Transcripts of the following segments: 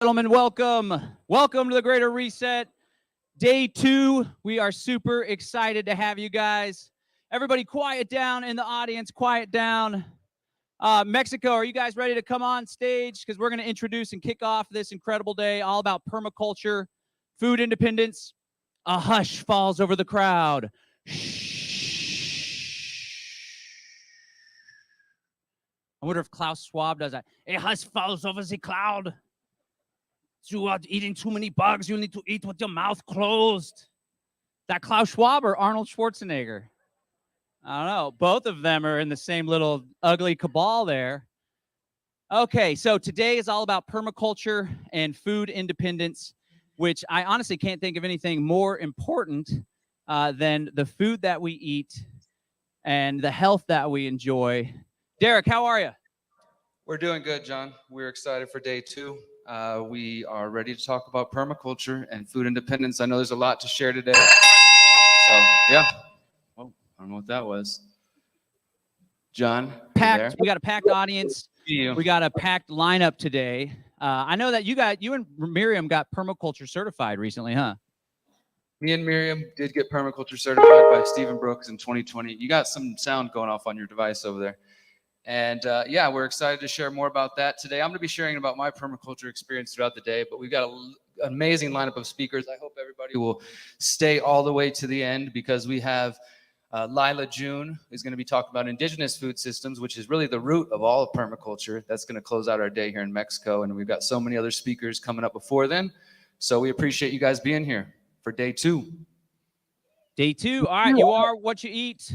Gentlemen, welcome. Welcome to the Greater Reset. Day 2. We are super excited to have you guys. Everybody quiet down in the audience. Quiet down. Mexico, are you guys ready to come on stage? Because we're going to introduce and kick off this incredible day all about permaculture, food independence. A hush falls over the crowd. I wonder if Klaus Schwab does that. A hush falls over the cloud. You are eating too many bugs. You need to eat with your mouth closed. That Klaus Schwab or Arnold Schwarzenegger? I don't know. Both of them are in the same little ugly cabal there. Okay, so today is all about permaculture and food independence, which I honestly can't think of anything more important than the food that we eat and the health that we enjoy. Derek, how are you? We're doing good, John. We're excited for day 2. We are ready to talk about permaculture and food independence. I know there's a lot to share today. So, yeah. Oh, I don't know what that was. John, packed. We got a packed audience. We got a packed lineup today. I know that you and Miriam got permaculture certified recently, huh? Me and Miriam did get permaculture certified by Stephen Brooks in 2020. You got some sound going off on your device over there. And yeah, we're excited to share more about that today. I'm going to be sharing about my permaculture experience throughout the day, but we've got an amazing lineup of speakers. I hope everybody will stay all the way to the end because we have Lila June is going to be talking about indigenous food systems, which is really the root of all of permaculture. That's going to close out our day here in Mexico. And we've got so many other speakers coming up before then. So we appreciate you guys being here for day 2. Day 2. All right. You are what you eat.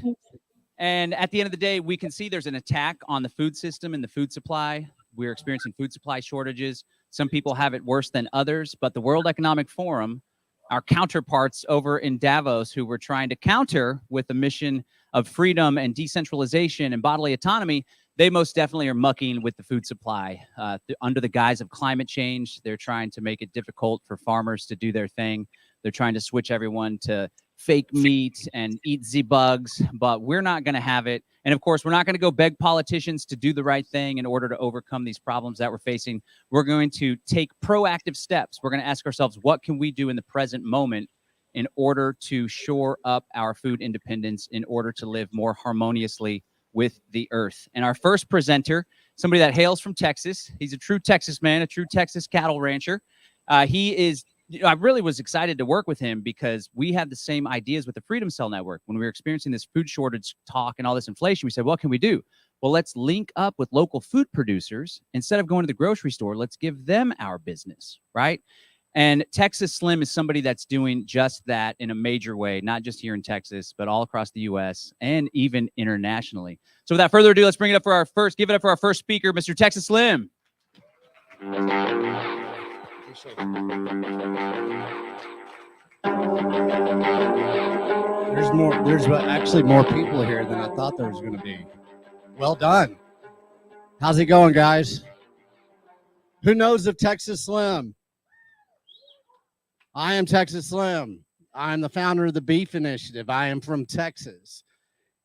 And at the end of the day, we can see there's an attack on the food system and the food supply. We're experiencing food supply shortages. Some people have it worse than others, but the World Economic Forum, our counterparts over in Davos, who were trying to counter with the mission of freedom and decentralization and bodily autonomy, they most definitely are mucking with the food supply. Under the guise of climate change, they're trying to make it difficult for farmers to do their thing. They're trying to switch everyone to fake meat and eat the bugs, but we're not going to have it. And of course, we're not going to go beg politicians to do the right thing in order to overcome these problems that we're facing. We're going to take proactive steps. We're going to ask ourselves, what can we do in the present moment in order to shore up our food independence, in order to live more harmoniously with the earth? And our first presenter, somebody that hails from Texas. He's a true Texas man, a true Texas cattle rancher. I really was excited to work with him because we had the same ideas with the Freedom Cell Network. When we were experiencing this food shortage talk and all this inflation, we said, what can we do? Well, let's link up with local food producers. Instead of going to the grocery store, let's give them our business, right? And Texas Slim is somebody that's doing just that in a major way, not just here in Texas, but all across the U.S. and even internationally. So without further ado, let's give it up for our first speaker, Mr. Texas Slim. There's actually more people here than I thought there was going to be. Well done. How's it going, guys? Who knows of Texas Slim? I am Texas Slim. I am the founder of the Beef Initiative. I am from Texas,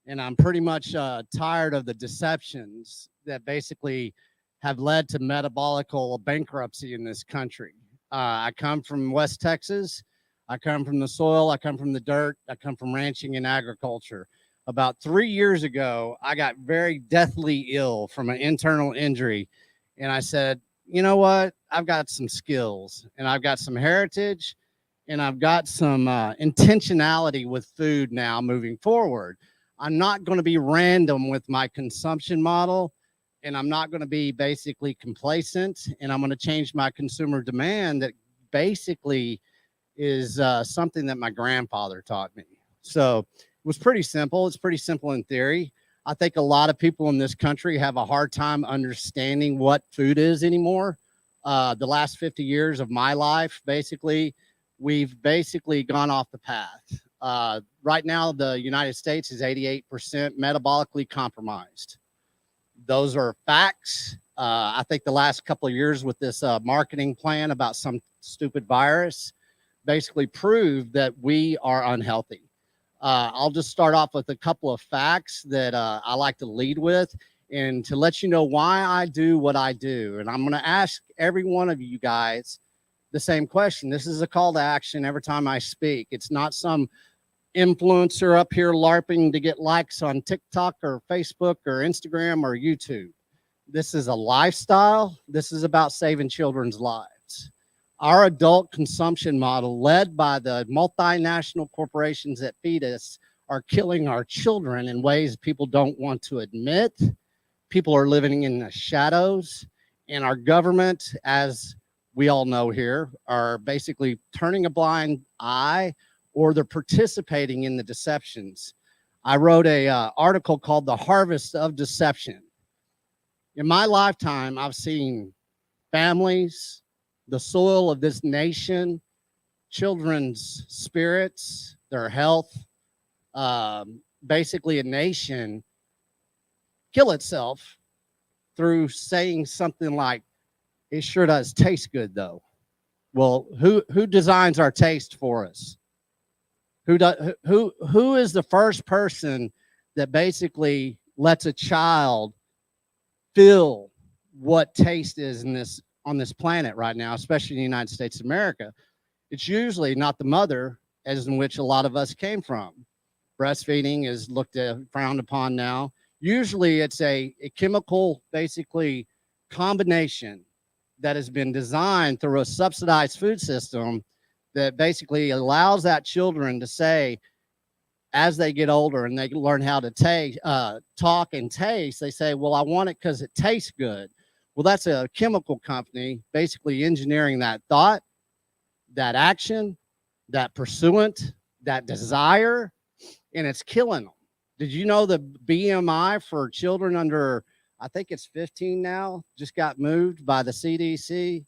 and I'm pretty much tired of the deceptions that basically have led to metabolical bankruptcy in this country. I come from West Texas. I come from the soil. I come from the dirt. I come from ranching and agriculture. About 3 years ago, I got very deathly ill from an internal injury. And I said, you know what? I've got some skills and I've got some heritage and I've got some intentionality with food now moving forward. I'm not going to be random with my consumption model. And I'm not going to be basically complacent, and I'm going to change my consumer demand that basically is something that my grandfather taught me. So it was pretty simple. It's pretty simple in theory. I think a lot of people in this country have a hard time understanding what food is anymore. The last 50 years of my life, basically, we've basically gone off the path. Right now, the United States is 88% metabolically compromised. Those are facts. I think the last couple of years with this marketing plan about some stupid virus basically proved that we are unhealthy. I'll just start off with a couple of facts that I like to lead with. and to let you know why I do what I do. And I'm going to ask every one of you guys the same question. This is a call to action every time I speak. It's not some influencer up here LARPing to get likes on TikTok or Facebook or Instagram or YouTube. This is a lifestyle. This is about saving children's lives. Our adult consumption model, led by the multinational corporations that feed us, are killing our children in ways people don't want to admit. People are living in the shadows, and our government, as we all know here, are basically turning a blind eye, or they're participating in the deceptions. I wrote a article called The Harvest of Deception. In my lifetime, I've seen families, the soil of this nation, children's spirits, their health, basically a nation kill itself through saying something like, it sure does taste good though. Well, who designs our taste for us? Who is the first person that basically lets a child feel what taste is on this planet right now, especially in the United States of America? It's usually not the mother, as in which a lot of us came from. Breastfeeding is looked at, frowned upon now. Usually it's a chemical, basically, combination that has been designed through a subsidized food system that basically allows that children to say, as they get older and they learn how to talk and taste, they say, well, I want it because it tastes good. Well, that's a chemical company basically engineering that thought, that action, that pursuant, that desire, and it's killing them. Did you know the BMI for children under, I think it's 15 now, just got moved by the CDC?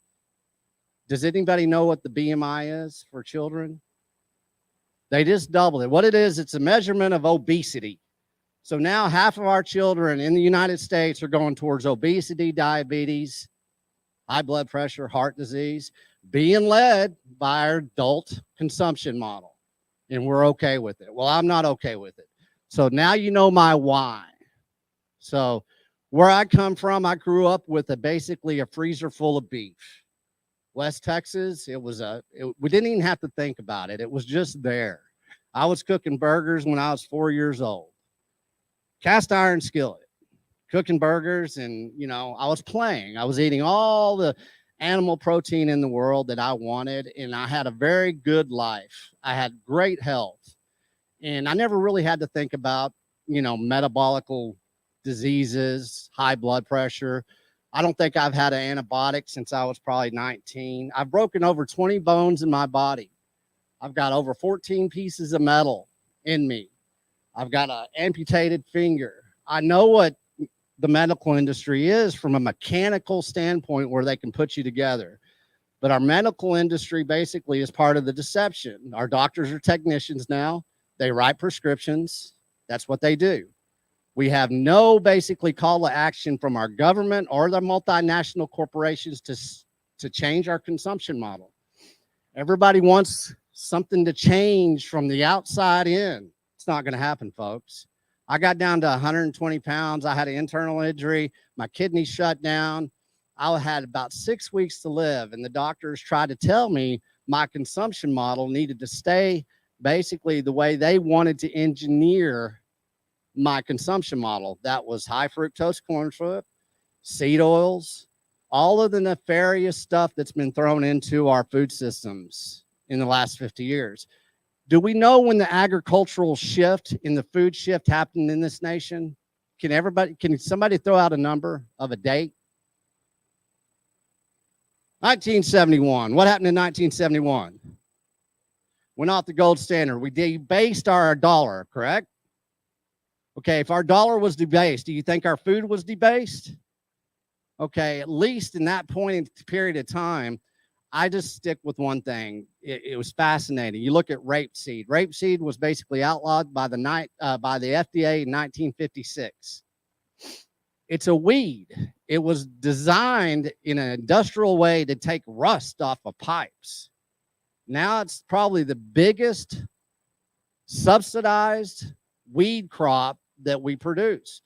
Does anybody know what the BMI is for children? They just doubled it. What it is, it's a measurement of obesity. So now half of our children in the United States are going towards obesity, diabetes, high blood pressure, heart disease, being led by our adult consumption model. And we're okay with it. Well, I'm not okay with it. So now you know my why. So where I come from, I grew up with basically a freezer full of beef. West Texas, we didn't even have to think about it. It was just there. I was cooking burgers when I was 4 years old. Cast iron skillet, cooking burgers, and I was playing. I was eating all the animal protein in the world that I wanted, and I had a very good life. I had great health, and I never really had to think about, metabolical diseases, high blood pressure. I don't think I've had an antibiotic since I was probably 19. I've broken over 20 bones in my body. I've got over 14 pieces of metal in me. I've got an amputated finger. I know what the medical industry is from a mechanical standpoint where they can put you together. But our medical industry basically is part of the deception. Our doctors are technicians now. They write prescriptions. That's what they do. We have no basically call to action from our government or the multinational corporations to change our consumption model. Everybody wants something to change from the outside in. It's not going to happen, folks. I got down to 120 pounds. I had an internal injury. My kidneys shut down. I had about 6 weeks to live, and the doctors tried to tell me my consumption model needed to stay basically the way they wanted to engineer my consumption model. That was high fructose corn syrup, seed oils, all of the nefarious stuff that's been thrown into our food systems in the last 50 years. Do we know when the agricultural shift in the food shift happened in this nation? Can somebody throw out a number of a date? 1971. What happened in 1971? Went off the gold standard. We debased our dollar, correct? Okay, if our dollar was debased, do you think our food was debased? Okay, at least in that period of time, I just stick with one thing. It was fascinating. You look at rapeseed. Rapeseed was basically outlawed by the FDA in 1956. It's a weed. It was designed in an industrial way to take rust off of pipes. Now it's probably the biggest subsidized weed crop that we produce.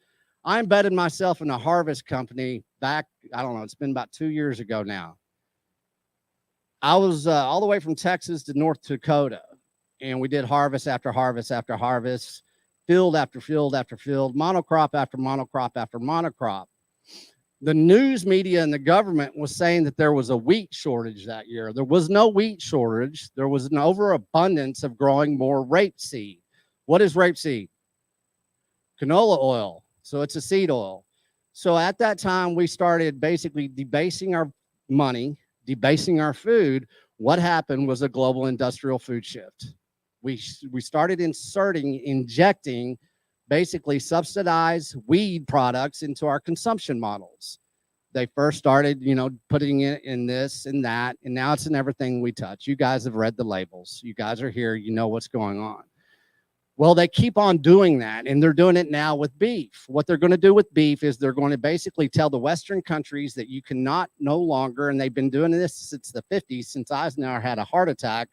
I embedded myself in a harvest company back, I don't know, it's been about 2 years ago now. I was all the way from Texas to North Dakota, and we did harvest after harvest after harvest, field after field after field, monocrop after monocrop after monocrop. The news media and the government was saying that there was a wheat shortage that year. There was no wheat shortage. There was an overabundance of growing more rapeseed. What is rapeseed? Canola oil. So it's a seed oil. So at that time, we started basically debasing our money, debasing our food. What happened was a global industrial food shift. We started injecting basically subsidized weed products into our consumption models. They first started, you know, putting it in this and that, and now it's in everything we touch. You guys have read the labels. You guys are here. You know what's going on. Well, they keep on doing that, and they're doing it now with beef. What they're going to do with beef is they're going to basically tell the Western countries that you cannot no longer, and they've been doing this since the 50s, since Eisenhower had a heart attack,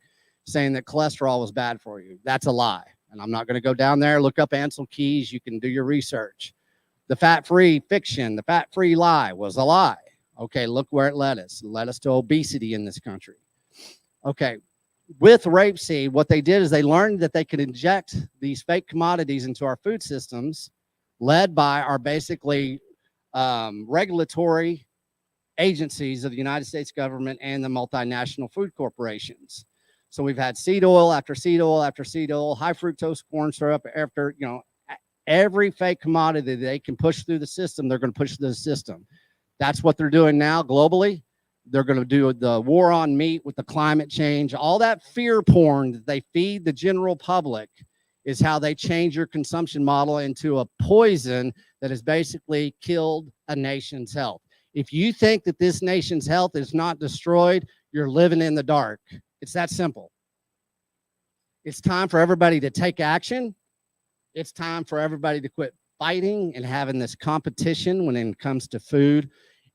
saying that cholesterol was bad for you. That's a lie. And I'm not going to go down there, look up Ansel Keys. You can do your research. The fat-free fiction, the fat-free lie was a lie. Okay, look where it led us. It led us to obesity in this country. Okay. With rapeseed, what they did is they learned that they could inject these fake commodities into our food systems, led by our basically regulatory agencies of the United States government and the multinational food corporations. So we've had seed oil after seed oil after seed oil, high fructose corn syrup after, you know, every fake commodity they can push through the system, they're going to push through the system. That's what they're doing now globally. They're going to do the war on meat with the climate change. All that fear porn that they feed the general public is how they change your consumption model into a poison that has basically killed a nation's health. If you think that this nation's health is not destroyed, you're living in the dark. It's that simple. It's time for everybody to take action. It's time for everybody to quit fighting and having this competition when it comes to food.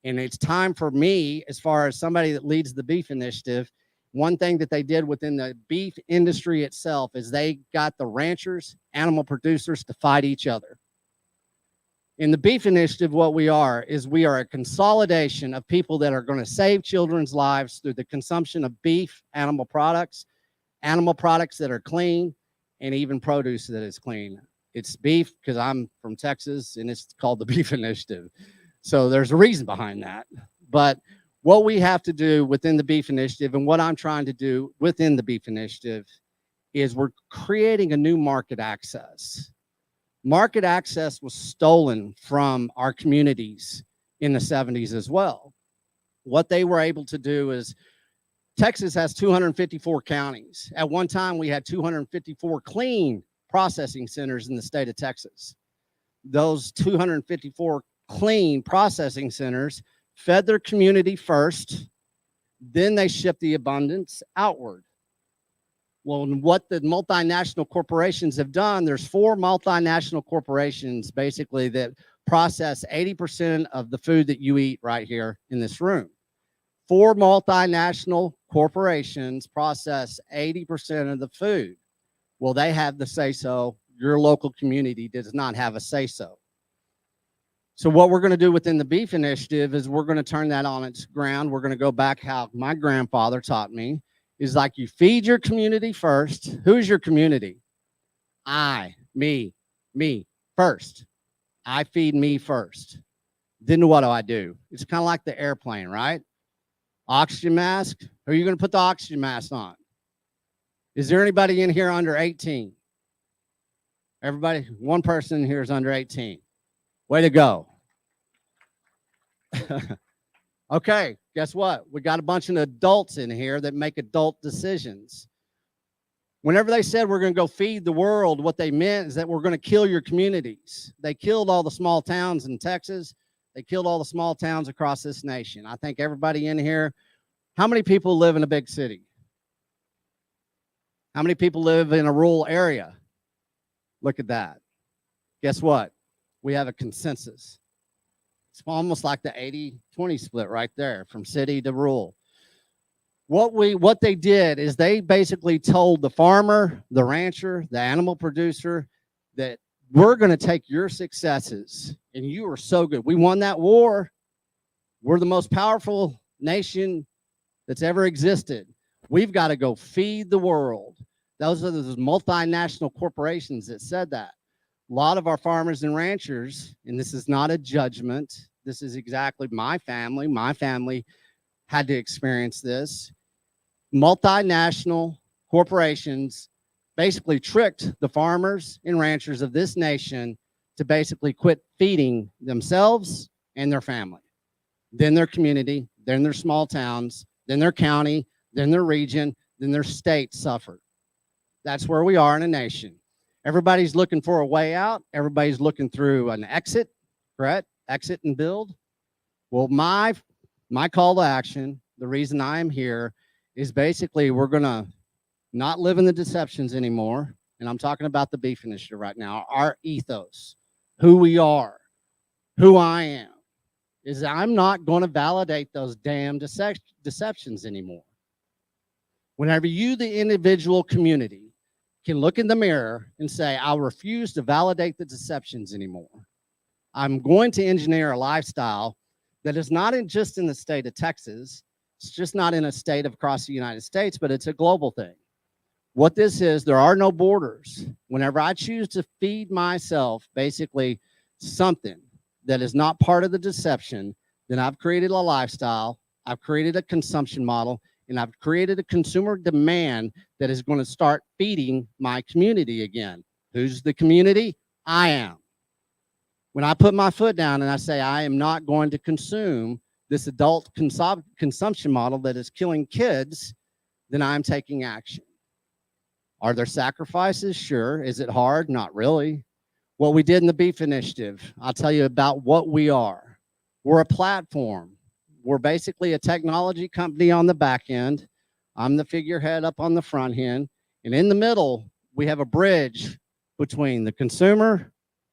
And it's time for me, as far as somebody that leads the beef initiative, one thing that they did within the beef industry itself is they got the ranchers, animal producers to fight each other. In the beef initiative, what we are is we are a consolidation of people that are going to save children's lives through the consumption of beef, animal products that are clean, and even produce that is clean. It's beef because I'm from Texas, and it's called the Beef Initiative. So there's a reason behind that. But what we have to do within the Beef Initiative, and what I'm trying to do within the Beef Initiative, is we're creating a new market access. Market access was stolen from our communities in the 70s as well. What they were able to do is, Texas has 254 counties. At one time, we had 254 clean processing centers in the state of Texas. Those 254 clean processing centers fed their community first, then they shipped the abundance outward. Well, what the multinational corporations have done, there's 4 multinational corporations basically that process 80% of the food that you eat right here in this room. 4 multinational corporations process 80% of the food. Well, they have the say-so. Your local community does not have a say-so. So what we're going to do within the Beef Initiative is we're going to turn that on its ground. We're going to go back how my grandfather taught me, is like you feed your community first. Who's your community? Me first. I feed me first. Then what do? It's kind of like the airplane, right? Oxygen mask. Who are you going to put the oxygen mask on? Is there anybody in here under 18? Everybody, one person in here is under 18. Way to go. Okay, guess what? We got a bunch of adults in here that make adult decisions. Whenever they said we're going to go feed the world, what they meant is that we're going to kill your communities. They killed all the small towns in Texas. They killed all the small towns across this nation. I think everybody in here, how many people live in a big city? How many people live in a rural area? Look at that. Guess what? We have a consensus. It's almost like the 80-20 split right there, from city to rural. What they did is they basically told the farmer, the rancher, the animal producer that we're going to take your successes, and you are so good. We won that war. We're the most powerful nation that's ever existed. We've got to go feed the world. Those are those multinational corporations that said that. A lot of our farmers and ranchers, and this is not a judgment, this is exactly my family. My family had to experience this. Multinational corporations basically tricked the farmers and ranchers of this nation to basically quit feeding themselves and their family, then their community, then their small towns, then their county, then their region, then their state suffered. That's where we are in a nation. Everybody's looking for a way out. Everybody's looking through an exit, correct? Exit and build. Well, my call to action, the reason I am here, is basically we're going to not live in the deceptions anymore. And I'm talking about the beef initiative right now. Our ethos, who we are, who I am, is I'm not going to validate those damn deceptions anymore. Whenever you, the individual community, can look in the mirror and say, I refuse to validate the deceptions anymore. I'm going to engineer a lifestyle that is not just in the state of Texas. It's just not in a state across the United States, but it's a global thing. What this is, there are no borders. Whenever I choose to feed myself basically something that is not part of the deception, then I've created a lifestyle, I've created a consumption model, and I've created a consumer demand that is going to start feeding my community again. Who's the community? I am. When I put my foot down and I say I am not going to consume this adult consumption model that is killing kids, then I'm taking action. Are there sacrifices? Sure. Is it hard? Not really. What we did in the Beef Initiative, I'll tell you about what we are. We're a platform. We're basically a technology company on the back end. I'm the figurehead up on the front end. And in the middle, we have a bridge between the consumer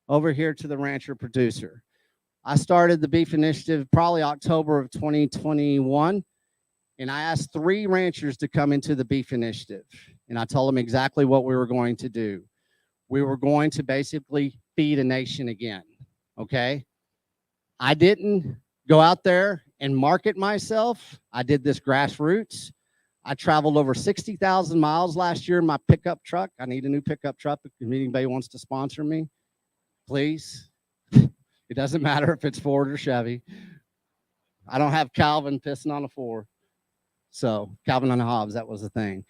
over here to the rancher producer. I started the Beef Initiative probably October of 2021. And I asked 3 ranchers to come into the Beef Initiative. And I told them exactly what we were going to do. We were going to basically feed a nation again, okay? I didn't go out there and market myself. I did this grassroots. I traveled over 60,000 miles last year in my pickup truck. I need a new pickup truck. If anybody wants to sponsor me, please. It doesn't matter if it's Ford or Chevy. I don't have Calvin pissing on a Ford. So Calvin on Hobbes, that was the thing.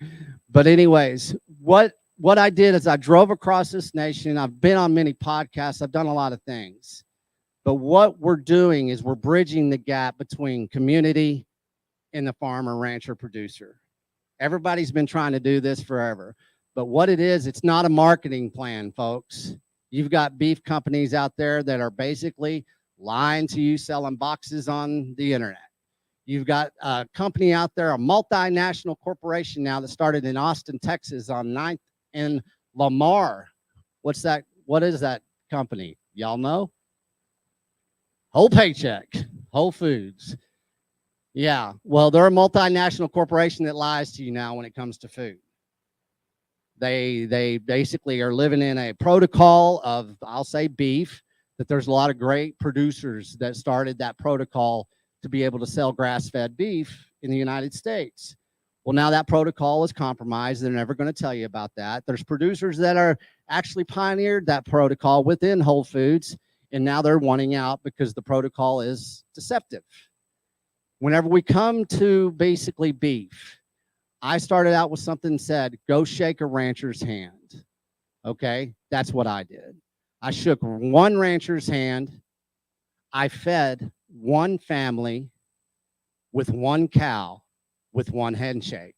But anyways, what I did is I drove across this nation. I've been on many podcasts. I've done a lot of things. But what we're doing is we're bridging the gap between community and the farmer, rancher, producer. Everybody's been trying to do this forever. But what it is, it's not a marketing plan, folks. You've got beef companies out there that are basically lying to you, selling boxes on the internet. You've got a company out there, a multinational corporation now that started in Austin, Texas on 9th and Lamar. What's that? What is that company? Y'all know? Whole Paycheck, Whole Foods. Yeah, well, they're a multinational corporation that lies to you now when it comes to food. They basically are living in a protocol of, I'll say, beef, that there's a lot of great producers that started that protocol to be able to sell grass-fed beef in the United States. Well, now that protocol is compromised. They're never going to tell you about that. There's producers that are actually pioneered that protocol within Whole Foods, and now they're wanting out because the protocol is deceptive. Whenever we come to basically beef, I started out with something that said, go shake a rancher's hand. Okay, that's what I did. I shook one rancher's hand. I fed one family with one cow with one handshake.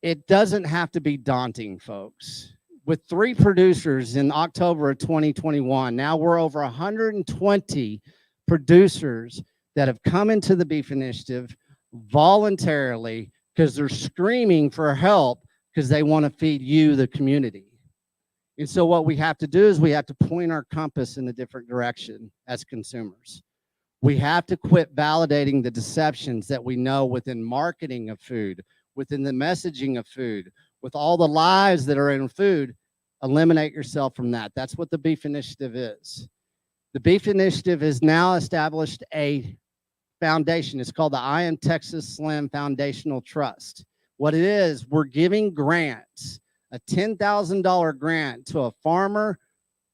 It doesn't have to be daunting, folks. With 3 producers in October of 2021, now we're over 120 producers that have come into the Beef Initiative voluntarily because they're screaming for help because they want to feed you, the community. And so what we have to do is we have to point our compass in a different direction as consumers. We have to quit validating the deceptions that we know within marketing of food, within the messaging of food, with all the lies that are in food eliminate yourself from that. That's what the Beef Initiative is. The Beef Initiative has now established a foundation. It's called the I Am Texas Slim Foundational Trust. What it is, we're giving grants, a $10,000 grant to a farmer,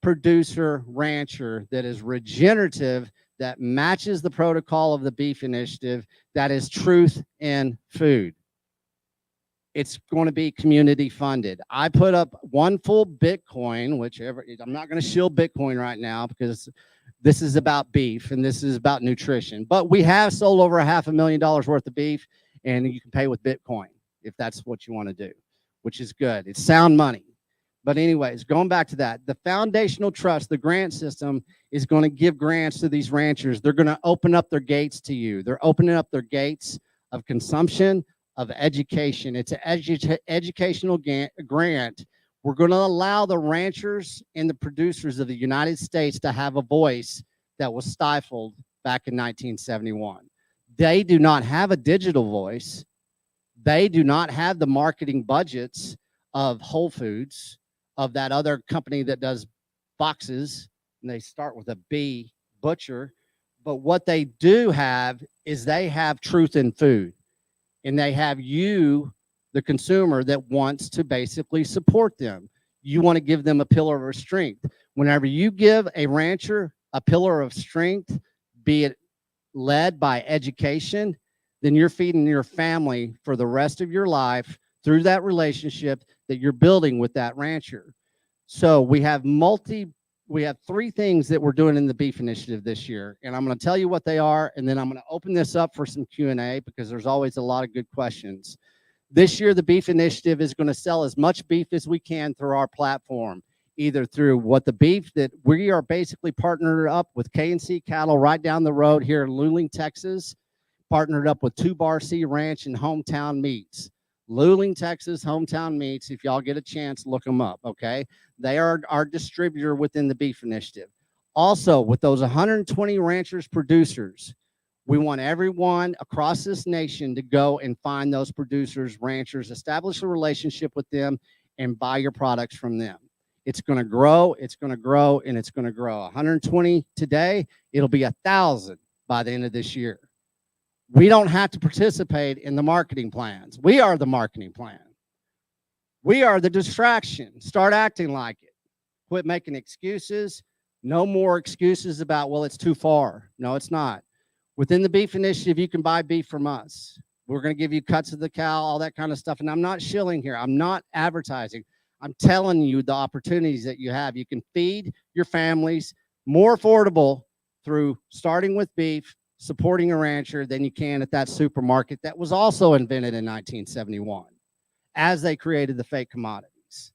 producer, rancher that is regenerative, that matches the protocol of the Beef Initiative, that is truth in food. It's going to be community funded. I put up one full Bitcoin, whichever, I'm not going to shield Bitcoin right now because this is about beef and this is about nutrition. But we have sold over $500,000 worth of beef, and you can pay with Bitcoin if that's what you want to do, which is good. It's sound money. But anyways, going back to that, the foundational trust, the grant system is going to give grants to these ranchers. They're going to open up their gates to you. They're opening up their gates of consumption, of education. It's an educational grant. We're going to allow the ranchers and the producers of the United States to have a voice that was stifled back in 1971. They do not have a digital voice. They do not have the marketing budgets of Whole Foods, of that other company that does boxes, and they start with a B, butcher. But what they do have is they have truth in food. And they have you, the consumer, that wants to basically support them. You want to give them a pillar of strength. Whenever you give a rancher a pillar of strength, be it led by education, then you're feeding your family for the rest of your life through that relationship that you're building with that rancher. So we have three things that we're doing in the Beef Initiative this year, and I'm going to tell you what they are, and then I'm going to open this up for some Q&A because there's always a lot of good questions. This year, the Beef Initiative is going to sell as much beef as we can through our platform, either through the beef that we are basically partnered up with K&C Cattle right down the road here in Luling, Texas, partnered up with 2 Bar C Ranch and Hometown Meats. Luling, Texas, Hometown Meats. If y'all get a chance, look them up, okay? They are our distributor within the Beef Initiative. Also, with those 120 ranchers, producers, we want everyone across this nation to go and find those producers, ranchers, establish a relationship with them, and buy your products from them. It's going to grow, it's going to grow, and it's going to grow. 120 today, it'll be 1,000 by the end of this year. We don't have to participate in the marketing plans. We are the marketing plan. We are the distraction. Start acting like it. Quit making excuses. No more excuses about, well, it's too far. No, it's not. Within the Beef Initiative, you can buy beef from us. We're going to give you cuts of the cow, all that kind of stuff. And I'm not shilling here. I'm not advertising. I'm telling you the opportunities that you have. You can feed your families more affordable through starting with beef, supporting a rancher than you can at that supermarket that was also invented in 1971 as they created the fake commodities.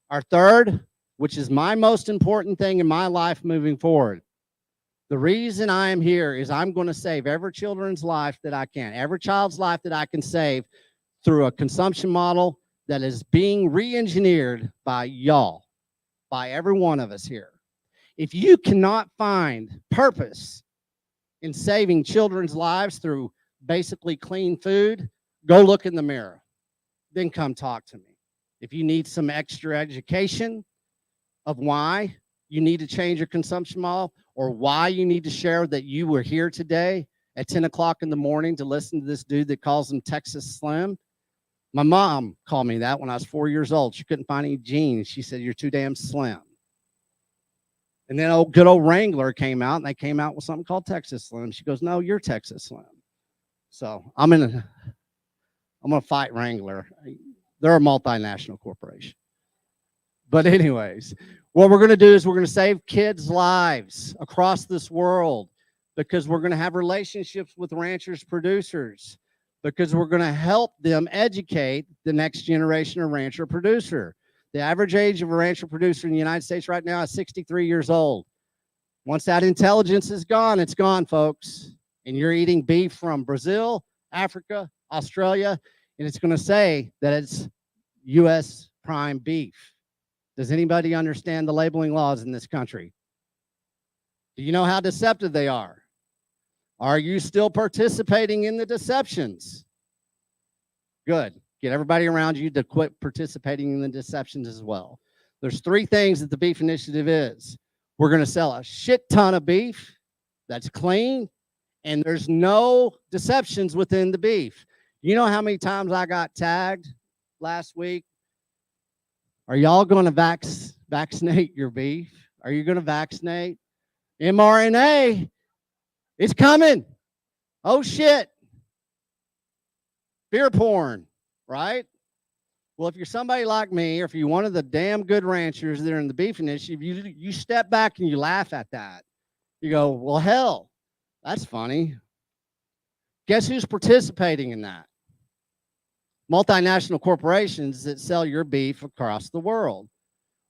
Our third, which is my most important thing in my life moving forward, the reason I am here is I'm going to save every children's life that I can, every child's life that I can save through a consumption model that is being re-engineered by y'all, by every one of us here. If you cannot find purpose in saving children's lives through basically clean food, go look in the mirror. Then come talk to me. If you need some extra education of why you need to change your consumption model or why you need to share that you were here today at 10 o'clock in the morning to listen to this dude that calls him Texas Slim. My mom called me that when I was 4 years old. She couldn't find any jeans. She said, "You're too damn slim." And then good old Wrangler came out, and they came out with something called Texas Slim. She goes, "No, you're Texas Slim." So I'm gonna fight Wrangler. They're a multinational corporation. But anyways, what we're gonna do is we're gonna save kids' lives across this world because we're gonna have relationships with ranchers, producers, because we're gonna help them educate the next generation of rancher producer. The average age of a rancher producer in the United States right now is 63 years old. Once that intelligence is gone, it's gone, folks. And you're eating beef from Brazil, Africa, Australia, and it's going to say that it's U.S. prime beef. Does anybody understand the labeling laws in this country? Do you know how deceptive they are? Are you still participating in the deceptions? Good. Get everybody around you to quit participating in the deceptions as well. There's three things that the Beef Initiative is. We're going to sell a shit ton of beef that's clean, and there's no deceptions within the beef. You know how many times I got tagged last week? Are y'all going to vaccinate your beef? Are you going to vaccinate? mRNA, it's coming. Oh, shit. Fear porn, right? Well, if you're somebody like me, or if you're one of the damn good ranchers that are in the Beef Initiative, you step back and you laugh at that. You go, well, hell, that's funny. Guess who's participating in that? Multinational corporations that sell your beef across the world.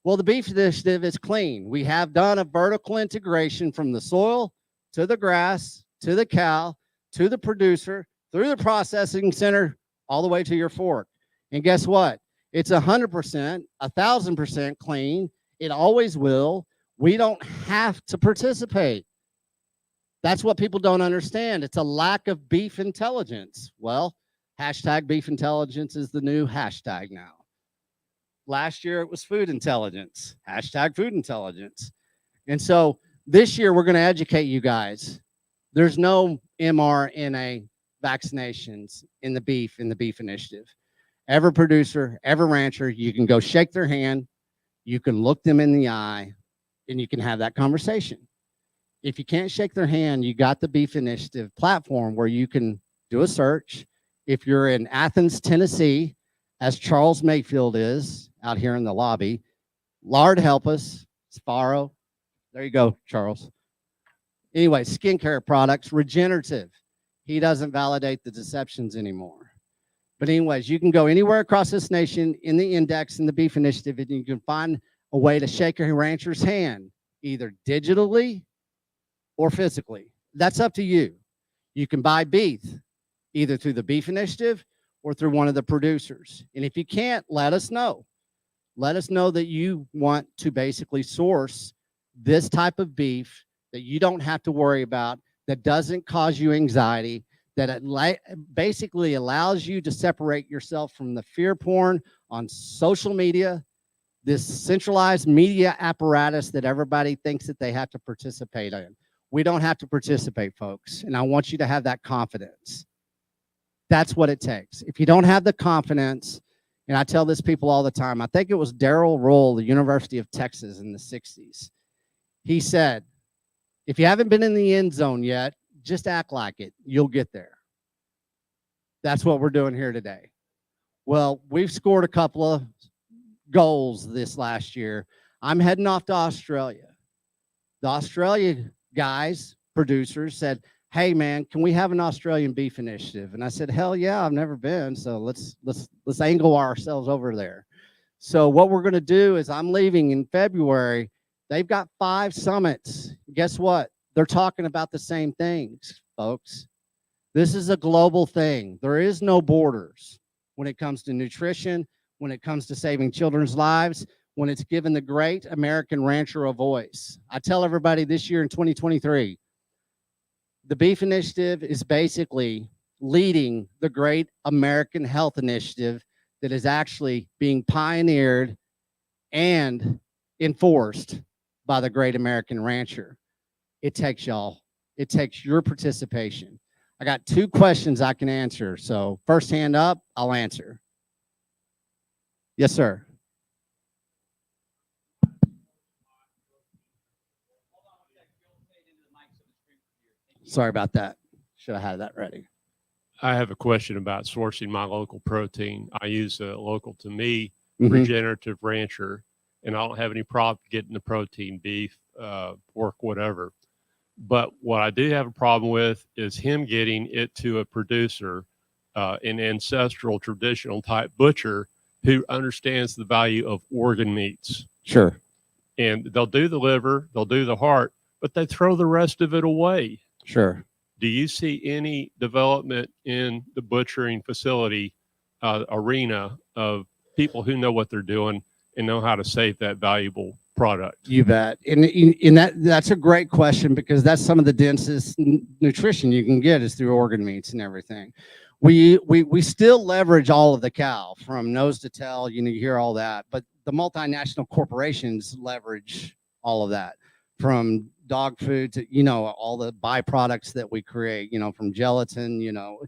Well, the Beef Initiative is clean. We have done a vertical integration from the soil to the grass, to the cow, to the producer, through the processing center, all the way to your fork. And guess what? It's 100%, 1,000% clean. It always will. We don't have to participate. That's what people don't understand. It's a lack of beef intelligence. Well, hashtag beef intelligence is the new hashtag now. Last year it was food intelligence, hashtag food intelligence. And so this year we're going to educate you guys. There's no mRNA vaccinations in the beef initiative. Every producer, every rancher, you can go shake their hand, you can look them in the eye, and you can have that conversation. If you can't shake their hand, you got the Beef Initiative platform where you can do a search. If you're in Athens, Tennessee, as Charles Mayfield is out here in the lobby, Lord help us, it's Farrow. There you go, Charles. Anyway, skincare products, regenerative. He doesn't validate the deceptions anymore. But anyways, you can go anywhere across this nation in the index in the Beef Initiative, and you can find a way to shake your rancher's hand, either digitally or physically. That's up to you. You can buy beef either through the Beef Initiative or through one of the producers. And if you can't, let us know. Let us know that you want to basically source this type of beef that you don't have to worry about, that doesn't cause you anxiety, that it basically allows you to separate yourself from the fear porn on social media, this centralized media apparatus that everybody thinks that they have to participate in. We don't have to participate, folks, and I want you to have that confidence. That's what it takes. If you don't have the confidence, and I tell this people all the time, I think it was Darrell Roll, the University of Texas in the 60s. He said, if you haven't been in the end zone yet, just act like it. You'll get there. That's what we're doing here today. Well, we've scored a couple of goals this last year. I'm heading off to Australia. The Australia guys, producers, said, hey man, can we have an Australian Beef Initiative? And I said, hell yeah, I've never been, so let's angle ourselves over there. So what we're going to do is, I'm leaving in February. They've got 5 summits. Guess what? They're talking about the same things, folks. This is a global thing. There is no borders when it comes to nutrition, when it comes to saving children's lives, when it's giving the great American rancher a voice. I tell everybody this year in 2023, the Beef Initiative is basically leading the great American health initiative that is actually being pioneered and enforced by the great American rancher. It takes y'all. It takes your participation. I got 2 questions I can answer. So first hand up, I'll answer. Yes, sir. Sorry about that. Should have had that ready. I have a question about sourcing my local protein. I use a local to me regenerative rancher, and I don't have any problem getting the protein, beef, pork, whatever. But what I do have a problem with is him getting it to a producer, an ancestral, traditional type butcher who understands the value of organ meats. Sure. And they'll do the liver, they'll do the heart, but they throw the rest of it away. Sure. Do you see any development in the butchering facility arena of people who know what they're doing and know how to save that valuable product? You bet. And that's a great question, because that's some of the densest nutrition you can get is through organ meats and everything. We still leverage all of the cow from nose to tail. You hear all that, but the multinational corporations leverage all of that, from dog food to, you know, all the byproducts that we create, you know, from gelatin, you know,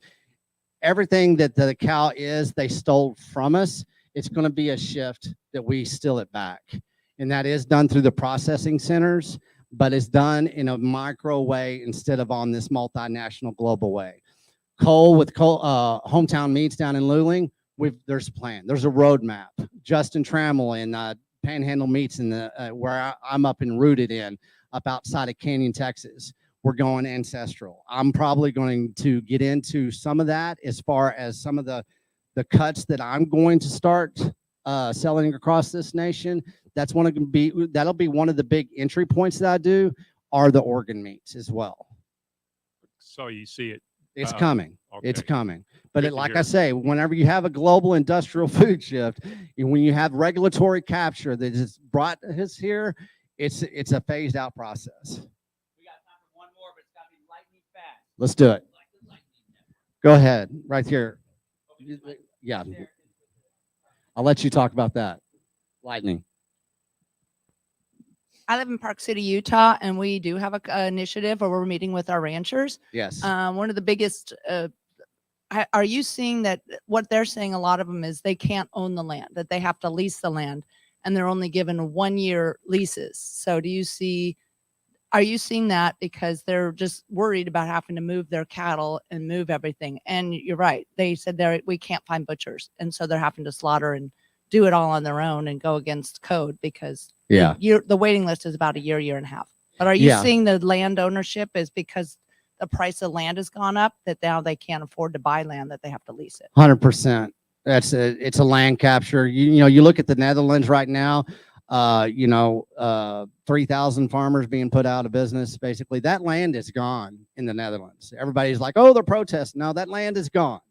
everything that the cow is, they stole from us. It's going to be a shift that we steal it back. And that is done through the processing centers, but it's done in a micro way instead of on this multinational global way. Cole with Hometown Meats down in Luling, there's a plan. There's a roadmap. Justin Trammell and Panhandle Meats in the where I'm up and rooted in, up outside of Canyon, Texas. We're going ancestral. I'm probably going to get into some of that as far as some of the cuts that I'm going to start selling across this nation. That'll be one of the big entry points that I do, are the organ meats as well. So you see it. It's coming. Okay. It's coming. But Good to like hear. I say, whenever you have a global industrial food shift, and when you have regulatory capture that has brought us here, it's a phased out process. We got time for one more, but it's got to be lightning fast. Let's do it. Go ahead, right here. Yeah, I'll let you talk about that. Lightning. I live in Park City, Utah, and we do have a initiative where we're meeting with our ranchers. Yes. One of the biggest, are you seeing that what they're saying, a lot of them, is they can't own the land, that they have to lease the land, and they're only given 1-year leases. So are you seeing that because they're just worried about having to move their cattle and move everything? And you're right. They said we can't find butchers. And so they're having to slaughter and do it all on their own and go against code because the waiting list is about a year and a half. But are you seeing the land ownership is because the price of land has gone up, that now they can't afford to buy land, that they have to lease it? 100%. It's a land capture. You know, you look at the Netherlands right now, 3,000 farmers being put out of business. Basically, that land is gone in the Netherlands. Everybody's like, oh, they're protesting. No, that land is gone.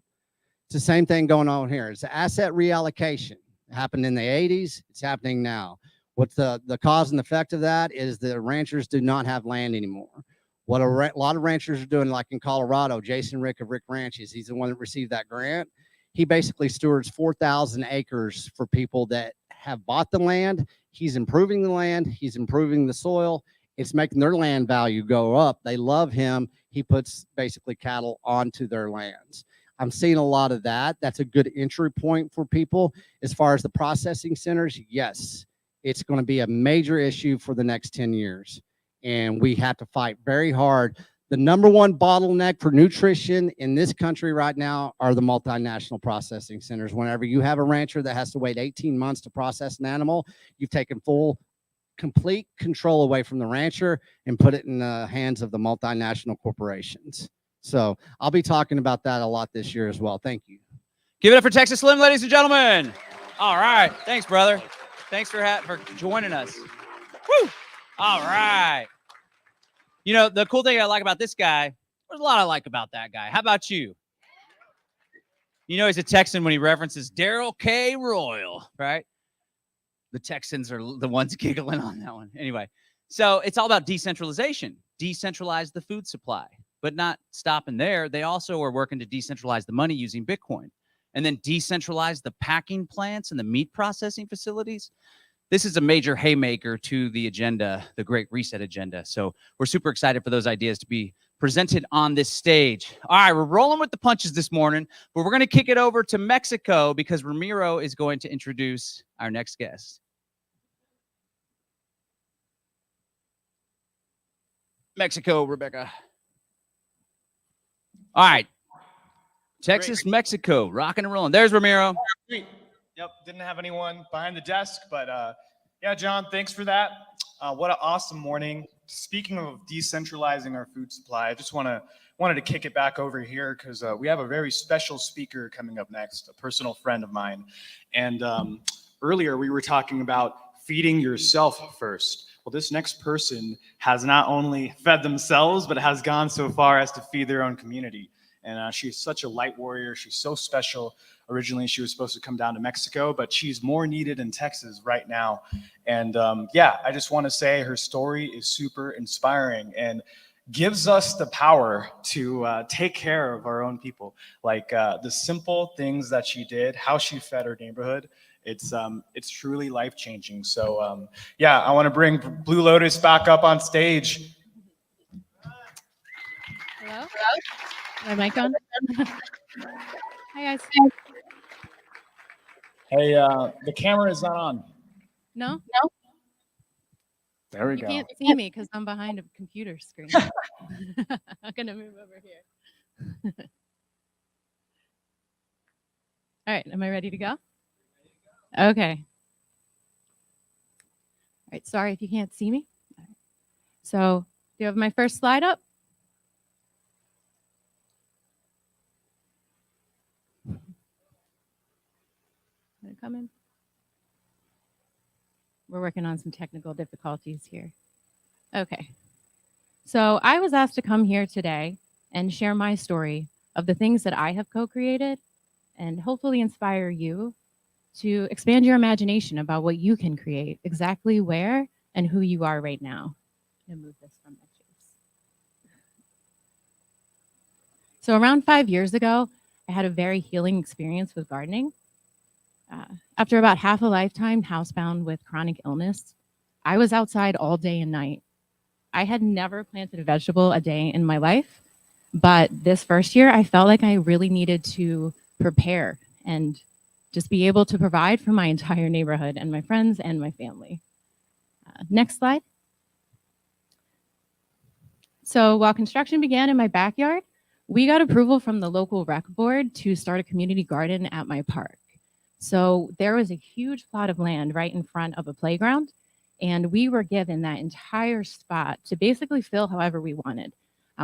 It's the same thing going on here. It's asset reallocation. It happened in the 80s. It's happening now. What's the cause and effect of that is the ranchers do not have land anymore. What a lot of ranchers are doing, like in Colorado, Jason Rick of Rick Ranches, he's the one that received that grant. He basically stewards 4,000 acres for people that have bought the land. He's improving the land. He's improving the soil. It's making their land value go up. They love him. He puts basically cattle onto their lands. I'm seeing a lot of that. That's a good entry point for people. As far as the processing centers, yes, it's going to be a major issue for the next 10 years. And we have to fight very hard. The number one bottleneck for nutrition in this country right now are the multinational processing centers. Whenever you have a rancher that has to wait 18 months to process an animal, you've taken complete control away from the rancher and put it in the hands of the multinational corporations. So I'll be talking about that a lot this year as well. Thank you. Give it up for Texas Slim, ladies and gentlemen. All right. Thanks, brother. Thanks for joining us. Woo! All right. You know, the cool thing I like about this guy, there's a lot I like about that guy. How about you? You know, he's a Texan when he references Darrell K. Royal, right? The Texans are the ones giggling on that one. Anyway, so it's all about decentralization. Decentralize the food supply, but not stopping there. They also are working to decentralize the money using Bitcoin, and then decentralize the packing plants and the meat processing facilities. This is a major haymaker to the agenda, the Great Reset agenda. So we're super excited for those ideas to be presented on this stage. All right, we're rolling with the punches this morning, but we're going to kick it over to Mexico because Ramiro is going to introduce our next guest. Mexico, Rebecca. All right. Texas, Great. Mexico, rocking and rolling. There's Ramiro. Sweet. Yep, didn't have anyone behind the desk, but yeah, John, thanks for that. What an awesome morning. Speaking of decentralizing our food supply, I just wanted to kick it back over here because we have a very special speaker coming up next, a personal friend of mine. And earlier we were talking about feeding yourself first. Well, this next person has not only fed themselves, but has gone so far as to feed their own community. And she's such a light warrior. She's so special. Originally, she was supposed to come down to Mexico, but she's more needed in Texas right now. And yeah, I just want to say her story is super inspiring and gives us the power to take care of our own people. Like the simple things that she did, how she fed her neighborhood It's truly life changing. So yeah, I want to bring Blue Lotus back up on stage. Hello? My mic on? Hi guys. Hey, the camera is not on. No? There we You go. can't see me because I'm behind a computer screen. I'm gonna move over here. All right, am I ready to go? Okay. All right, sorry if you can't see me. So, do you have my first slide up? Is it coming? We're working on some technical difficulties here. Okay. So I was asked to come here today and share my story of the things that I have co-created and hopefully inspire you to expand your imagination about what you can create, exactly where and who you are right now. I'm gonna move this from my face. So around 5 years ago, I had a very healing experience with gardening. After about half a lifetime housebound with chronic illness, I was outside all day and night. I had never planted a vegetable a day in my life, but this first year I felt like I really needed to prepare and just be able to provide for my entire neighborhood and my friends and my family. Next slide. So while construction began in my backyard, we got approval from the local rec board to start a community garden at my park. So there was a huge plot of land right in front of a playground, and we were given that entire spot to basically fill however we wanted.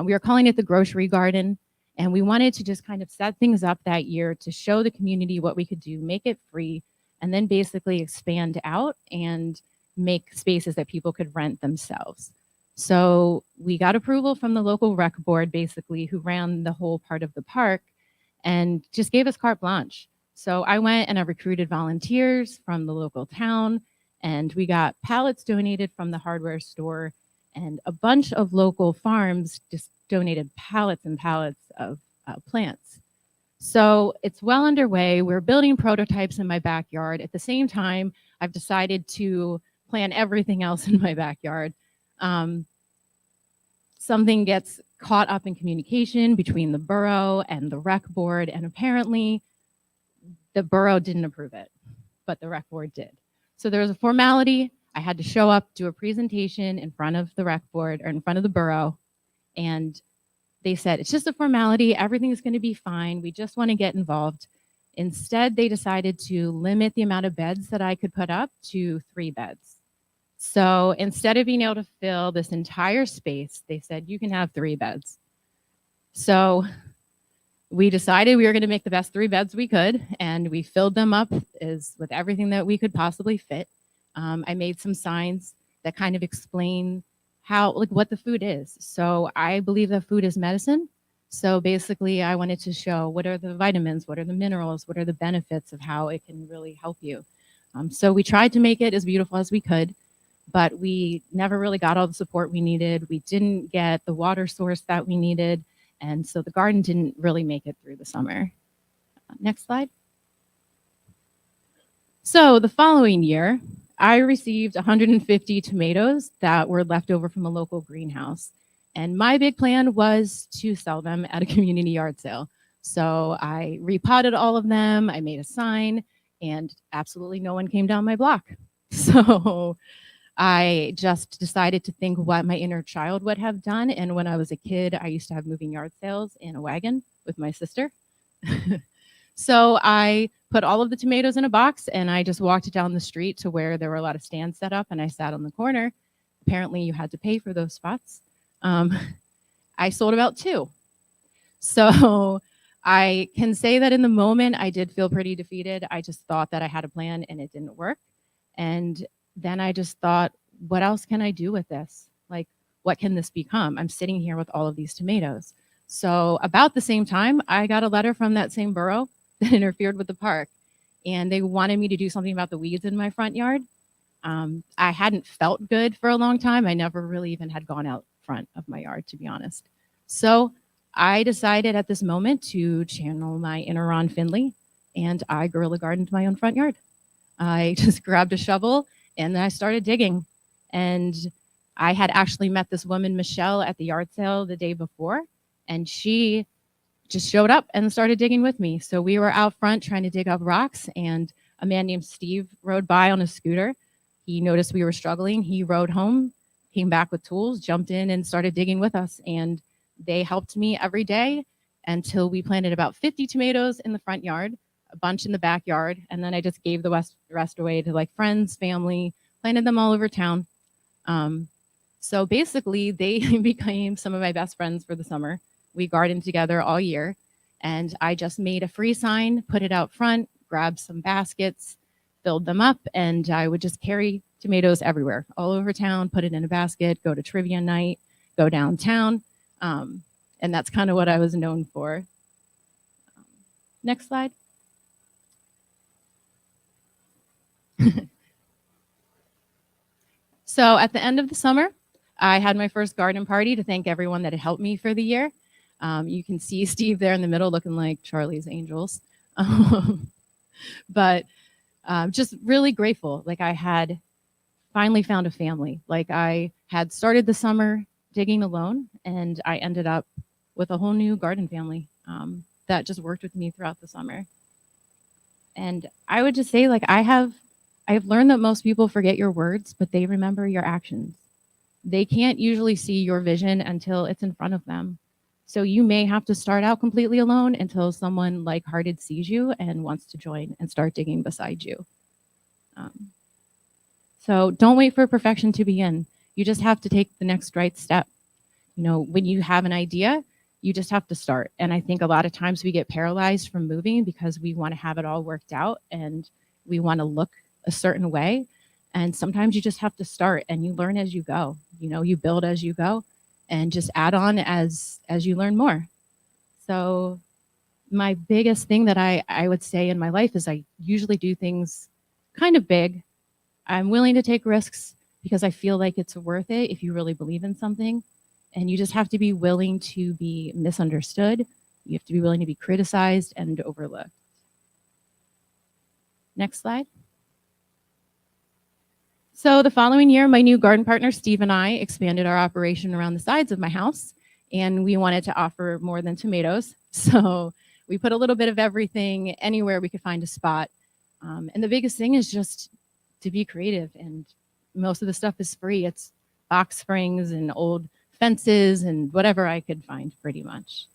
We were calling it the grocery garden, and we wanted to just kind of set things up that year to show the community what we could do, make it free, and then basically expand out and make spaces that people could rent themselves. So we got approval from the local rec board, basically, who ran the whole part of the park, and just gave us carte blanche. So I went and I recruited volunteers from the local town, and we got pallets donated from the hardware store, and a bunch of local farms just donated pallets and pallets of plants. So it's well underway. We're building prototypes in my backyard. At the same time, I've decided to plan everything else in my backyard. Something gets caught up in communication between the borough and the rec board, and apparently the borough didn't approve it, but the rec board did. So there was a formality. I had to show up, do a presentation in front of the rec board or in front of the borough, and they said, it's just a formality, everything is gonna be fine, we just wanna get involved. Instead, they decided to limit the amount of beds that I could put up to 3 beds. So instead of being able to fill this entire space, they said, you can have 3 beds. So we decided we were gonna make the best 3 beds we could, and we filled them up with everything that we could possibly fit. I made some signs that kind of explain what the food is. So I believe that food is medicine. So basically I wanted to show what are the vitamins, what are the minerals, what are the benefits of how it can really help you. So we tried to make it as beautiful as we could, but we never really got all the support we needed. We didn't get the water source that we needed. And so the garden didn't really make it through the summer. Next slide. So the following year, I received 150 tomatoes that were left over from a local greenhouse. And my big plan was to sell them at a community yard sale. So I repotted all of them, I made a sign, and absolutely no one came down my block. So I just decided to think what my inner child would have done. And when I was a kid, I used to have moving yard sales in a wagon with my sister. So I put all of the tomatoes in a box and I just walked down the street to where there were a lot of stands set up, and I sat on the corner. Apparently you had to pay for those spots. I sold about 2. So I can say that in the moment I did feel pretty defeated. I just thought that I had a plan and it didn't work. And then I just thought, what else can I do with this? Like, what can this become? I'm sitting here with all of these tomatoes. So about the same time, I got a letter from that same borough that interfered with the park, and they wanted me to do something about the weeds in my front yard. I hadn't felt good for a long time. I never really even had gone out front of my yard, to be honest. So I decided at this moment to channel my inner Ron Finley, and I guerrilla gardened my own front yard. I just grabbed a shovel and then I started digging. And I had actually met this woman, Michelle, at the yard sale the day before, and she just showed up and started digging with me. So we were out front trying to dig up rocks, and a man named Steve rode by on a scooter. He noticed we were struggling. He rode home, came back with tools, jumped in and started digging with us. And they helped me every day until we planted about 50 tomatoes in the front yard, a bunch in the backyard. And then I just gave the rest away to like friends, family, planted them all over town. So basically they became some of my best friends for the summer. We gardened together all year, and I just made a free sign, put it out front, grabbed some baskets, filled them up, and I would just carry tomatoes everywhere, all over town, put it in a basket, go to trivia night, go downtown. And that's kind of what I was known for. Next slide. So at the end of the summer, I had my first garden party to thank everyone that had helped me for the year. You can see Steve there in the middle looking like Charlie's Angels. But just really grateful. Like I had finally found a family. Like I had started the summer digging alone, and I ended up with a whole new garden family that just worked with me throughout the summer. And I would just say, like, I've learned that most people forget your words, but they remember your actions. They can't usually see your vision until it's in front of them. So you may have to start out completely alone until someone like-hearted sees you and wants to join and start digging beside you. So don't wait for perfection to begin. You just have to take the next right step. You know, when you have an idea, you just have to start. And I think a lot of times we get paralyzed from moving because we want to have it all worked out and we want to look a certain way. And sometimes you just have to start and you learn as you go. You know, you build as you go and just add on as you learn more. So my biggest thing that I would say in my life is I usually do things kind of big. I'm willing to take risks because I feel like it's worth it if you really believe in something. And you just have to be willing to be misunderstood. You have to be willing to be criticized and overlooked. Next slide. So the following year, my new garden partner, Steve, and I expanded our operation around the sides of my house, and we wanted to offer more than tomatoes. So we put a little bit of everything anywhere we could find a spot. And the biggest thing is just to be creative, and most of the stuff is free. It's box springs and old fences and whatever I could find, pretty much.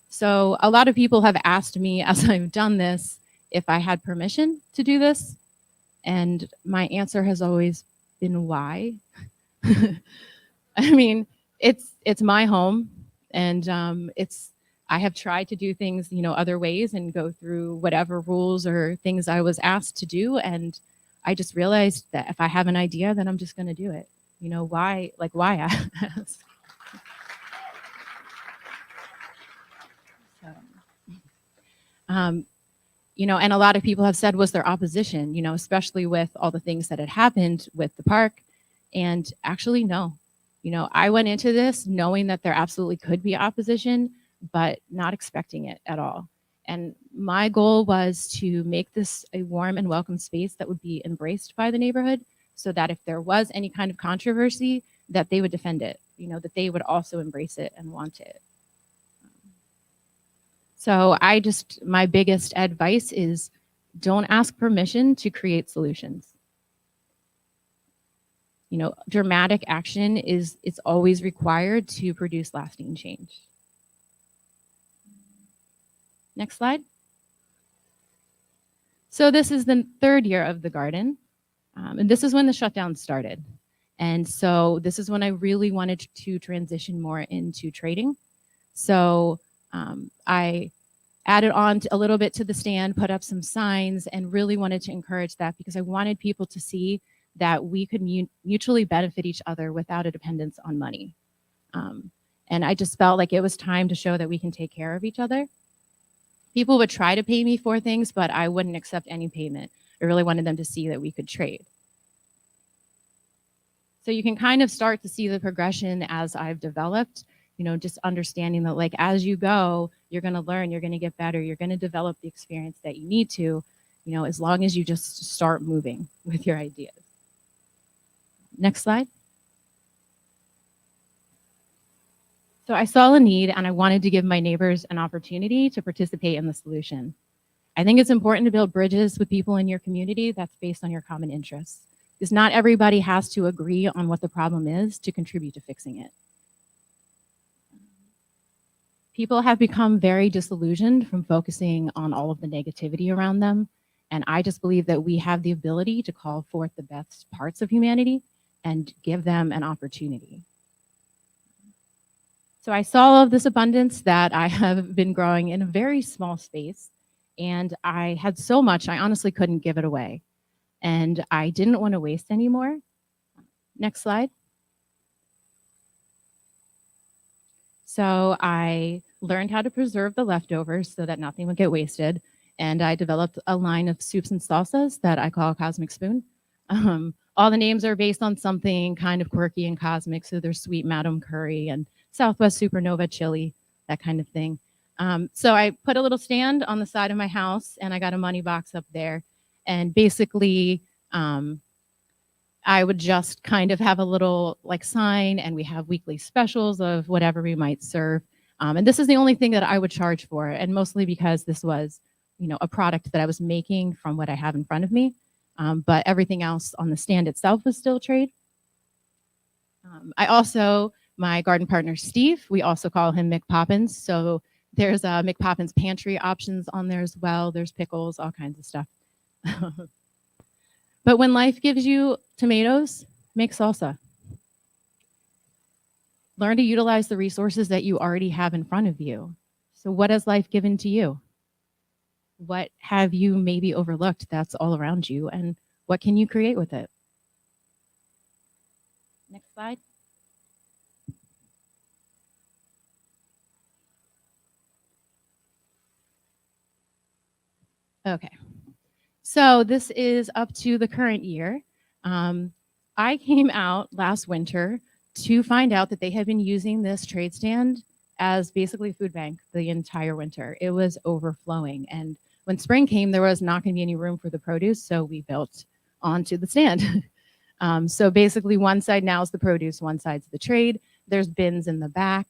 So a lot of people have asked me as I've done this if I had permission to do this. And my answer has always been why. I mean, it's my home, and I have tried to do things, you know, other ways and go through whatever rules or things I was asked to do. And I just realized that if I have an idea, then I'm just going to do it. You know, why? Like, why ask? You know, and a lot of people have said, was there opposition, you know, especially with all the things that had happened with the park. And actually, no. You know, I went into this knowing that there absolutely could be opposition, but not expecting it at all. And my goal was to make this a warm and welcome space that would be embraced by the neighborhood, so that if there was any kind of controversy, that they would defend it, you know, that they would also embrace it and want it. So my biggest advice is don't ask permission to create solutions. You know, dramatic action it's always required to produce lasting change. Next slide. So this is the third year of the garden. And this is when the shutdown started. And so this is when I really wanted to transition more into trading. So I added on a little bit to the stand, put up some signs, and really wanted to encourage that because I wanted people to see that we could mutually benefit each other without a dependence on money. And I just felt like it was time to show that we can take care of each other. People would try to pay me for things, but I wouldn't accept any payment. I really wanted them to see that we could trade. So you can kind of start to see the progression as I've developed, you know, just understanding that like as you go, you're going to learn, you're going to get better, you're going to develop the experience that you need to. you know, as long as you just start moving with your ideas. Next slide. So I saw a need and I wanted to give my neighbors an opportunity to participate in the solution. I think it's important to build bridges with people in your community that's based on your common interests, because not everybody has to agree on what the problem is to contribute to fixing it. People have become very disillusioned from focusing on all of the negativity around them. And I just believe that we have the ability to call forth the best parts of humanity and give them an opportunity. So I saw all of this abundance that I have been growing in a very small space. And I had so much, I honestly couldn't give it away. And I didn't want to waste anymore. Next slide. So I learned how to preserve the leftovers so that nothing would get wasted. And I developed a line of soups and salsas that I call Cosmic Spoon. All the names are based on something kind of quirky and cosmic. So there's Sweet Madam Curry and Southwest Supernova Chili, that kind of thing. So I put a little stand on the side of my house and I got a money box up there. And basically, I would just kind of have a little like sign, and we have weekly specials of whatever we might serve. And this is the only thing that I would charge for, and mostly because this was, you know, a product that I was making from what I have in front of me. But everything else on the stand itself was still trade. I also, my garden partner, Steve, we also call him Mick Poppins. So there's Mick Poppins pantry options on there as well. There's pickles, all kinds of stuff. But when life gives you tomatoes, make salsa. Learn to utilize the resources that you already have in front of you. So what has life given to you? What have you maybe overlooked that's all around you, and what can you create with it? Next slide. Okay. So this is up to the current year. I came out last winter to find out that they had been using this trade stand as basically a food bank the entire winter. It was overflowing. And when spring came, there was not going to be any room for the produce, so we built onto the stand. So basically one side now is the produce, one side's the trade. There's bins in the back.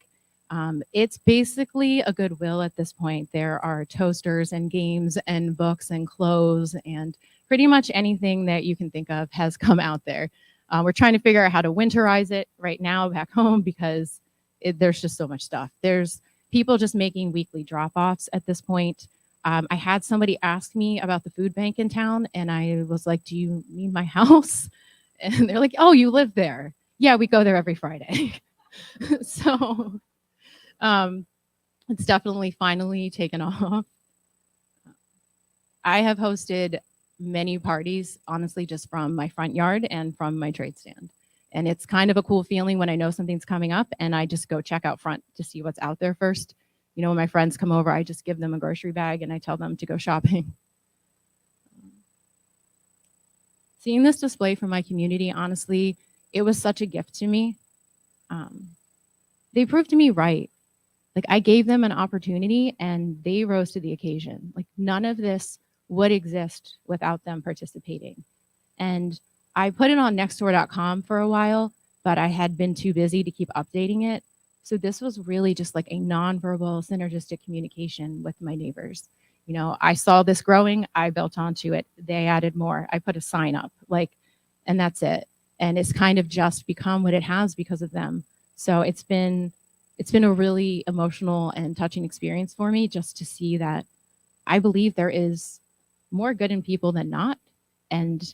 It's basically a Goodwill at this point. There are toasters and games and books and clothes, and pretty much anything that you can think of has come out there. We're trying to figure out how to winterize it right now back home because there's just so much stuff. There's people just making weekly drop-offs at this point. I had somebody ask me about the food bank in town, and I was like, do you mean my house? And they're like, oh, you live there. Yeah, we go there every Friday. So it's definitely finally taken off. I have hosted many parties, honestly, just from my front yard and from my trade stand. And it's kind of a cool feeling when I know something's coming up and I just go check out front to see what's out there first. You know, when my friends come over, I just give them a grocery bag and I tell them to go shopping. Seeing this display from my community, honestly, it was such a gift to me. They proved me right. Like, I gave them an opportunity and they rose to the occasion. Like, none of this would exist without them participating. And I put it on nextdoor.com for a while, but I had been too busy to keep updating it. So this was really just like a nonverbal synergistic communication with my neighbors. You know, I saw this growing, I built onto it. They added more. I put a sign up, like, and that's it. And it's kind of just become what it has because of them. So it's been a really emotional and touching experience for me just to see that I believe there is more good in people than not. And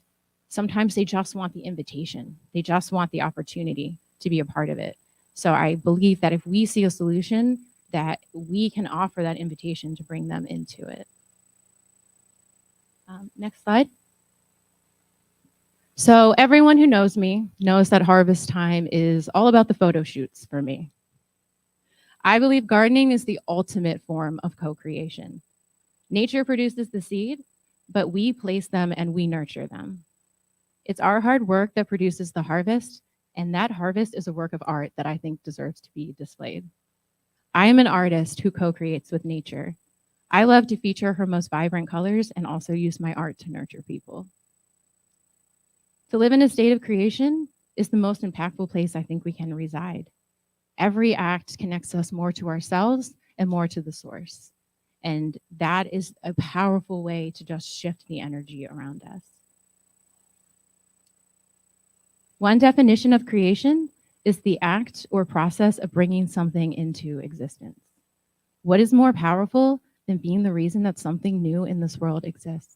sometimes they just want the invitation. They just want the opportunity to be a part of it. So I believe that if we see a solution, that we can offer that invitation to bring them into it. Next slide. So everyone who knows me knows that harvest time is all about the photo shoots for me. I believe gardening is the ultimate form of co-creation. Nature produces the seed, but we place them and we nurture them. It's our hard work that produces the harvest, and that harvest is a work of art that I think deserves to be displayed. I am an artist who co-creates with nature. I love to feature her most vibrant colors and also use my art to nurture people. To live in a state of creation is the most impactful place I think we can reside. Every act connects us more to ourselves and more to the source. And that is a powerful way to just shift the energy around us. One definition of creation is the act or process of bringing something into existence. What is more powerful than being the reason that something new in this world exists?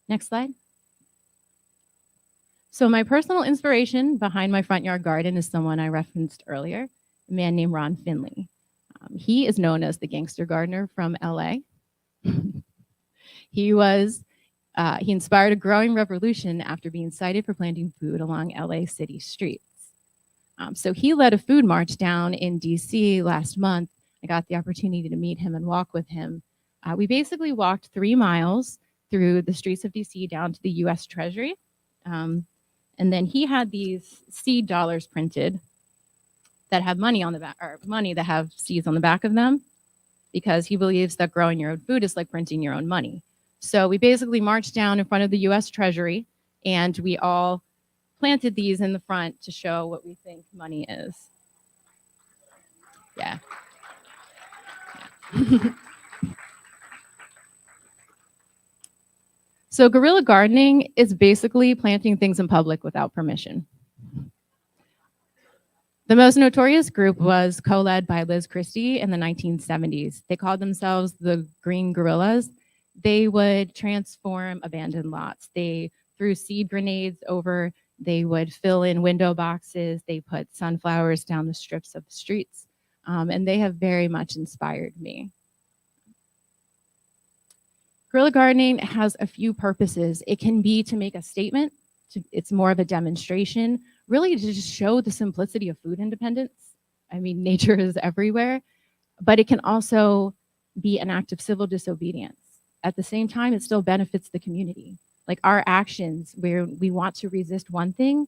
Next slide. So my personal inspiration behind my front yard garden is someone I referenced earlier, a man named Ron Finley. He is known as the gangster gardener from LA. He inspired a growing revolution after being cited for planting food along LA city streets. So he led a food march down in DC last month. I got the opportunity to meet him and walk with him. We basically walked 3 miles through the streets of DC down to the US Treasury. And then he had these seed dollars printed that have money on the back, or money that have seeds on the back of them, because he believes that growing your own food is like printing your own money. So we basically marched down in front of the US Treasury and we all planted these in the front to show what we think money is. Yeah. So guerrilla gardening is basically planting things in public without permission. The most notorious group was co-led by Liz Christie in the 1970s. They called themselves the Green Guerrillas. They would transform abandoned lots. They threw seed grenades over, they would fill in window boxes, they put sunflowers down the strips of the streets, and they have very much inspired me. Guerrilla gardening has a few purposes. It can be to make a statement, it's more of a demonstration, really to just show the simplicity of food independence. I mean, nature is everywhere, but it can also be an act of civil disobedience. At the same time, it still benefits the community. Like our actions where we want to resist one thing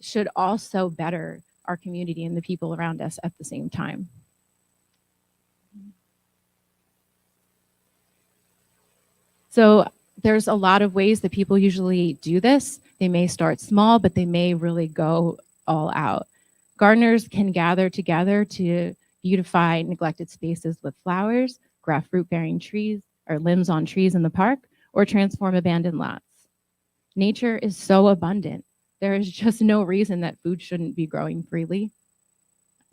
should also better our community and the people around us at the same time. So there's a lot of ways that people usually do this. They may start small, but they may really go all out. Gardeners can gather together to beautify neglected spaces with flowers, graft fruit-bearing trees or limbs on trees in the park, or transform abandoned lots. Nature is so abundant. There is just no reason that food shouldn't be growing freely.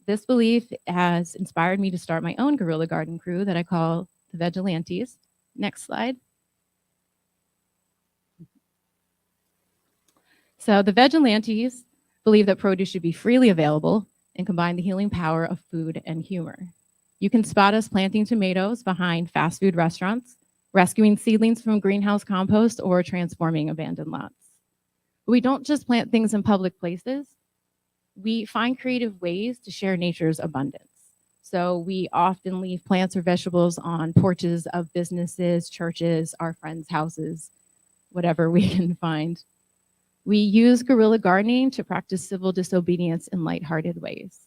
This belief has inspired me to start my own guerrilla garden crew that I call the Vigilantes. Next slide. So the Vigilantes believe that produce should be freely available and combine the healing power of food and humor. You can spot us planting tomatoes behind fast food restaurants, rescuing seedlings from greenhouse compost, or transforming abandoned lots. But we don't just plant things in public places. We find creative ways to share nature's abundance. So we often leave plants or vegetables on porches of businesses, churches, our friends' houses, whatever we can find. We use guerrilla gardening to practice civil disobedience in lighthearted ways.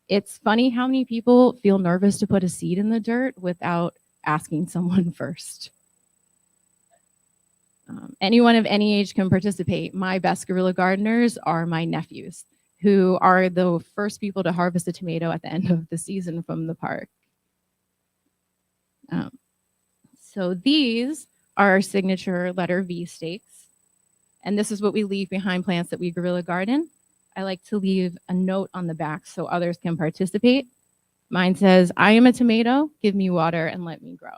It's funny how many people feel nervous to put a seed in the dirt without asking someone first. Anyone of any age can participate. My best guerrilla gardeners are my nephews, who are the first people to harvest a tomato at the end of the season from the park. So these are our signature letter V stakes. And this is what we leave behind plants that we guerrilla garden. I like to leave a note on the back so others can participate. Mine says, I am a tomato, give me water and let me grow.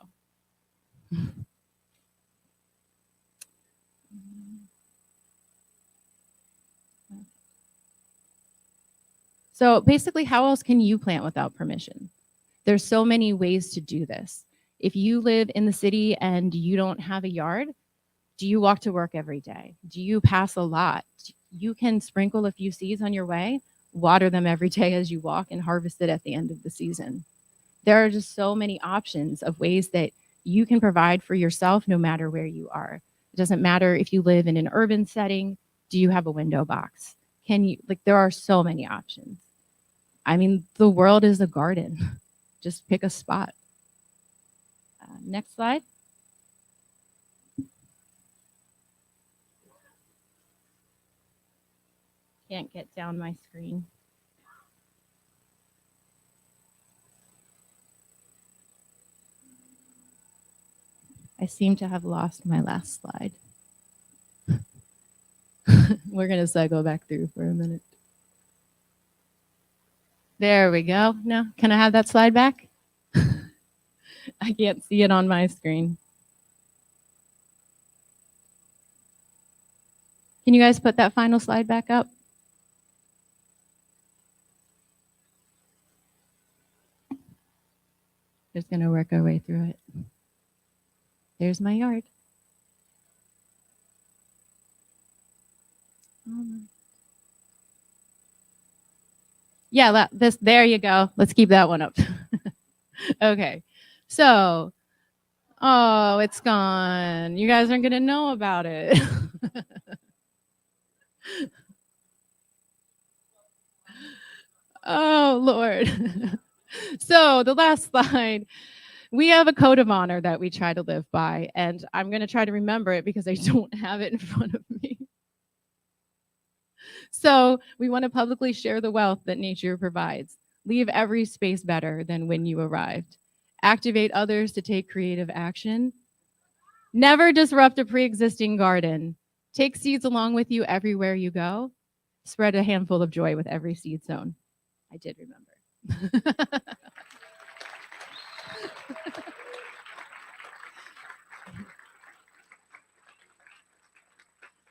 So basically, how else can you plant without permission? There's so many ways to do this. If you live in the city and you don't have a yard, do you walk to work every day? Do you pass a lot? You can sprinkle a few seeds on your way, water them every day as you walk, and harvest it at the end of the season. There are just so many options of ways that you can provide for yourself no matter where you are. It doesn't matter if you live in an urban setting. Do you have a window box? There are so many options. I mean, the world is a garden. Just pick a spot. Next slide. Can't get down my screen. I seem to have lost my last slide. We're going to cycle back through for a minute. There we go. No, can I have that slide back? I can't see it on my screen. Can you guys put that final slide back up? Just going to work our way through it. There's my yard. Yeah, there you go. Let's keep that one up. Okay. So, oh, it's gone. You guys aren't going to know about it. Oh, Lord. So the last slide, we have a code of honor that we try to live by, and I'm going to try to remember it because I don't have it in front of me. So we want to publicly share the wealth that nature provides. Leave every space better than when you arrived. Activate others to take creative action. Never disrupt a pre-existing garden. Take seeds along with you everywhere you go. Spread a handful of joy with every seed sown. I did remember.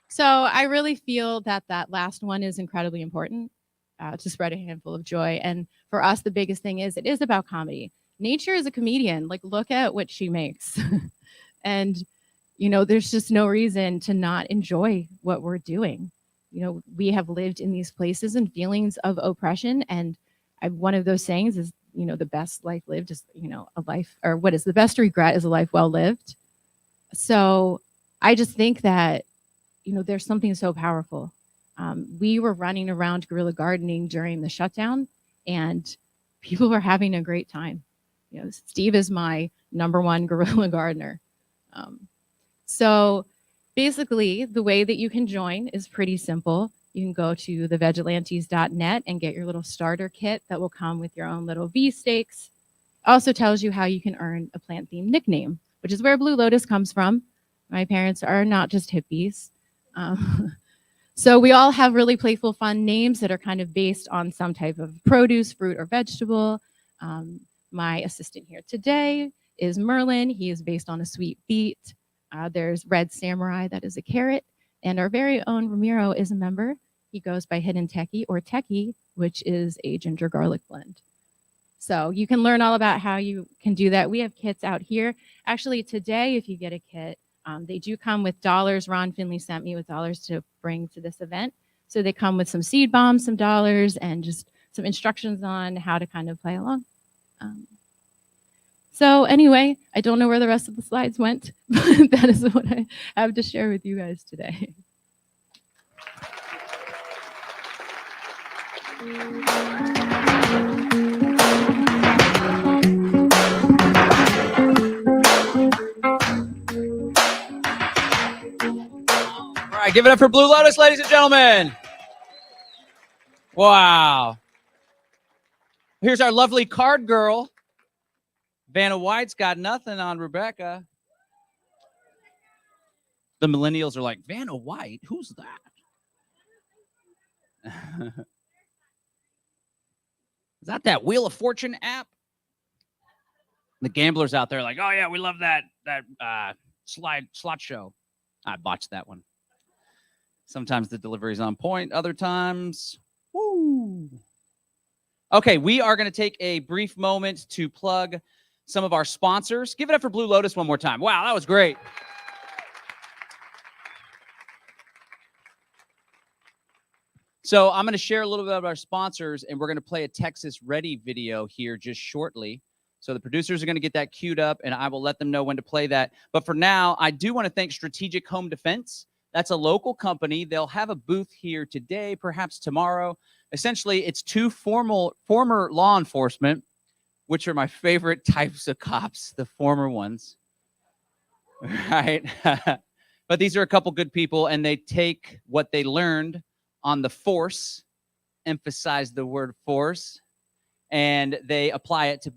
So I really feel that that last one is incredibly important, to spread a handful of joy. And for us, the biggest thing is it is about comedy. Nature is a comedian. Like, look at what she makes. And, you know, there's just no reason to not enjoy what we're doing. You know, we have lived in these places and feelings of oppression. And one of those sayings is, you know, the best life lived is, you know, a life, or what is the best regret is a life well lived. So I just think that, you know, there's something so powerful. We were running around guerrilla gardening during the shutdown, and people were having a great time. You know, Steve is my #1 guerrilla gardener. So basically, the way that you can join is pretty simple. You can go to thevegilantes.net and get your little starter kit that will come with your own little V stakes. Also tells you how you can earn a plant-themed nickname, which is where Blue Lotus comes from. My parents are not just hippies. So we all have really playful, fun names that are kind of based on some type of produce, fruit, or vegetable. My assistant here today is Merlin. He is based on a sweet beet. There's Red Samurai, that is a carrot. And our very own Ramiro is a member. He goes by Hidden Techie or Techie, which is a ginger garlic blend. So you can learn all about how you can do that. We have kits out here. Actually, today, if you get a kit, they do come with dollars. Ron Finley sent me with dollars to bring to this event. So they come with some seed bombs, some dollars, and just some instructions on how to kind of play along. So anyway, I don't know where the rest of the slides went, but that is what I have to share with you guys today. All right, give it up for Blue Lotus, ladies and gentlemen. Wow. Here's our lovely card girl. Vanna White's got nothing on Rebecca. The millennials are like, Vanna White? Who's that? Is that Wheel of Fortune app? The gamblers out there are like, oh yeah, we love that slot show. I botched that one. Sometimes the delivery is on point. Other times, woo. Okay, we are going to take a brief moment to plug some of our sponsors. Give it up for Blue Lotus one more time. Wow, that was great. So I'm going to share a little bit about our sponsors, and we're going to play a Texas Ready video here just shortly. So the producers are going to get that queued up, and I will let them know when to play that. But for now, I do want to thank Strategic Home Defense. That's a local company. They'll have a booth here today, perhaps tomorrow. Essentially, it's two former law enforcement which are my favorite types of cops, the former ones, right? But these are a couple good people, and they take what they learned on the force, emphasize the word force, and they apply it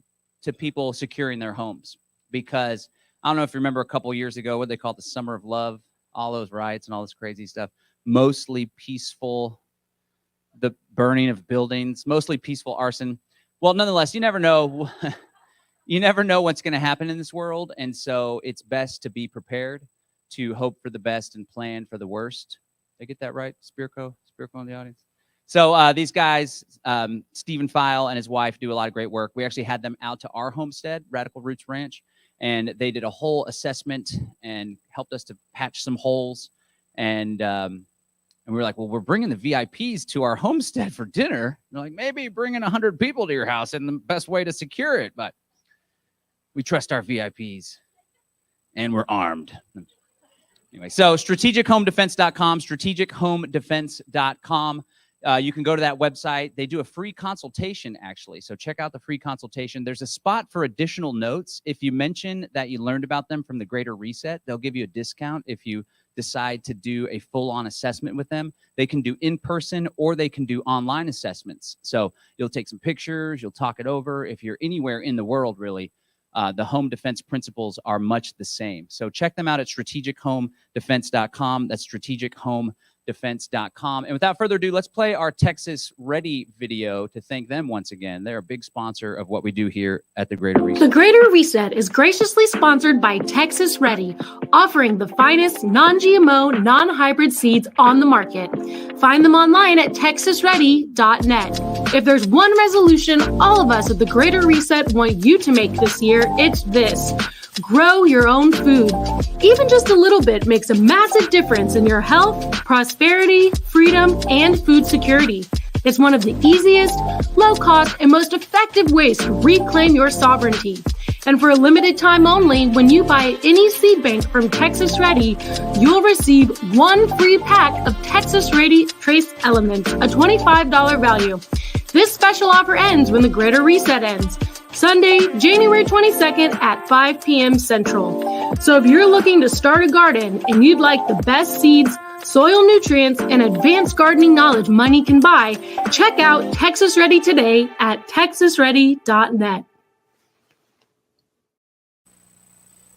to people securing their homes. Because I don't know if you remember a couple years ago, what they call it, the Summer of Love, all those riots and all this crazy stuff, mostly peaceful, the burning of buildings, mostly peaceful arson. Well, nonetheless, you never know. You never know what's going to happen in this world. And so it's best to be prepared, to hope for the best and plan for the worst. Did I get that right? Spirko in the audience. So these guys, Stephen File and his wife, do a lot of great work. We actually had them out to our homestead, Radical Roots Ranch, and they did a whole assessment and helped us to patch some holes. And we were like, well, we're bringing the VIPs to our homestead for dinner. And they're like, maybe bringing 100 people to your house and the best way to secure it. But we trust our VIPs, and we're armed. Anyway, so strategichomedefense.com, strategichomedefense.com. You can go to that website. They do a free consultation, actually. So check out the free consultation. There's a spot for additional notes. If you mention that you learned about them from the Greater Reset, they'll give you a discount if you decide to do a full-on assessment with them. They can do in-person or they can do online assessments. So you'll take some pictures, you'll talk it over. If you're anywhere in the world, really, the home defense principles are much the same. So check them out at strategichomedefense.com. That's strategichomedefense.com. And without further ado, let's play our Texas Ready video to thank them once again. They're a big sponsor of what we do here at the Greater Reset. The Greater Reset is graciously sponsored by Texas Ready, offering the finest non-GMO, non-hybrid seeds on the market. Find them online at texasready.net. If there's one resolution all of us at the Greater Reset want you to make this year, it's this: grow your own food. Even just a little bit makes a massive difference in your health, prosperity, freedom, and food security. It's one of the easiest, low-cost, and most effective ways to reclaim your sovereignty. And for a limited time only, when you buy any seed bank from Texas Ready, you'll receive one free pack of Texas Ready Trace Elements, a $25 value. This special offer ends when the Greater Reset ends, Sunday, January 22nd at 5 p.m. Central. So if you're looking to start a garden and you'd like the best seeds, soil nutrients, and advanced gardening knowledge money can buy, check out Texas Ready today at texasready.net.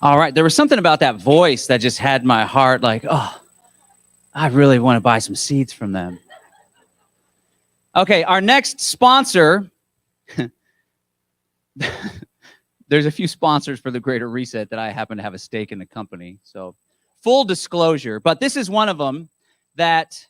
All right, there was something about that voice that just had my heart like, oh, I really want to buy some seeds from them. Okay, our next sponsor, there's a few sponsors for the Greater Reset that I happen to have a stake in the company. So full disclosure, but this is one of them that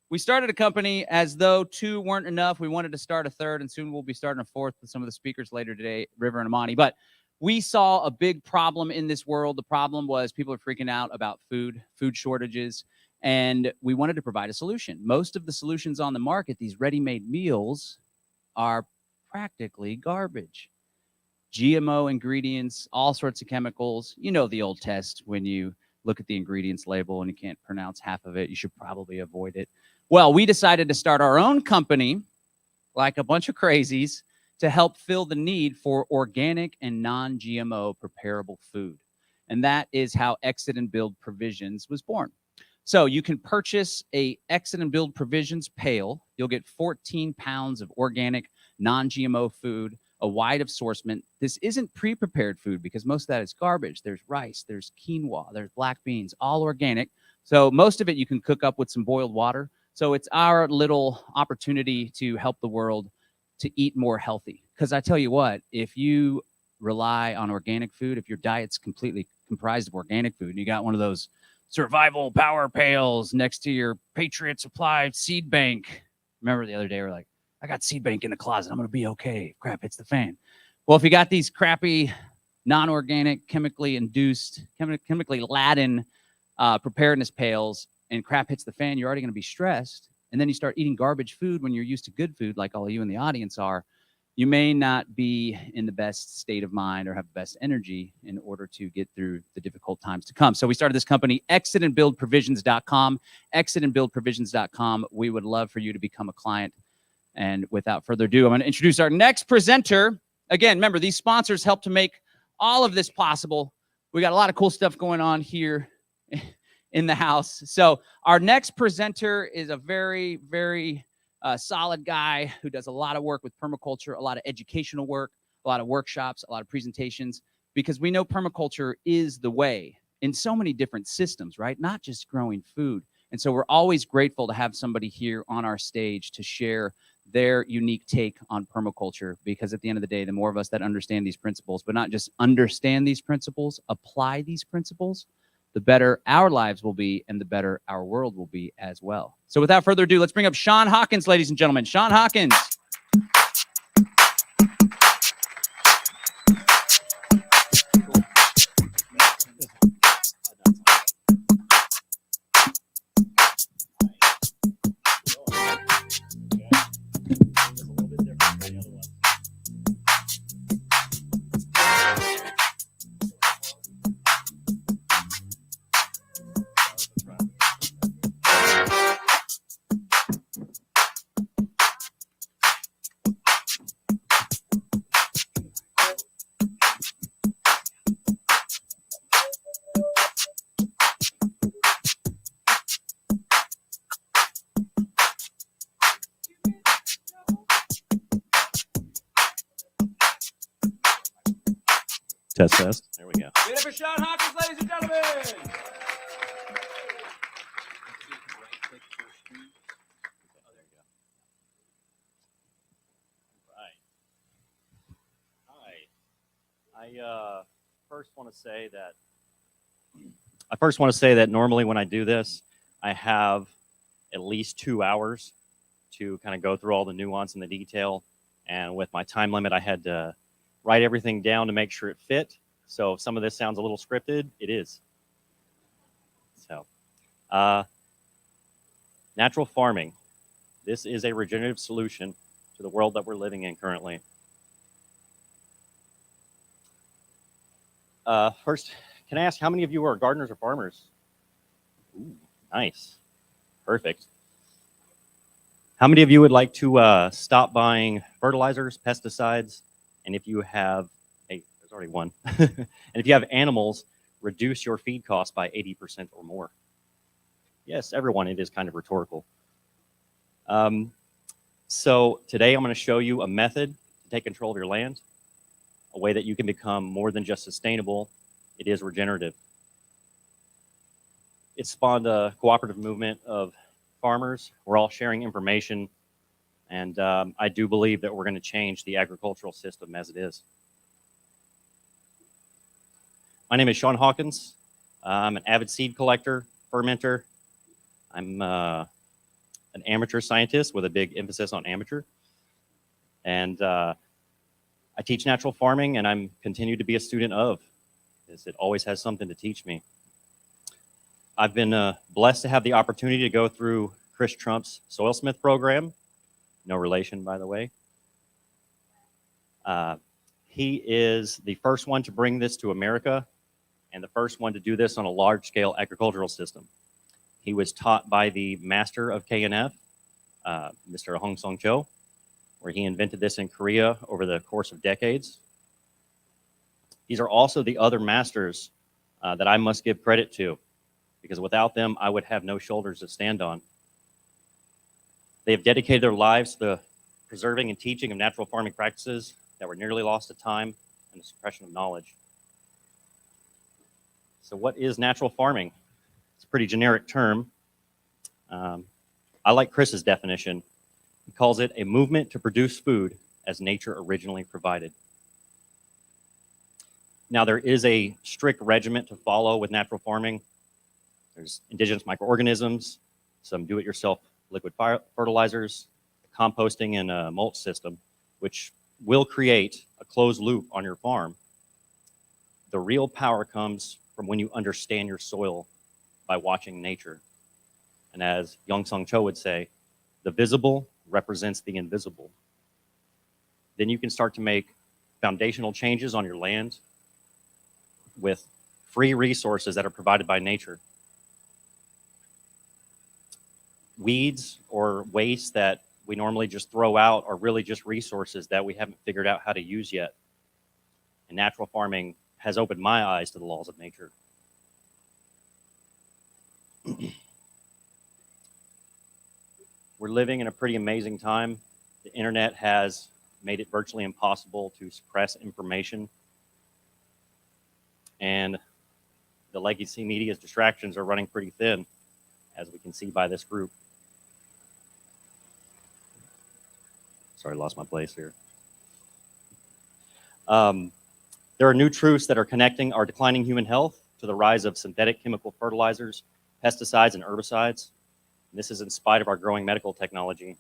we started a company as though two weren't enough. We wanted to start a third, and soon we'll be starting a fourth with some of the speakers later today, River and Amani. But we saw a big problem in this world. The problem was people are freaking out about food shortages, and we wanted to provide a solution. Most of the solutions on the market, these ready-made meals, are practically garbage. GMO ingredients, all sorts of chemicals. You know the old test when you look at the ingredients label and you can't pronounce half of it, you should probably avoid it. Well, we decided to start our own company, like a bunch of crazies, to help fill the need for organic and non-GMO preparable food. And that is how Exit and Build Provisions was born. So you can purchase a Exit and Build Provisions pail. You'll get 14 pounds of organic, non-GMO food, a wide assortment. This isn't pre-prepared food because most of that is garbage. There's rice, there's quinoa, there's black beans, all organic. So most of it you can cook up with some boiled water. So it's our little opportunity to help the world to eat more healthy. Because I tell you what, if you rely on organic food, if your diet's completely comprised of organic food, and you got one of those survival power pails next to your Patriot Supply seed bank. Remember the other day, we're like, I got seed bank in the closet. I'm going to be okay. Crap hits the fan. Well, if you got these crappy, non-organic, chemically induced, chemically laden preparedness pails and crap hits the fan, you're already going to be stressed. And then you start eating garbage food when you're used to good food, like all of you in the audience are. You may not be in the best state of mind or have the best energy in order to get through the difficult times to come. So we started this company, exitandbuildprovisions.com, exitandbuildprovisions.com. We would love for you to become a client. And without further ado, I'm going to introduce our next presenter. again, remember, these sponsors help to make all of this possible. We got a lot of cool stuff going on here in the house. So our next presenter is a very, very solid guy who does a lot of work with permaculture, a lot of educational work, a lot of workshops, a lot of presentations, because we know permaculture is the way in so many different systems, right? Not just growing food. And so we're always grateful to have somebody here on our stage to share their unique take on permaculture, because at the end of the day, the more of us that understand these principles, but not just understand these principles, apply these principles, the better our lives will be and the better our world will be as well. So without further ado, let's bring up Sean Hawkins, ladies and gentlemen. Sean Hawkins. Test, test. There we go. Get it for Sean Hawkins, ladies and gentlemen. I first want to say that normally when I do this, I have at least 2 hours to kind of go through all the nuance and the detail. And with my time limit, I had to write everything down to make sure it fit. So if some of this sounds a little scripted, it is. So, natural farming. This is a regenerative solution to the world that we're living in currently. First, can I ask how many of you are gardeners or farmers? Ooh, nice. Perfect. How many of you would like to stop buying fertilizers, pesticides, and if you have, hey, there's already one. And if you have animals, reduce your feed costs by 80% or more? Yes, everyone, it is kind of rhetorical. So today I'm going to show you a method to take control of your land, a way that you can become more than just sustainable. It is regenerative. It spawned a cooperative movement of farmers. We're all sharing information, and I do believe that we're going to change the agricultural system as it is. My name is Sean Hawkins. I'm an avid seed collector, fermenter. I'm an amateur scientist with a big emphasis on amateur. And I teach natural farming, and I'm continue to be a student of, because it always has something to teach me. I've been blessed to have the opportunity to go through Chris Trump's Soil Smith program. No relation, by the way. He is the first one to bring this to America and the first one to do this on a large-scale agricultural system. He was taught by the master of KNF, Mr. Hong Song Cho, where he invented this in Korea over the course of decades. These are also the other masters that I must give credit to, because without them, I would have no shoulders to stand on. They have dedicated their lives to the preserving and teaching of natural farming practices that were nearly lost to time and the suppression of knowledge. So what is natural farming? It's a pretty generic term. I like Chris's definition. He calls it a movement to produce food as nature originally provided. Now, there is a strict regimen to follow with natural farming. There's indigenous microorganisms, some do-it-yourself liquid fertilizers, composting, and a mulch system, which will create a closed loop on your farm. The real power comes from when you understand your soil by watching nature. And as Yong Song Cho would say, the visible represents the invisible. Then you can start to make foundational changes on your land with free resources that are provided by nature. Weeds or waste that we normally just throw out are really just resources that we haven't figured out how to use yet. And natural farming has opened my eyes to the laws of nature. We're living in a pretty amazing time. The internet has made it virtually impossible to suppress information. And the legacy media's distractions are running pretty thin, as we can see by this group. Sorry, lost my place here. There are new truths that are connecting our declining human health to the rise of synthetic chemical fertilizers, pesticides, and herbicides. And this is in spite of our growing medical technology.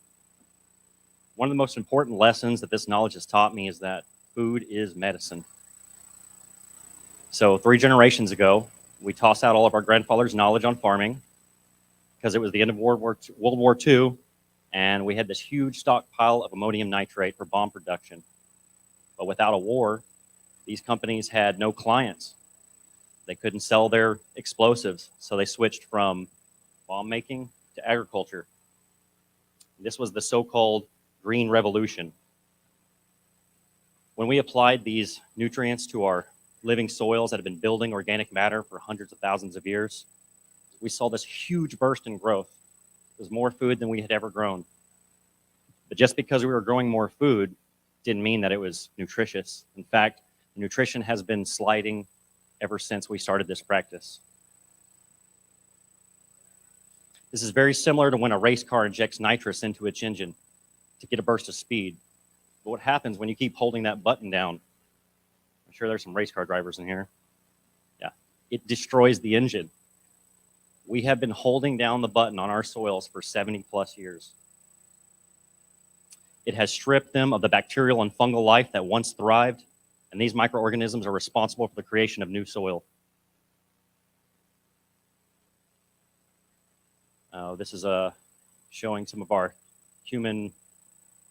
One of the most important lessons that this knowledge has taught me is that food is medicine. So 3 generations ago, we tossed out all of our grandfathers' knowledge on farming because it was the end of World War II, and we had this huge stockpile of ammonium nitrate for bomb production. But without a war, these companies had no clients. They couldn't sell their explosives, so they switched from bomb making to agriculture. This was the so-called Green Revolution. When we applied these nutrients to our living soils that have been building organic matter for hundreds of thousands of years, we saw this huge burst in growth. It was more food than we had ever grown. But just because we were growing more food didn't mean that it was nutritious. In fact, nutrition has been sliding ever since we started this practice. This is very similar to when a race car injects nitrous into its engine to get a burst of speed. But what happens when you keep holding that button down? I'm sure there's some race car drivers in here. Yeah, it destroys the engine. We have been holding down the button on our soils for 70 plus years. It has stripped them of the bacterial and fungal life that once thrived, and these microorganisms are responsible for the creation of new soil. This is showing some of our human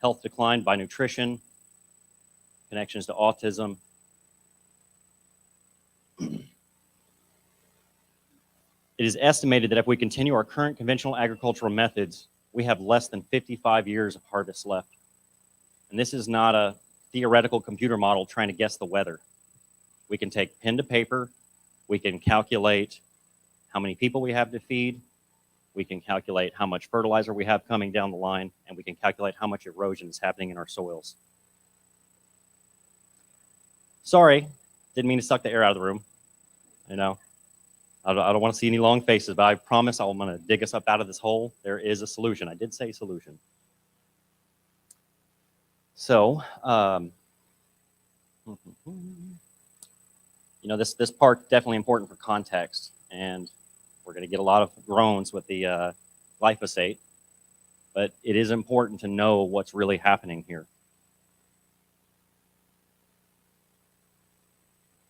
health decline by nutrition, connections to autism. It is estimated that if we continue our current conventional agricultural methods, we have less than 55 years of harvest left. And this is not a theoretical computer model trying to guess the weather. We can take pen to paper, we can calculate how many people we have to feed, we can calculate how much fertilizer we have coming down the line, and we can calculate how much erosion is happening in our soils. Sorry, didn't mean to suck the air out of the room. You know, I don't want to see any long faces, but I promise I'm going to dig us up out of this hole. There is a solution. I did say solution. So, you know, this part's definitely important for context, and we're going to get a lot of groans with the glyphosate, but it is important to know what's really happening here.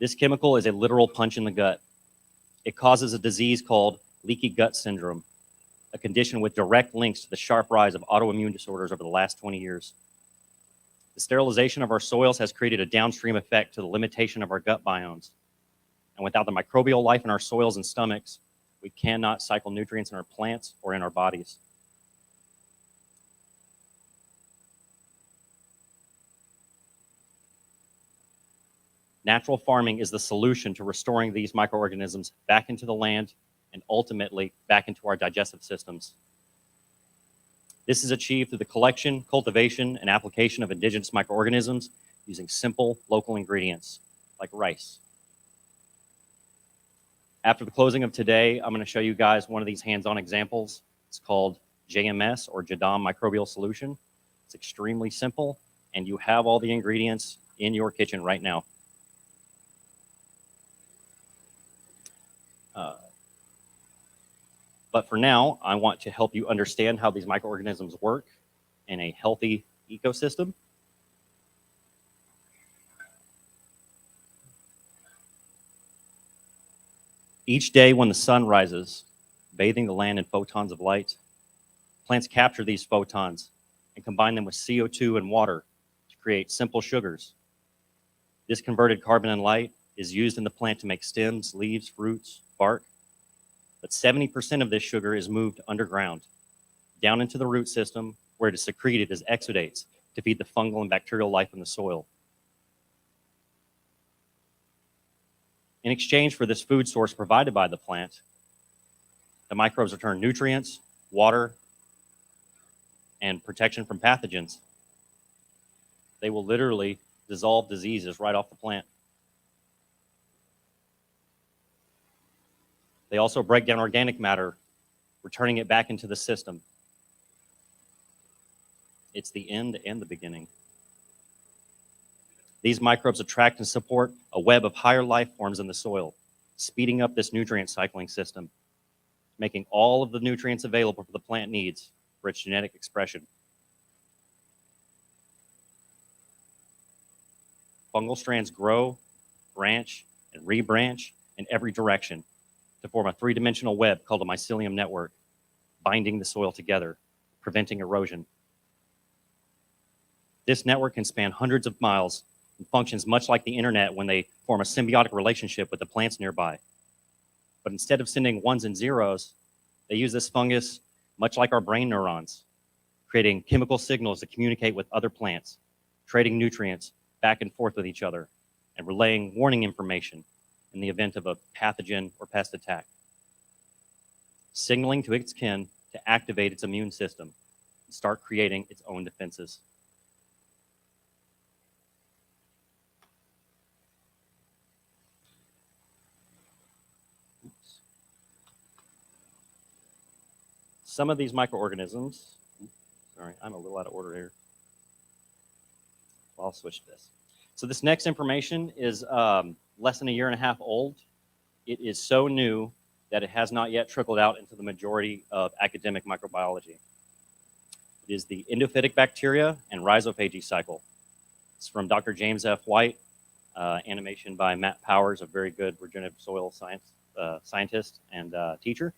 This chemical is a literal punch in the gut. It causes a disease called leaky gut syndrome, a condition with direct links to the sharp rise of autoimmune disorders over the last 20 years. The sterilization of our soils has created a downstream effect to the limitation of our gut biomes. And without the microbial life in our soils and stomachs, we cannot cycle nutrients in our plants or in our bodies. Natural farming is the solution to restoring these microorganisms back into the land and ultimately back into our digestive systems. This is achieved through the collection, cultivation, and application of indigenous microorganisms using simple local ingredients like rice. After the closing of today, I'm going to show you guys one of these hands-on examples. It's called JMS, or Jadam Microbial Solution. It's extremely simple, and you have all the ingredients in your kitchen right now. But for now, I want to help you understand how these microorganisms work in a healthy ecosystem. Each day when the sun rises, bathing the land in photons of light, plants capture these photons and combine them with CO2 and water to create simple sugars. This converted carbon and light is used in the plant to make stems, leaves, fruits, bark. But 70% of this sugar is moved underground, down into the root system, where it is secreted as exudates to feed the fungal and bacterial life in the soil. In exchange for this food source provided by the plant, the microbes return nutrients, water, and protection from pathogens. They will literally dissolve diseases right off the plant. They also break down organic matter, returning it back into the system. It's the end and the beginning. These microbes attract and support a web of higher life forms in the soil, speeding up this nutrient cycling system, making all of the nutrients available for the plant needs for its genetic expression. Fungal strands grow, branch, and rebranch in every direction to form a three-dimensional web called a mycelium network, binding the soil together, preventing erosion. This network can span hundreds of miles and functions much like the internet when they form a symbiotic relationship with the plants nearby. But instead of sending ones and zeros, they use this fungus much like our brain neurons, creating chemical signals to communicate with other plants, trading nutrients back and forth with each other, and relaying warning information in the event of a pathogen or pest attack, signaling to its kin to activate its immune system and start creating its own defenses. Some of these microorganisms, sorry, I'm a little out of order here. I'll switch this. So this next information is less than a year and a half old. It is so new that it has not yet trickled out into the majority of academic microbiology. It is the endophytic bacteria and rhizophagy cycle. It's from Dr. James F. White, animation by Matt Powers, a very good regenerative soil science scientist and teacher.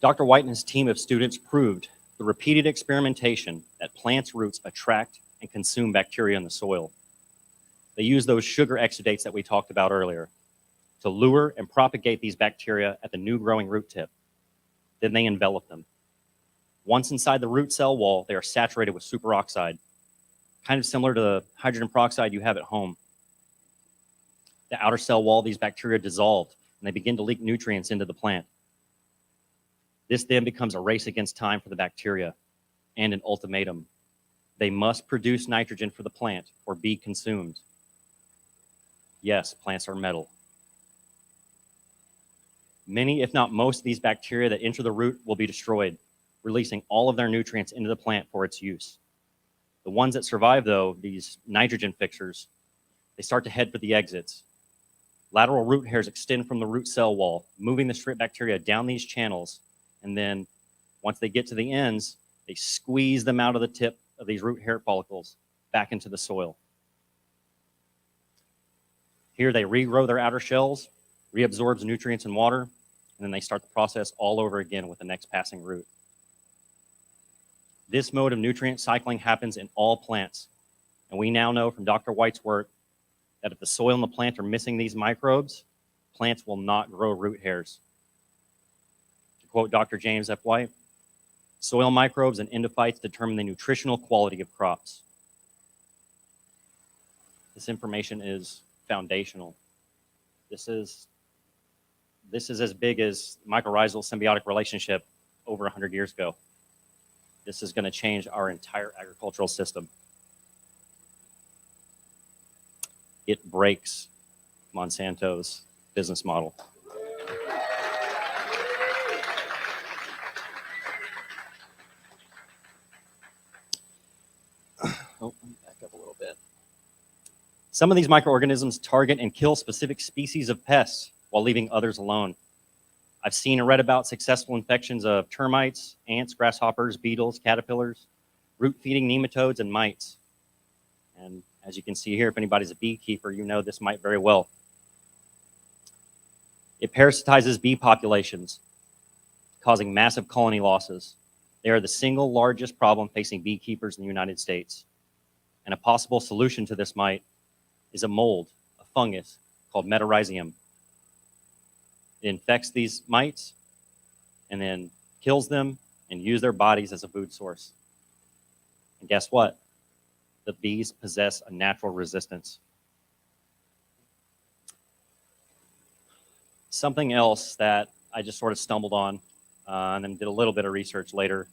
Dr. White and his team of students proved the repeated experimentation that plants' roots attract and consume bacteria in the soil. They use those sugar exudates that we talked about earlier to lure and propagate these bacteria at the new growing root tip. Then they envelop them. Once inside the root cell wall, they are saturated with superoxide, kind of similar to the hydrogen peroxide you have at home. The outer cell wall, these bacteria dissolve, and they begin to leak nutrients into the plant. This then becomes a race against time for the bacteria and an ultimatum. They must produce nitrogen for the plant or be consumed. Yes, plants are metal. Many, if not most, of these bacteria that enter the root will be destroyed, releasing all of their nutrients into the plant for its use. The ones that survive, though, these nitrogen fixers, they start to head for the exits. Lateral root hairs extend from the root cell wall, moving the strip bacteria down these channels, and then once they get to the ends, they squeeze them out of the tip of these root hair follicles back into the soil. Here they regrow their outer shells, reabsorbs nutrients and water, and then they start the process all over again with the next passing root. This mode of nutrient cycling happens in all plants, and we now know from Dr. White's work that if the soil and the plant are missing these microbes, plants will not grow root hairs. To quote Dr. James F. White, soil microbes and endophytes determine the nutritional quality of crops. This information is foundational. This is as big as mycorrhizal symbiotic relationship over 100 years ago. This is going to change our entire agricultural system. It breaks Monsanto's business model. Oh, let me back up a little bit. Some of these microorganisms target and kill specific species of pests while leaving others alone. I've seen and read about successful infections of termites, ants, grasshoppers, beetles, caterpillars, root-feeding nematodes, and mites. And as you can see here, if anybody's a beekeeper, you know this might very well. It parasitizes bee populations, causing massive colony losses. They are the single largest problem facing beekeepers in the United States. And a possible solution to this mite is a mold, a fungus called metarhizium. It infects these mites and then kills them, and use their bodies as a food source. And guess what? The bees possess a natural resistance. Something else that I just sort of stumbled on and then did a little bit of research later.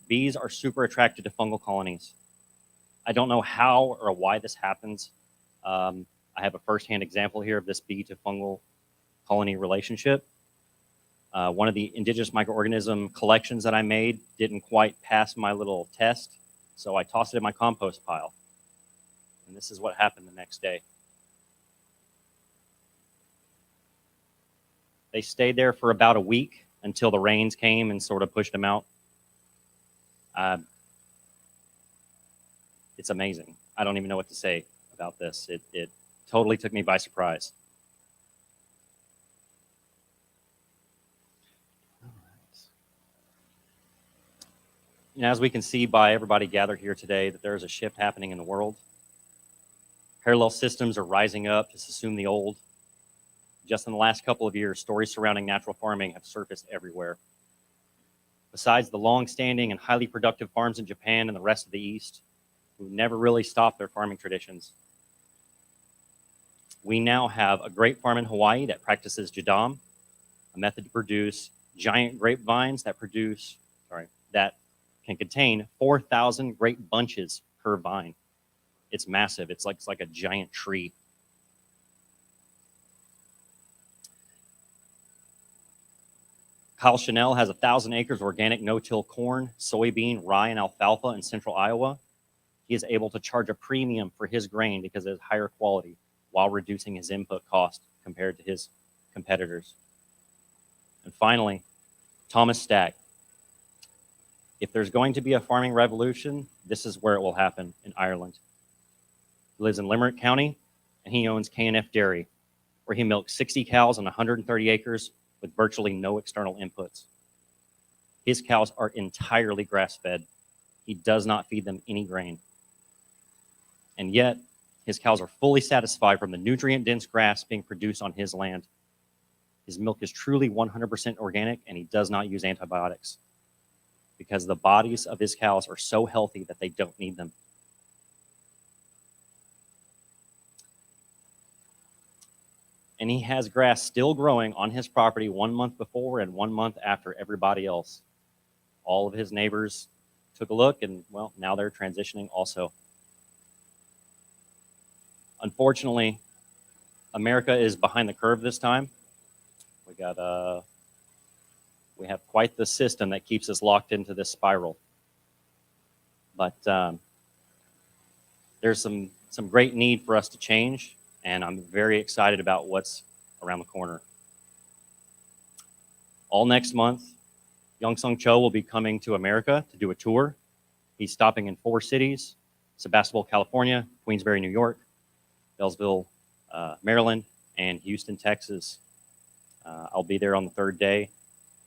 Bees are super attracted to fungal colonies. I don't know how or why this happens. I have a firsthand example here of this bee to fungal colony relationship. One of the indigenous microorganism collections that I made didn't quite pass my little test, so I tossed it in my compost pile. And this is what happened the next day. They stayed there for about a week until the rains came and sort of pushed them out. It's amazing. I don't even know what to say about this. It totally took me by surprise. And as we can see by everybody gathered here today, that there is a shift happening in the world. Parallel systems are rising up to subsume the old. Just in the last couple of years, stories surrounding natural farming have surfaced everywhere. Besides the long-standing and highly productive farms in Japan and the rest of the East, who never really stopped their farming traditions, we now have a grape farm in Hawaii that practices jadam, a method to produce giant grapevines that can contain 4,000 grape bunches per vine. It's massive. It's like a giant tree. Kyle Chanel has 1,000 acres of organic no-till corn, soybean, rye, and alfalfa in central Iowa. He is able to charge a premium for his grain because it is higher quality while reducing his input cost compared to his competitors. And finally, Thomas Stack. If there's going to be a farming revolution, this is where it will happen, in Ireland. He lives in Limerick County, and he owns K&F Dairy, where he milks 60 cows on 130 acres with virtually no external inputs. His cows are entirely grass-fed. He does not feed them any grain. And yet, his cows are fully satisfied from the nutrient-dense grass being produced on his land. His milk is truly 100% organic, and he does not use antibiotics because the bodies of his cows are so healthy that they don't need them. And he has grass still growing on his property 1 month before and 1 month after everybody else. All of his neighbors took a look, and well, now they're transitioning also. Unfortunately, America is behind the curve this time. We have quite the system that keeps us locked into this spiral. But there's some great need for us to change, and I'm very excited about what's around the corner. All next month, Young-Sung Cho will be coming to America to do a tour. He's stopping in 4 cities: Sebastopol, California, Queensbury, New York, Bellsville, Maryland, and Houston, Texas. I'll be there on the 3rd day.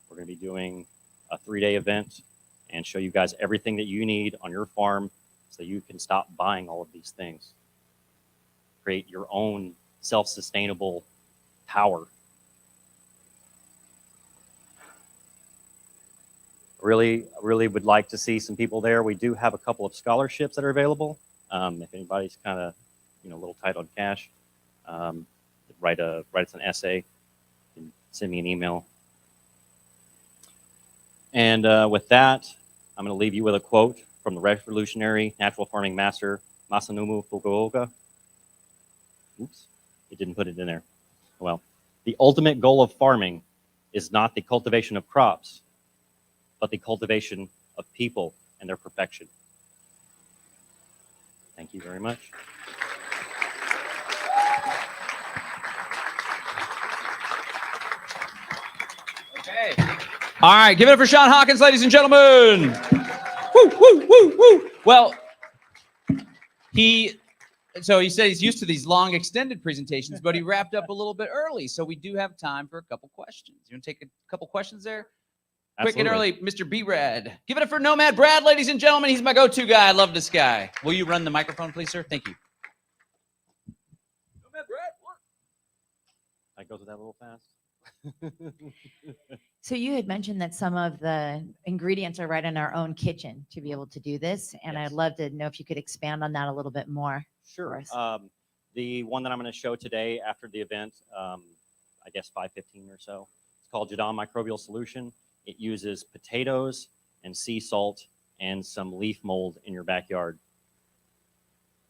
We're going to be doing a 3-day event and show you guys everything that you need on your farm so you can stop buying all of these things. Create your own self-sustainable power. Really would like to see some people there. We do have a couple of scholarships that are available. If anybody's kind of a little tight on cash, write us an essay and send me an email. And with that, I'm going to leave you with a quote from the revolutionary natural farming master Masanobu Fukuoka. Oops, it didn't put it in there. Well, the ultimate goal of farming is not the cultivation of crops, but the cultivation of people and their perfection. Thank you very much. Okay. All right, give it up for Sean Hawkins, ladies and gentlemen. Woo, woo, woo, woo. Well, he said he's used to these long, extended presentations, but he wrapped up a little bit early, so we do have time for a couple questions. You want to take a couple questions there? Absolutely. Quick and early, Mr. B-Rad. Give it up for Nomad Brad, ladies and gentlemen. He's my go-to guy. I love this guy. Will you run the microphone, please, sir? Thank you. Nomad Brad, what? I go to that a little fast. So you had mentioned that some of the ingredients are right in our own kitchen to be able to do this. And Yes. I'd love to know if you could expand on that a little bit more. Sure. For us. The one that I'm going to show today after the event, I guess 5:15 or so, it's called Jadam Microbial Solution. It uses potatoes and sea salt and some leaf mold in your backyard.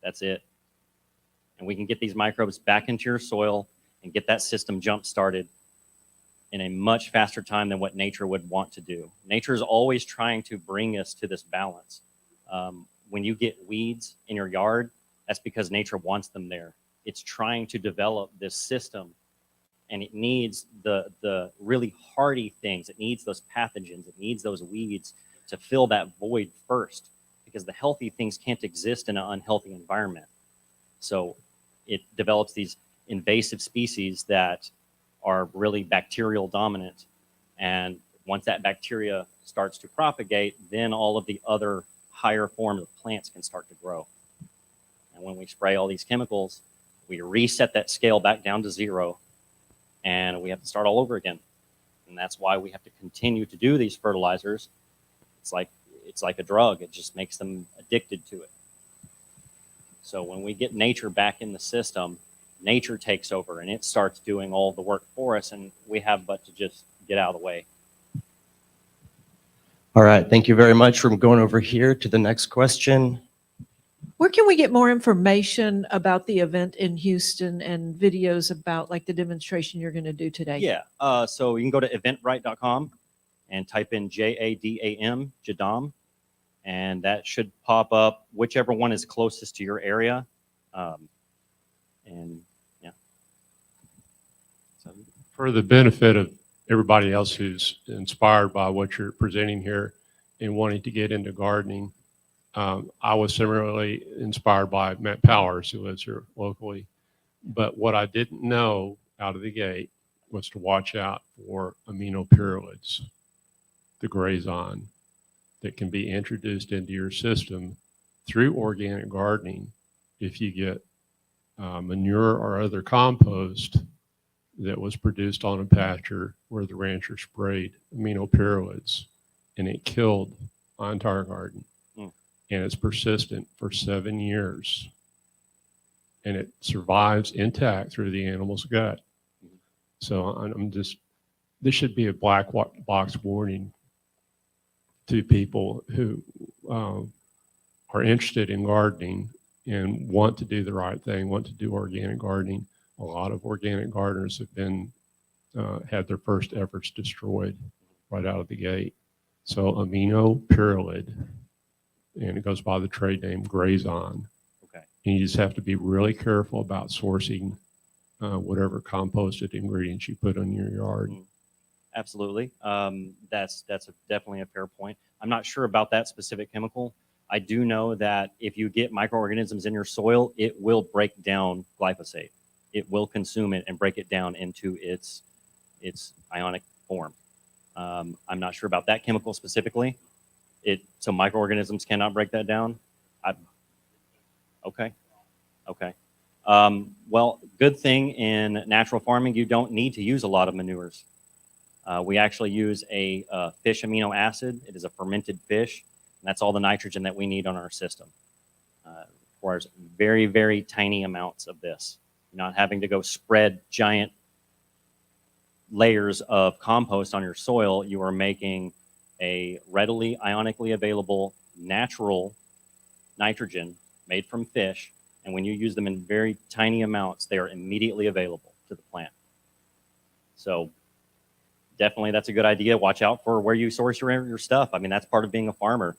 That's it. And we can get these microbes back into your soil and get that system jump started in a much faster time than what nature would want to do. Nature is always trying to bring us to this balance. When you get weeds in your yard, that's because nature wants them there. It's trying to develop this system, and it needs the really hardy things. It needs those pathogens. It needs those weeds to fill that void first, because the healthy things can't exist in an unhealthy environment. So it develops these invasive species that are really bacterial dominant. And once that bacteria starts to propagate, then all of the other higher forms of plants can start to grow. And when we spray all these chemicals, we reset that scale back down to zero, and we have to start all over again. And that's why we have to continue to do these fertilizers. It's like a drug. It just makes them addicted to it. So when we get nature back in the system, nature takes over and it starts doing all the work for us, and we have but to just get out of the way. All right, thank you very much. From going over here to the next question. Where can we get more information about the event in Houston and videos about like the demonstration you're going to do today? Yeah, so you can go to eventbrite.com and type in JADAM, Jadam, and that should pop up whichever one is closest to your area. And yeah. So, For the benefit of everybody else who's inspired by what you're presenting here and wanting to get into gardening, I was similarly inspired by Matt Powers, who lives here locally. But what I didn't know out of the gate was to watch out for aminopyralids, the grazon, that can be introduced into your system through organic gardening if you get manure or other compost that was produced on a pasture where the rancher sprayed aminopyralids, and it killed my entire garden. And it's persistent for 7 years, and it survives intact through the animal's gut. So this should be a black box warning to people who are interested in gardening and want to do the right thing, want to do organic gardening. A lot of organic gardeners have been had their first efforts destroyed right out of the gate. So aminopyralid, and it goes by the trade name grazon. okay. And you just have to be really careful about sourcing whatever composted ingredients you put in your yard. Absolutely. That's definitely a fair point. I'm not sure about that specific chemical. I do know that if you get microorganisms in your soil, it will break down glyphosate. It will consume it and break it down into its ionic form. I'm not sure about that chemical specifically. So microorganisms cannot break that down. Okay. Well, good thing in natural farming, you don't need to use a lot of manures. We actually use a fish amino acid. It is a fermented fish, and that's all the nitrogen that we need on our system. Requires very, very tiny amounts of this. You're not having to go spread giant layers of compost on your soil. You are making a readily ionically available natural nitrogen made from fish, and when you use them in very tiny amounts, they are immediately available to the plant. So definitely that's a good idea. Watch out for where you source your stuff. I mean, that's part of being a farmer,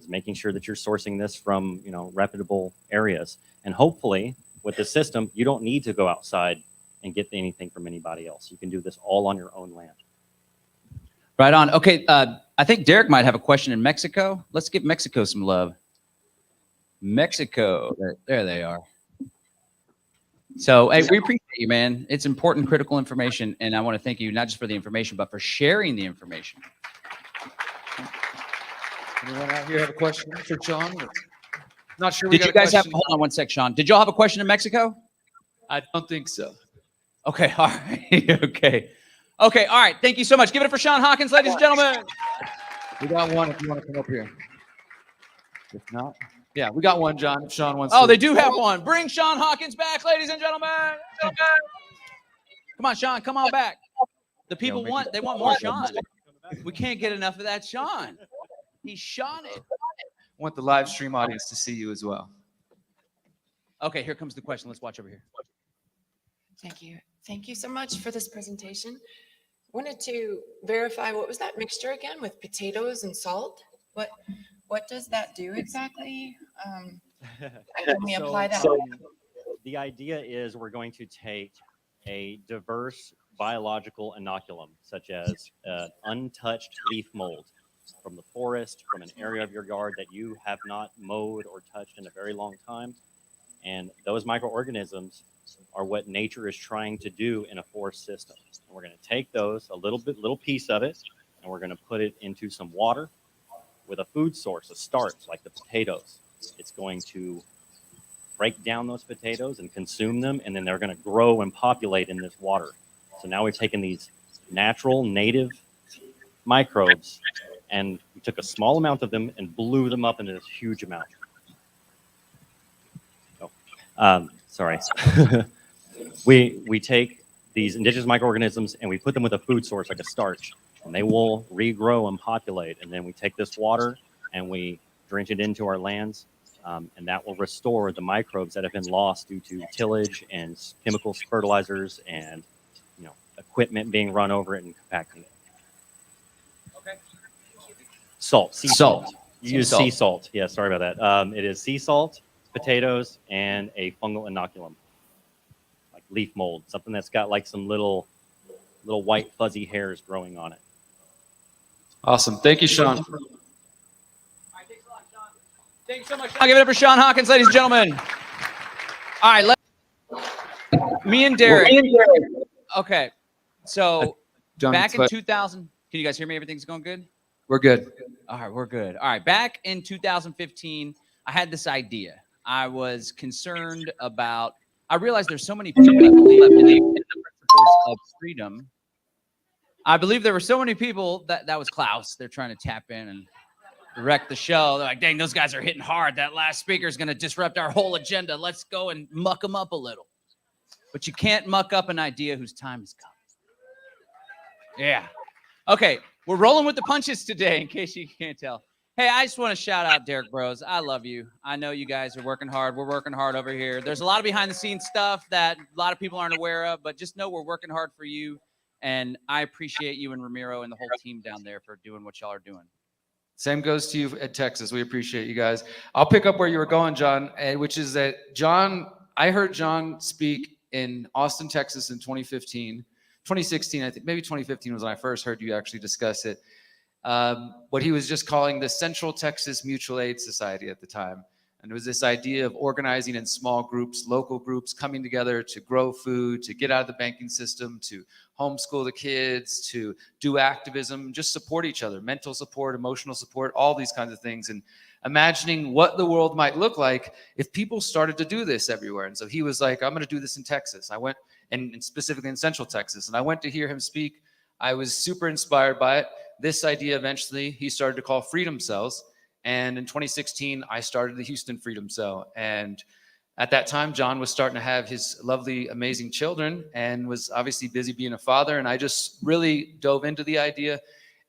is making sure that you're sourcing this from, reputable areas. And hopefully with the system, you don't need to go outside and get anything from anybody else. You can do this all on your own land. Right on. Okay, I think Derek might have a question in Mexico. Let's give Mexico some love. Mexico, there they are. So hey, we appreciate you, man. It's important, critical information, and I want to thank you not just for the information, but for sharing the information. Anyone out here have a question for John? Not sure. Did you guys have? Hold on one sec, Sean. Did y'all have a question in Mexico? I don't think so. Okay, all right, okay. Okay, all right. Thank you so much. Give it up for Sean Hawkins, ladies and gentlemen. We got one if you want to come up here. If not, yeah, we got one, John. If Sean wants Oh, to. they do have one. Bring Sean Hawkins back, ladies and gentlemen. Come on, Sean. Come on back. The people they want more Sean. We can't get enough of that Sean. He's Sean it. Want the live stream audience to see you as well. Okay, here comes the question. Let's watch over here. Thank you. Thank you so much for this presentation. Wanted to verify, what was that mixture again with potatoes and salt? What does that do exactly? Can we apply that? The idea is we're going to take a diverse biological inoculum, such as untouched leaf mold from the forest, from an area of your yard that you have not mowed or touched in a very long time. And those microorganisms are what nature is trying to do in a forest system. And we're going to take those, little piece of it, and we're going to put it into some water with a food source, a starch, like the potatoes. It's going to break down those potatoes and consume them, and then they're going to grow and populate in this water. So now we've taken these natural, native microbes, and we took a small amount of them and blew them up into this huge amount. Sorry. We take these indigenous microorganisms and we put them with a food source like a starch, and they will regrow and populate. And then we take this water and we drench it into our lands, and that will restore the microbes that have been lost due to tillage and chemicals, fertilizers, and equipment being run over it and compacting it. Okay. Salt, sea salt. You Sea use salt. sea salt. Yeah, sorry about that. It is sea salt, potatoes, and a fungal inoculum, like leaf mold, something that's got like some little white fuzzy hairs growing on it. Awesome. Thank you, Sean. Thanks so much. I'll give it up for Sean Hawkins, ladies and gentlemen. All right, me and Derek. Okay, so John, back in 2000, can you guys hear me? Everything's going good? We're good. All right, we're good. All right, back in 2015, I had this idea. I was concerned about, I realized there's so many people that believe in the principles of freedom. I believe there were so many people that was Klaus. They're trying to tap in and wreck the show. They're like, dang, those guys are hitting hard. That last speaker is going to disrupt our whole agenda. Let's go and muck them up a little. But you can't muck up an idea whose time has come. Yeah. Okay, we're rolling with the punches today, in case you can't tell. Hey, I just want to shout out Derek Bros. I love you. I know you guys are working hard. We're working hard over here. There's a lot of behind-the-scenes stuff that a lot of people aren't aware of, but just know we're working hard for you. And I appreciate you and Ramiro and the whole team down there for doing what y'all are doing. Same goes to you at Texas. We appreciate you guys. I'll pick up where you were going, John, which is that I heard John speak in Austin, Texas in 2016, I think, maybe 2015 was when I first heard you actually discuss it. What he was just calling the Central Texas Mutual Aid Society at the time. And it was this idea of organizing in small groups, local groups, coming together to grow food, to get out of the banking system, to homeschool the kids, to do activism, just support each other, mental support, emotional support, all these kinds of things. And imagining what the world might look like if people started to do this everywhere. And so he was like, I'm going to do this in Texas. I went, and specifically in Central Texas, and I went to hear him speak. I was super inspired by it. This idea eventually he started to call Freedom Cells. And in 2016, I started the Houston Freedom Cell. And at that time, John was starting to have his lovely, amazing children and was obviously busy being a father. And I just really dove into the idea.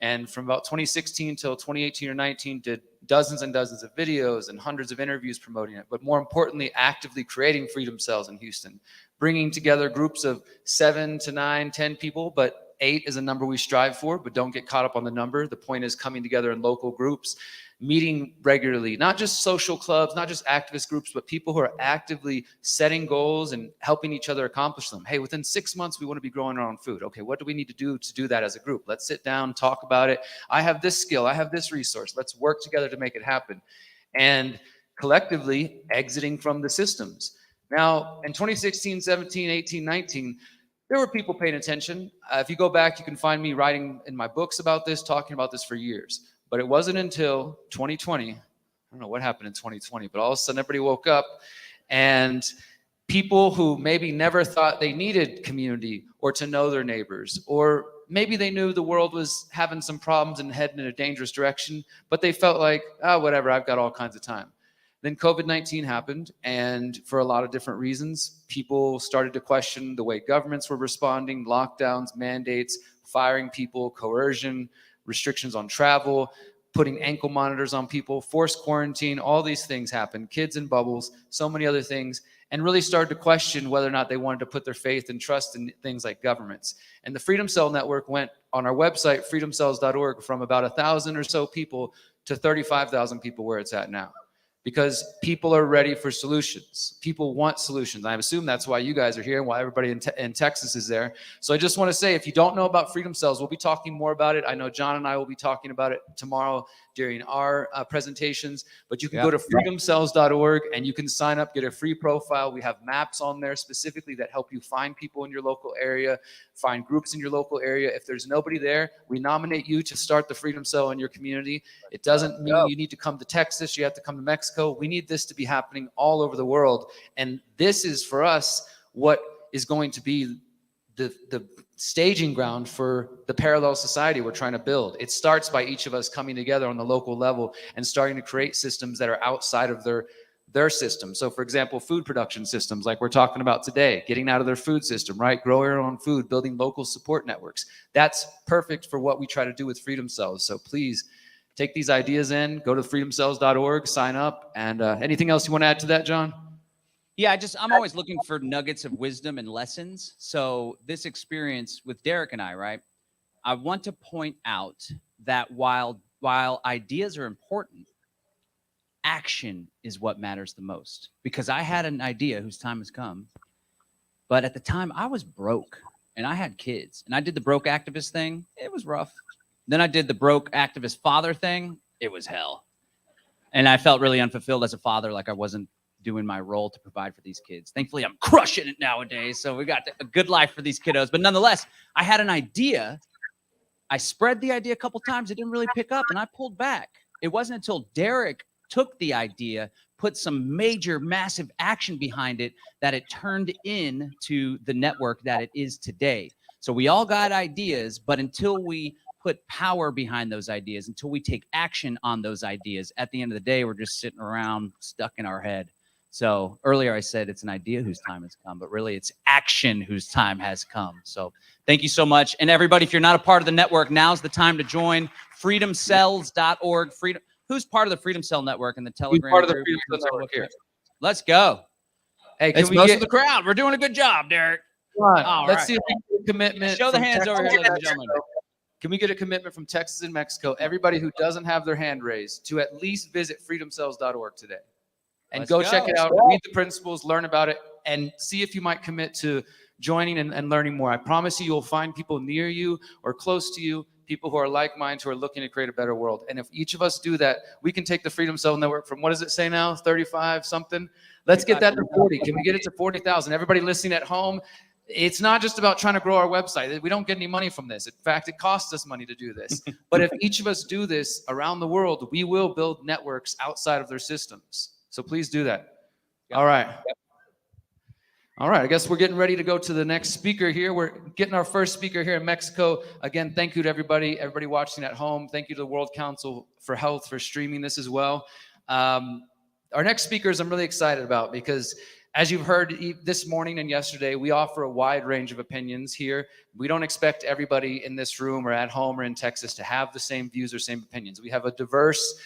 And from about 2016 till 2018 or 19, did dozens and dozens of videos and hundreds of interviews promoting it. But more importantly, actively creating Freedom Cells in Houston, bringing together groups of 7 to 9, 10 people, but 8 is a number we strive for, but don't get caught up on the number. The point is coming together in local groups, meeting regularly, not just social clubs, not just activist groups, but people who are actively setting goals and helping each other accomplish them. Hey, within 6 months, we want to be growing our own food. Okay, what do we need to do that as a group? Let's sit down, talk about it. I have this skill. I have this resource. Let's work together to make it happen. And collectively exiting from the systems. Now, in 2016, 17, 18, 19, there were people paying attention. If you go back, you can find me writing in my books about this, talking about this for years. But it wasn't until 2020, I don't know what happened in 2020, but all of a sudden everybody woke up, and people who maybe never thought they needed community or to know their neighbors or maybe they knew the world was having some problems and heading in a dangerous direction, but they felt like, oh, whatever, I've got all kinds of time. Then COVID-19 happened, and for a lot of different reasons, people started to question the way governments were responding, lockdowns, mandates, firing people, coercion, restrictions on travel, putting ankle monitors on people, forced quarantine, all these things happened, kids in bubbles, so many other things, and really started to question whether or not they wanted to put their faith and trust in things like governments. And the Freedom Cell Network went on our website, freedomcells.org, from about 1,000 or so people to 35,000 people where it's at now. Because people are ready for solutions. People want solutions. I assume that's why you guys are here and why everybody in Texas is there. So I just want to say, if you don't know about Freedom Cells, we'll be talking more about it. I know John and I will be talking about it tomorrow during our presentations, but you can go to freedomcells.org and you can sign up, get a free profile. We have maps on there specifically that help you find people in your local area, find groups in your local area. If there's nobody there, we nominate you to start the Freedom Cell in your community. It doesn't mean you need to come to Texas, you have to come to Mexico. We need this to be happening all over the world. And this is, for us, what is going to be the staging ground for the parallel society we're trying to build. It starts by each of us coming together on the local level and starting to create systems that are outside of their system. So for example, food production systems like we're talking about today, getting out of their food system, right? Grow your own food, building local support networks. That's perfect for what we try to do with Freedom Cells. So please take these ideas in, go to freedomcells.org, sign up. And anything else you want to add to that, John? Yeah, I'm always looking for nuggets of wisdom and lessons. So this experience with Derek and I, right? I want to point out that while ideas are important, action is what matters the most. Because I had an idea whose time has come, but at the time I was broke and I had kids and I did the broke activist thing. It was rough. Then I did the broke activist father thing. It was hell. And I felt really unfulfilled as a father, like I wasn't doing my role to provide for these kids. Thankfully, I'm crushing it nowadays. So we got a good life for these kiddos. But nonetheless, I had an idea. I spread the idea a couple times. It didn't really pick up and I pulled back. It wasn't until Derek took the idea, put some major, massive action behind it, that it turned into the network that it is today. So we all got ideas, but until we put power behind those ideas, until we take action on those ideas, at the end of the day, we're just sitting around stuck in our head. So earlier I said it's an idea whose time has come, but really it's action whose time has come. So thank you so much. And everybody, if you're not a part of the network, now's the time to join freedomcells.org. Who's part of the Freedom Cell Network and the Telegram part of the group? Freedom Cell Network here? Let's go. Hey, It's most of the crowd. We're doing a good job, Derek. Let's see if we can get a commitment. Show the from hands Texas over here, and ladies and gentlemen. Mexico. Can we get a commitment from Texas and Mexico, everybody who doesn't have their hand raised, to at least visit freedomcells.org today? And Let's go go. check it out, read the principles, learn about it, and see if you might commit to joining and learning more. I promise you, you'll find people near you or close to you, people who are like-minded, who are looking to create a better world. And if each of us do that, we can take the Freedom Cell Network from, what does it say now, 35 something? Let's get that to 40. Can we get it to 40,000? Everybody listening at home, it's not just about trying to grow our website. We don't get any money from this. In fact, it costs us money to do this. But if each of us do this around the world, we will build networks outside of their systems. So please do that. All right. All right. I guess we're getting ready to go to the next speaker here. We're getting our first speaker here in Mexico. Again, thank you to everybody watching at home. Thank you to the World Council for Health for streaming this as well. Our next speakers I'm really excited about because, as you've heard this morning and yesterday, we offer a wide range of opinions here. We don't expect everybody in this room or at home or in Texas to have the same views or same opinions. We have a diverse,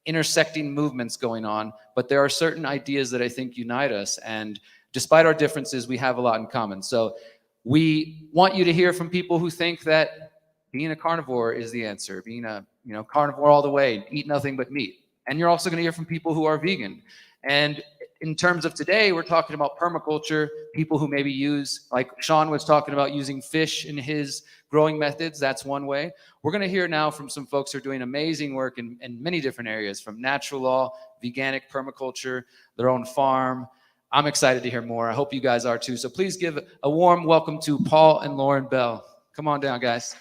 intersecting movements going on, but there are certain ideas that I think unite us. And despite our differences, we have a lot in common. So we want you to hear from people who think that being a carnivore is the answer, being a carnivore all the way, eat nothing but meat. And you're also going to hear from people who are vegan. And in terms of today, we're talking about permaculture, people who maybe use, like Sean was talking about, using fish in his growing methods. That's one way. We're going to hear now from some folks who are doing amazing work in many different areas, from natural law, veganic permaculture, their own farm. I'm excited to hear more. I hope you guys are too. So please give a warm welcome to Paul and Lauren Bell. Come on down, guys.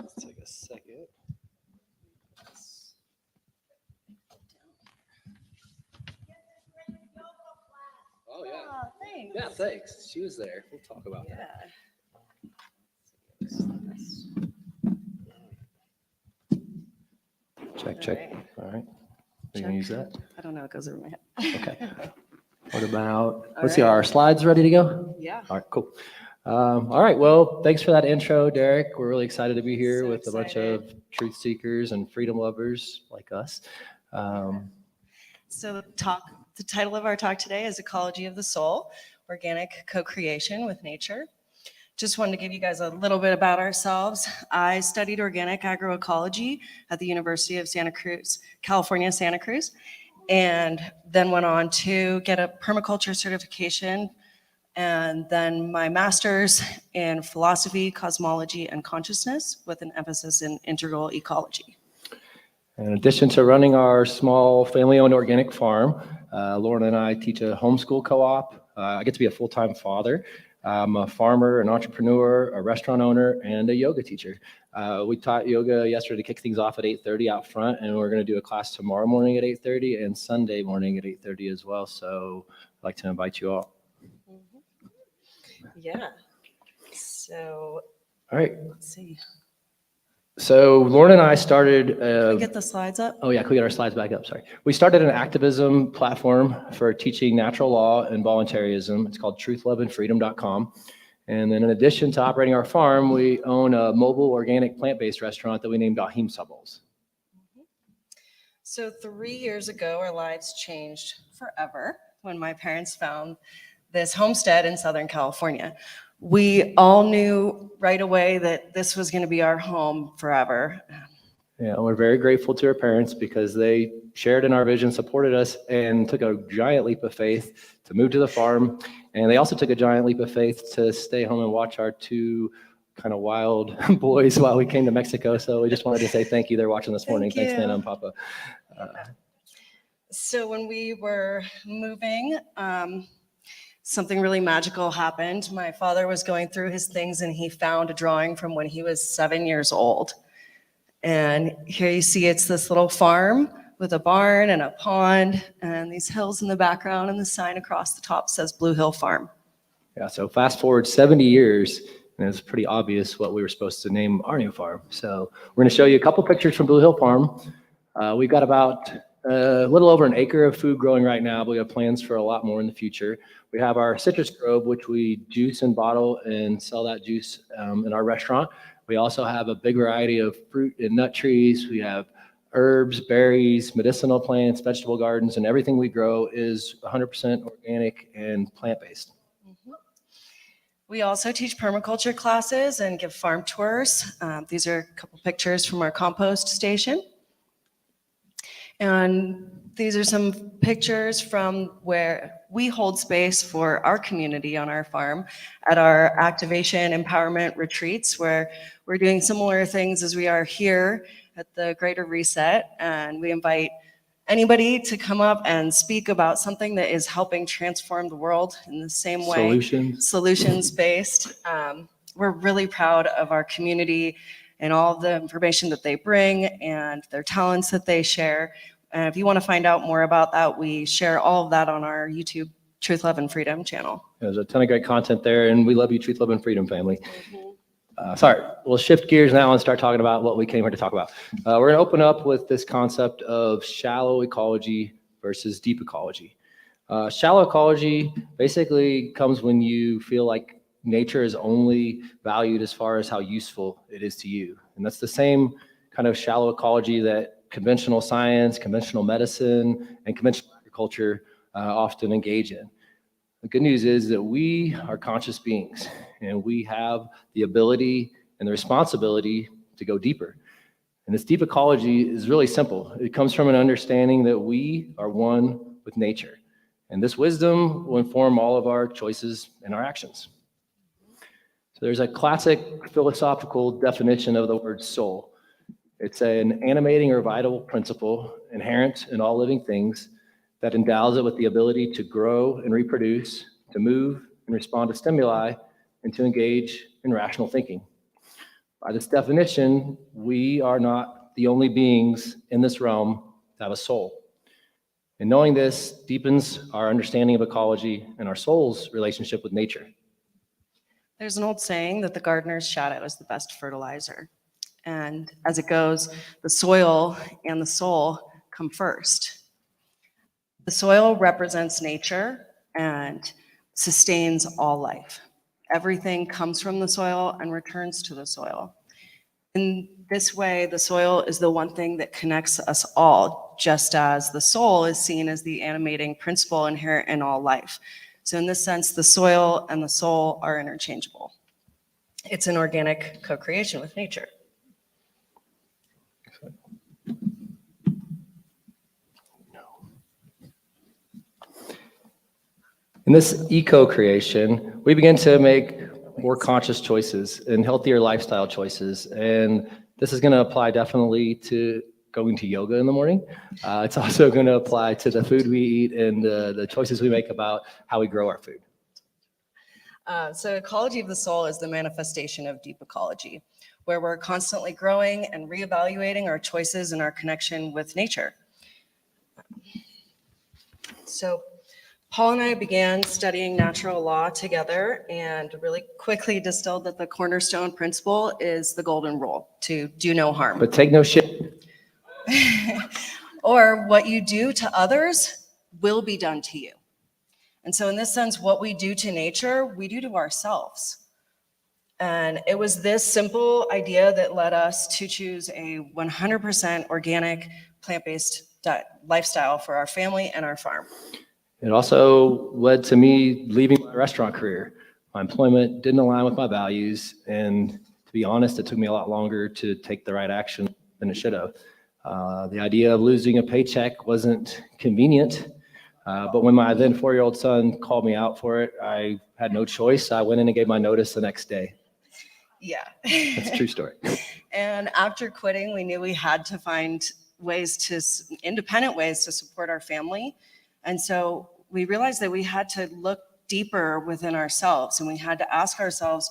Let's take a second. Oh, yeah. Oh, thanks. Yeah, thanks. She was there. We'll talk about that. Check, check. All right. Are you gonna use that? I don't know. It goes over my head. Okay. What about, All let's see, right. are our slides ready to go? Yeah. All right, cool. All right, well, thanks for that intro, Derek. We're really excited to be here So with a bunch of truth seekers and freedom lovers like us. So the title of our talk today is Ecology of the Soul, Organic Co-Creation with Nature. Just wanted to give you guys a little bit about ourselves. I studied organic agroecology at the University of Santa Cruz, California, Santa Cruz, and then went on to get a permaculture certification and then my master's in philosophy, cosmology, and consciousness with an emphasis in integral ecology. In addition to running our small family-owned organic farm, Lauren and I teach a homeschool co-op. I get to be a full-time father. I'm a farmer, an entrepreneur, a restaurant owner, and a yoga teacher. We taught yoga yesterday to kick things off at 8:30 out front, and we're going to do a class tomorrow morning at 8:30 and Sunday morning at 8:30 as well. So I'd like to invite you all. Yeah. So, All right. let's see. So Lauren and I started. Can we get the slides up? Oh yeah, can we get our slides back up? Sorry. We started an activism platform for teaching natural law and voluntarism. It's called truthloveandfreedom.com. And then in addition to operating our farm, we own a mobile organic plant-based restaurant that we named Ahim Subbles. So 3 years ago, our lives changed forever when my parents found this homestead in Southern California. We all knew right away that this was going to be our home forever. Yeah, we're very grateful to our parents because they shared in our vision, supported us, and took a giant leap of faith to move to the farm. And they also took a giant leap of faith to stay home and watch our two kind of wild boys while we came to Mexico. So we just wanted to say thank you. They're watching this morning. Thanks, Nana and Papa. So when we were moving, something really magical happened. My father was going through his things and he found a drawing from when he was 7 years old. And here you see it's this little farm with a barn and a pond and these hills in the background, and the sign across the top says Blue Hill Farm. Yeah, so fast forward 70 years, and it's pretty obvious what we were supposed to name our new farm. So we're going to show you a couple pictures from Blue Hill Farm. We've got about a little over an acre of food growing right now, but we have plans for a lot more in the future. We have our citrus grove, which we juice and bottle and sell that juice in our restaurant. We also have a big variety of fruit and nut trees. We have herbs, berries, medicinal plants, vegetable gardens, and everything we grow is 100% organic and plant-based. We also teach permaculture classes and give farm tours. These are a couple pictures from our compost station. And these are some pictures from where we hold space for our community on our farm at our activation empowerment retreats, where we're doing similar things as we are here at the Greater Reset. And we invite anybody to come up and speak about something that is helping transform the world in the same way. Solutions-based. We're really proud of our community and all the information that they bring and their talents that they share. And if you want to find out more about that, we share all of that on our YouTube Truth, Love, and Freedom channel. There's a ton of great content there, and we love you, Truth, Love, and Freedom family. Sorry, we'll shift gears now and start talking about what we came here to talk about. We're going to open up with this concept of shallow ecology versus deep ecology. Shallow ecology basically comes when you feel like nature is only valued as far as how useful it is to you. And that's the same kind of shallow ecology that conventional science, conventional medicine, and conventional agriculture often engage in. The good news is that we are conscious beings, and we have the ability and the responsibility to go deeper. And this deep ecology is really simple. It comes from an understanding that we are one with nature. And this wisdom will inform all of our choices and our actions. So there's a classic philosophical definition of the word soul. It's an animating or vital principle inherent in all living things that endows it with the ability to grow and reproduce, to move and respond to stimuli, and to engage in rational thinking. By this definition, we are not the only beings in this realm that have a soul. And knowing this deepens our understanding of ecology and our soul's relationship with nature. There's an old saying that the gardener's shadow is the best fertilizer. And as it goes, the soil and the soul come first. The soil represents nature and sustains all life. Everything comes from the soil and returns to the soil. In this way, the soil is the one thing that connects us all, just as the soul is seen as the animating principle inherent in all life. So in this sense, the soil and the soul are interchangeable. It's an organic co-creation with nature. In this eco-creation, we begin to make more conscious choices and healthier lifestyle choices. And this is going to apply definitely to going to yoga in the morning. It's also going to apply to the food we eat and the choices we make about how we grow our food. So ecology of the soul is the manifestation of deep ecology, where we're constantly growing and reevaluating our choices and our connection with nature. So Paul and I began studying natural law together and really quickly distilled that the cornerstone principle is the golden rule, to do no harm. But take no shit. Or what you do to others will be done to you. And so in this sense, what we do to nature, we do to ourselves. And it was this simple idea that led us to choose a 100% organic, plant-based lifestyle for our family and our farm. It also led to me leaving my restaurant career. My employment didn't align with my values, and to be honest, it took me a lot longer to take the right action than it should have. The idea of losing a paycheck wasn't convenient, but when my then 4-year-old son called me out for it, I had no choice. I went in and gave my notice the next day. Yeah. That's a true story. And after quitting, we knew we had to find independent ways to support our family. And so we realized that we had to look deeper within ourselves, and we had to ask ourselves,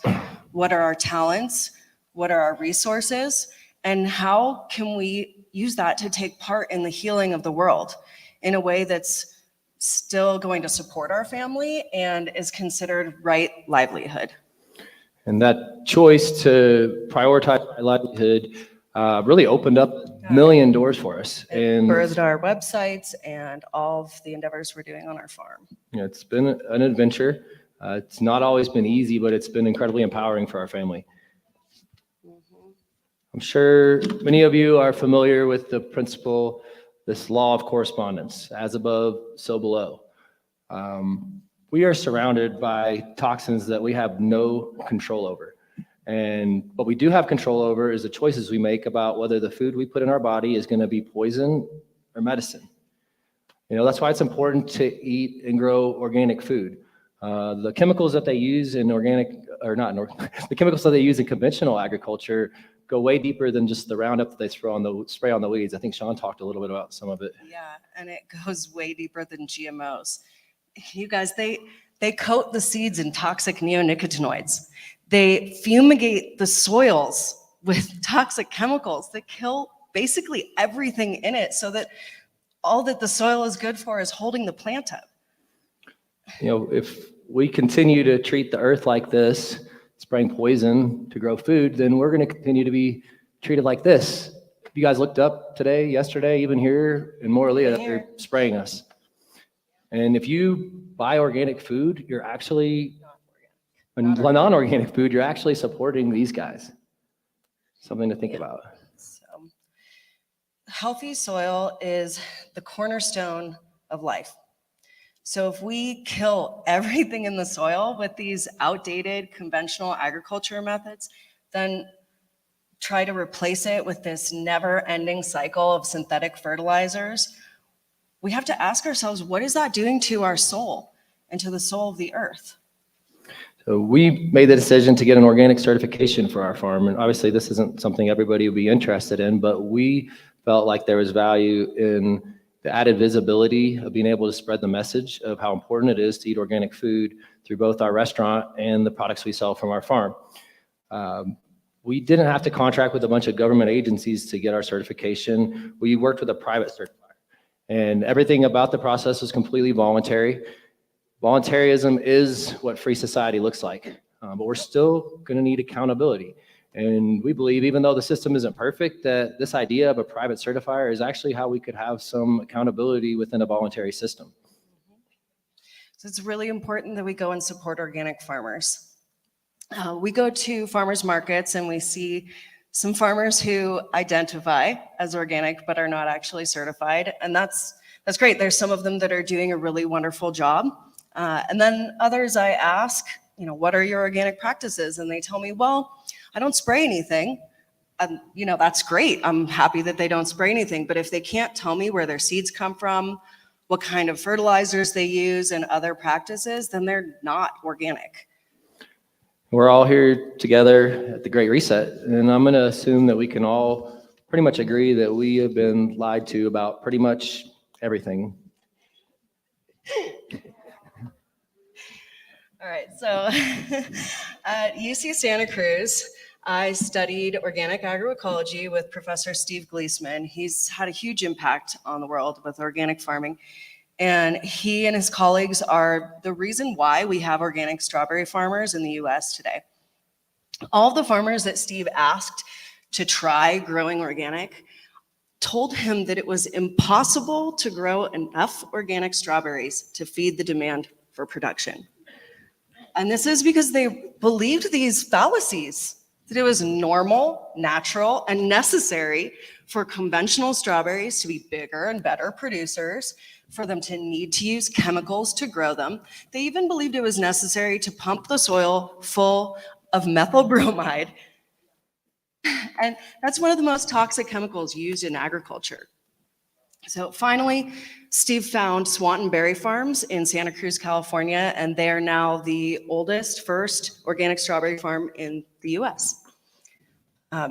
what are our talents? What are our resources? And how can we use that to take part in the healing of the world in a way that's still going to support our family and is considered right livelihood? And that choice to prioritize my livelihood really opened up a million doors for us. And Birthed our websites and all of the endeavors we're doing on our farm. you know, it's been an adventure. It's not always been easy, but it's been incredibly empowering for our family. I'm sure many of you are familiar with the principle, this law of correspondence, as above, so below. We are surrounded by toxins that we have no control over. And what we do have control over is the choices we make about whether the food we put in our body is going to be poison or medicine. You know, that's why it's important to eat and grow organic food. The chemicals that they use in the chemicals that they use in conventional agriculture go way deeper than just the Roundup that they spray on the weeds. I think Sean talked a little bit about some of it. Yeah, and it goes way deeper than GMOs. You guys, they coat the seeds in toxic neonicotinoids. They fumigate the soils with toxic chemicals that kill basically everything in it, so that all that the soil is good for is holding the plant up. You know, if we continue to treat the earth like this, spraying poison to grow food, then we're going to continue to be treated like this. If you guys looked up today, yesterday, even here in Morelia, they're spraying us. And if you buy organic food, you're actually, non-organic food, you're actually supporting these guys. Something to think about. So, healthy soil is the cornerstone of life. So if we kill everything in the soil with these outdated conventional agriculture methods, then try to replace it with this never-ending cycle of synthetic fertilizers, we have to ask ourselves, what is that doing to our soul and to the soul of the earth? So we made the decision to get an organic certification for our farm. And obviously this isn't something everybody would be interested in, but we felt like there was value in the added visibility of being able to spread the message of how important it is to eat organic food through both our restaurant and the products we sell from our farm. We didn't have to contract with a bunch of government agencies to get our certification. We worked with a private certifier. And everything about the process was completely voluntary. Voluntarism is what free society looks like, but we're still going to need accountability. And we believe, even though the system isn't perfect, that this idea of a private certifier is actually how we could have some accountability within a voluntary system. So it's really important that we go and support organic farmers. We go to farmers markets and we see some farmers who identify as organic but are not actually certified, and that's great. There's some of them that are doing a really wonderful job. And then others I ask, what are your organic practices? And they tell me, well, I don't spray anything. That's great. I'm happy that they don't spray anything. But if they can't tell me where their seeds come from, what kind of fertilizers they use and other practices, then they're not organic. We're all here together at the Great Reset, and I'm going to assume that we can all pretty much agree that we have been lied to about pretty much everything. All right, so at UC Santa Cruz, I studied organic agroecology with Professor Steve Gleesman. He's had a huge impact on the world with organic farming. And he and his colleagues are the reason why we have organic strawberry farmers in the US today. All of the farmers that Steve asked to try growing organic told him that it was impossible to grow enough organic strawberries to feed the demand for production. And this is because they believed these fallacies, that it was normal, natural, and necessary for conventional strawberries to be bigger and better producers, for them to need to use chemicals to grow them. They even believed it was necessary to pump the soil full of methyl bromide. And that's one of the most toxic chemicals used in agriculture. So finally, Steve found Swanton Berry Farms in Santa Cruz, California, and they are now the oldest, first organic strawberry farm in the US.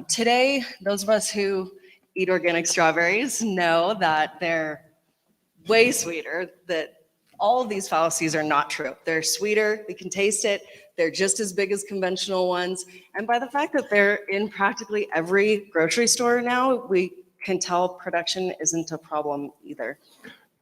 Today, those of us who eat organic strawberries know that they're way sweeter, that all of these fallacies are not true. They're sweeter, we can taste it, they're just as big as conventional ones, and by the fact that they're in practically every grocery store now, we can tell production isn't a problem either.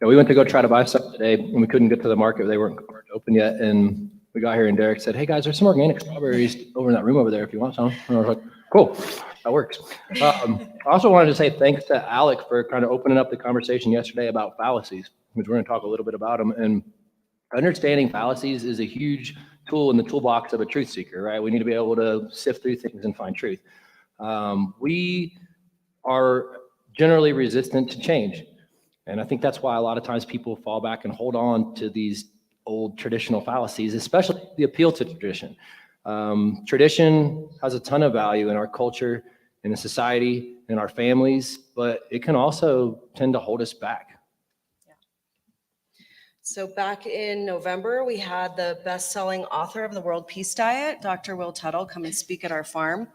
Yeah, we went to go try to buy some today, and we couldn't get to the market. They weren't open yet, and we got here, and Derek said, hey guys, there's some organic strawberries over in that room over there if you want some. And I was like, cool, that works. I also wanted to say thanks to Alec for kind of opening up the conversation yesterday about fallacies, which we're going to talk a little bit about them. And understanding fallacies is a huge tool in the toolbox of a truth seeker, right? We need to be able to sift through things and find truth. We are generally resistant to change. And I think that's why a lot of times people fall back and hold on to these old traditional fallacies, especially the appeal to tradition. Tradition has a ton of value in our culture, in the society, in our families, but it can also tend to hold us back. So back in November, we had the best-selling author of the World Peace Diet, Dr. Will Tuttle, come and speak at our farm.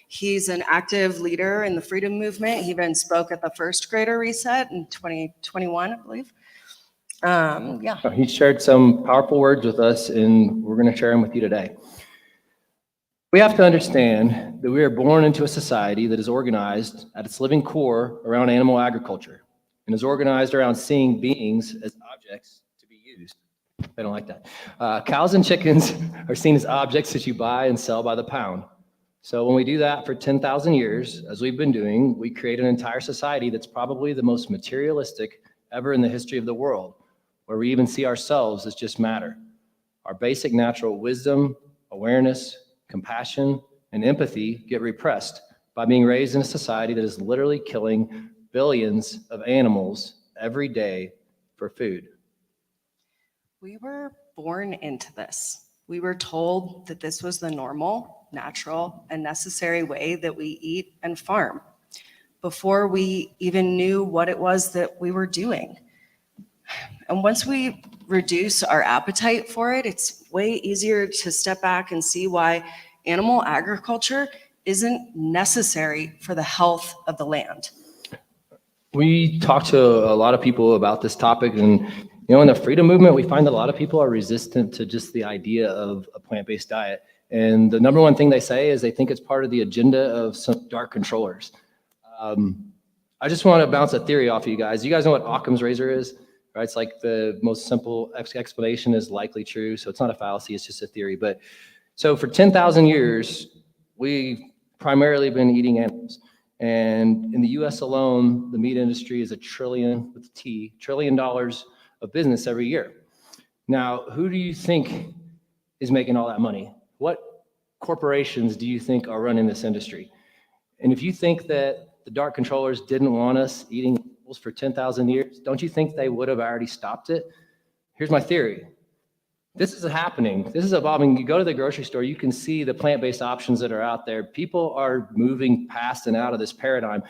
He's an active leader in the freedom movement. He even spoke at the first Greater Reset in 2021, I believe. He shared some powerful words with us, and we're going to share them with you today. We have to understand that we are born into a society that is organized at its living core around animal agriculture and is organized around seeing beings as objects to be used. They don't like that. Cows and chickens are seen as objects that you buy and sell by the pound. So when we do that for 10,000 years, as we've been doing, we create an entire society that's probably the most materialistic ever in the history of the world, where we even see ourselves as just matter. Our basic natural wisdom, awareness, compassion, and empathy get repressed by being raised in a society that is literally killing billions of animals every day for food. We were born into this. We were told that this was the normal, natural, and necessary way that we eat and farm before we even knew what it was that we were doing. And once we reduce our appetite for it, it's way easier to step back and see why animal agriculture isn't necessary for the health of the land. We talk to a lot of people about this topic, and in the freedom movement, we find that a lot of people are resistant to just the idea of a plant-based diet. And the number one thing they say is they think it's part of the agenda of some dark controllers. I just want to bounce a theory off of you guys. You guys know what Occam's razor is, right? It's like the most simple explanation is likely true. So it's not a fallacy, it's just a theory. But so for 10,000 years, we've primarily been eating animals. And in the US alone, the meat industry is $1 trillion with a T, $1 trillion of business every year. Now, who do you think is making all that money? What corporations do you think are running this industry? And if you think that the dark controllers didn't want us eating animals for 10,000 years, don't you think they would have already stopped it? Here's my theory. This is happening. This is evolving. You go to the grocery store, you can see the plant-based options that are out there. People are moving past and out of this paradigm,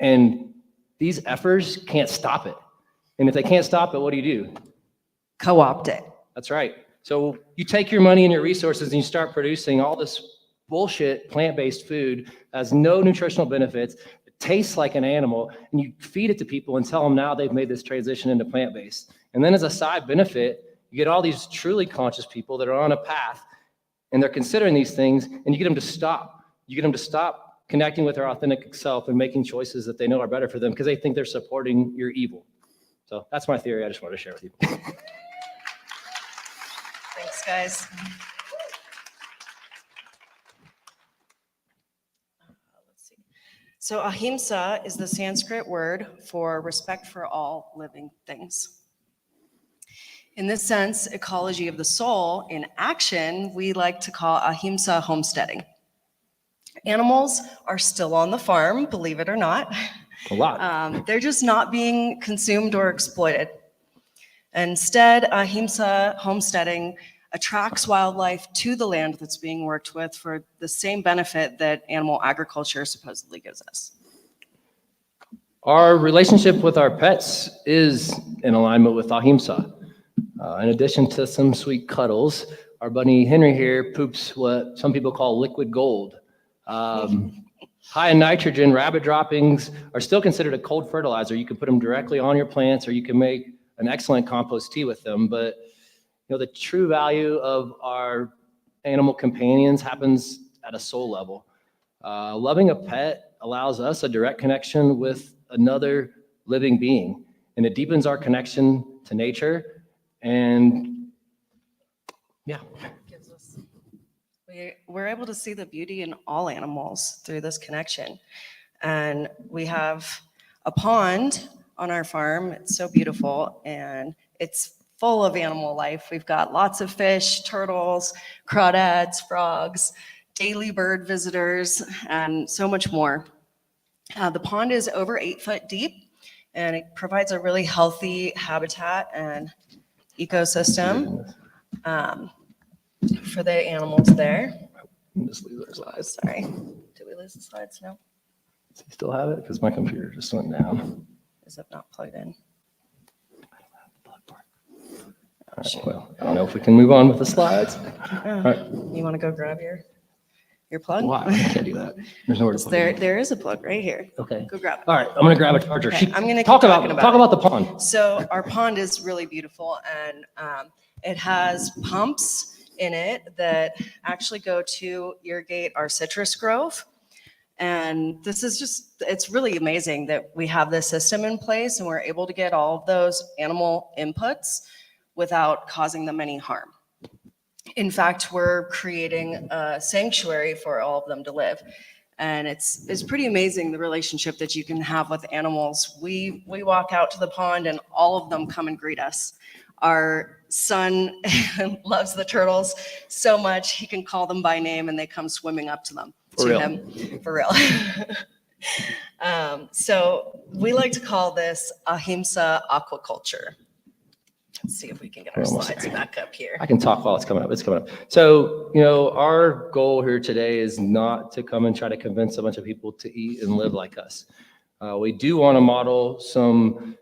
and these efforts can't stop it. And if they can't stop it, what do? Co-opt it. That's right. So you take your money and your resources and you start producing all this bullshit plant-based food that has no nutritional benefits, it tastes like an animal, and you feed it to people and tell them now they've made this transition into plant-based. And then as a side benefit, you get all these truly conscious people that are on a path and they're considering these things, and you get them to stop. You get them to stop connecting with their authentic self and making choices that they know are better for them because they think they're supporting your evil. So that's my theory. I just wanted to share with you. Thanks, guys. Let's see. So ahimsa is the Sanskrit word for respect for all living things. In this sense, ecology of the soul in action, we like to call ahimsa homesteading. Animals are still on the farm, believe it or not. A lot. They're just not being consumed or exploited. Instead, ahimsa homesteading attracts wildlife to the land that's being worked with for the same benefit that animal agriculture supposedly gives us. Our relationship with our pets is in alignment with ahimsa. In addition to some sweet cuddles, our bunny Henry here poops what some people call liquid gold. High in nitrogen, rabbit droppings are still considered a cold fertilizer. You can put them directly on your plants, or you can make an excellent compost tea with them. But you know, the true value of our animal companions happens at a soul level. Loving a pet allows us a direct connection with another living being, and it deepens our connection to nature. And yeah. We're able to see the beauty in all animals through this connection. And we have a pond on our farm. It's so beautiful, and it's full of animal life. We've got lots of fish, turtles, crawdads, frogs, daily bird visitors, and so much more. The pond is over 8 foot deep, and it provides a really healthy habitat and ecosystem for the animals there. Just lose our slides. Sorry. Did we lose the slides? No. Do you still have it? Because my computer just went down. Is it not plugged in? All right, well, I don't know if we can move on with the slides. All right. You want to go grab your plug? Why? I can't do that. There's nowhere to plug it in. There is a plug right here. Okay. Go grab it. All right, I'm gonna grab a charger. Okay, I'm gonna talk keep about talking talk about about the pond. So our pond is really beautiful, and it has pumps in it that actually go to irrigate our citrus grove. And this is just, it's really amazing that we have this system in place and we're able to get all of those animal inputs without causing them any harm. In fact, we're creating a sanctuary for all of them to live. And it's pretty amazing the relationship that you can have with animals. We walk out to the pond and all of them come and greet us. Our son loves the turtles so much, he can call them by name and they come swimming up to them. For real. So we like to call this ahimsa aquaculture. Let's see if we can get our slides back up here. I can talk while it's coming up. It's coming up. So, you know, our goal here today is not to come and try to convince a bunch of people to eat and live like us. We do want to model some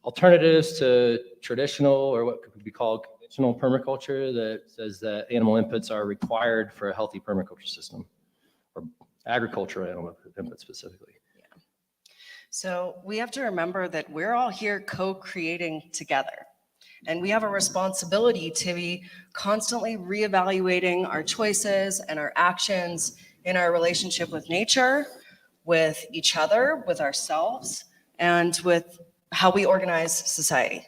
alternatives to traditional, or what could be called conventional permaculture, that says that animal inputs are required for a healthy permaculture system, or agricultural animal inputs specifically. Yeah. So we have to remember that we're all here co-creating together. And we have a responsibility to be constantly reevaluating our choices and our actions in our relationship with nature, with each other, with ourselves, and with how we organize society.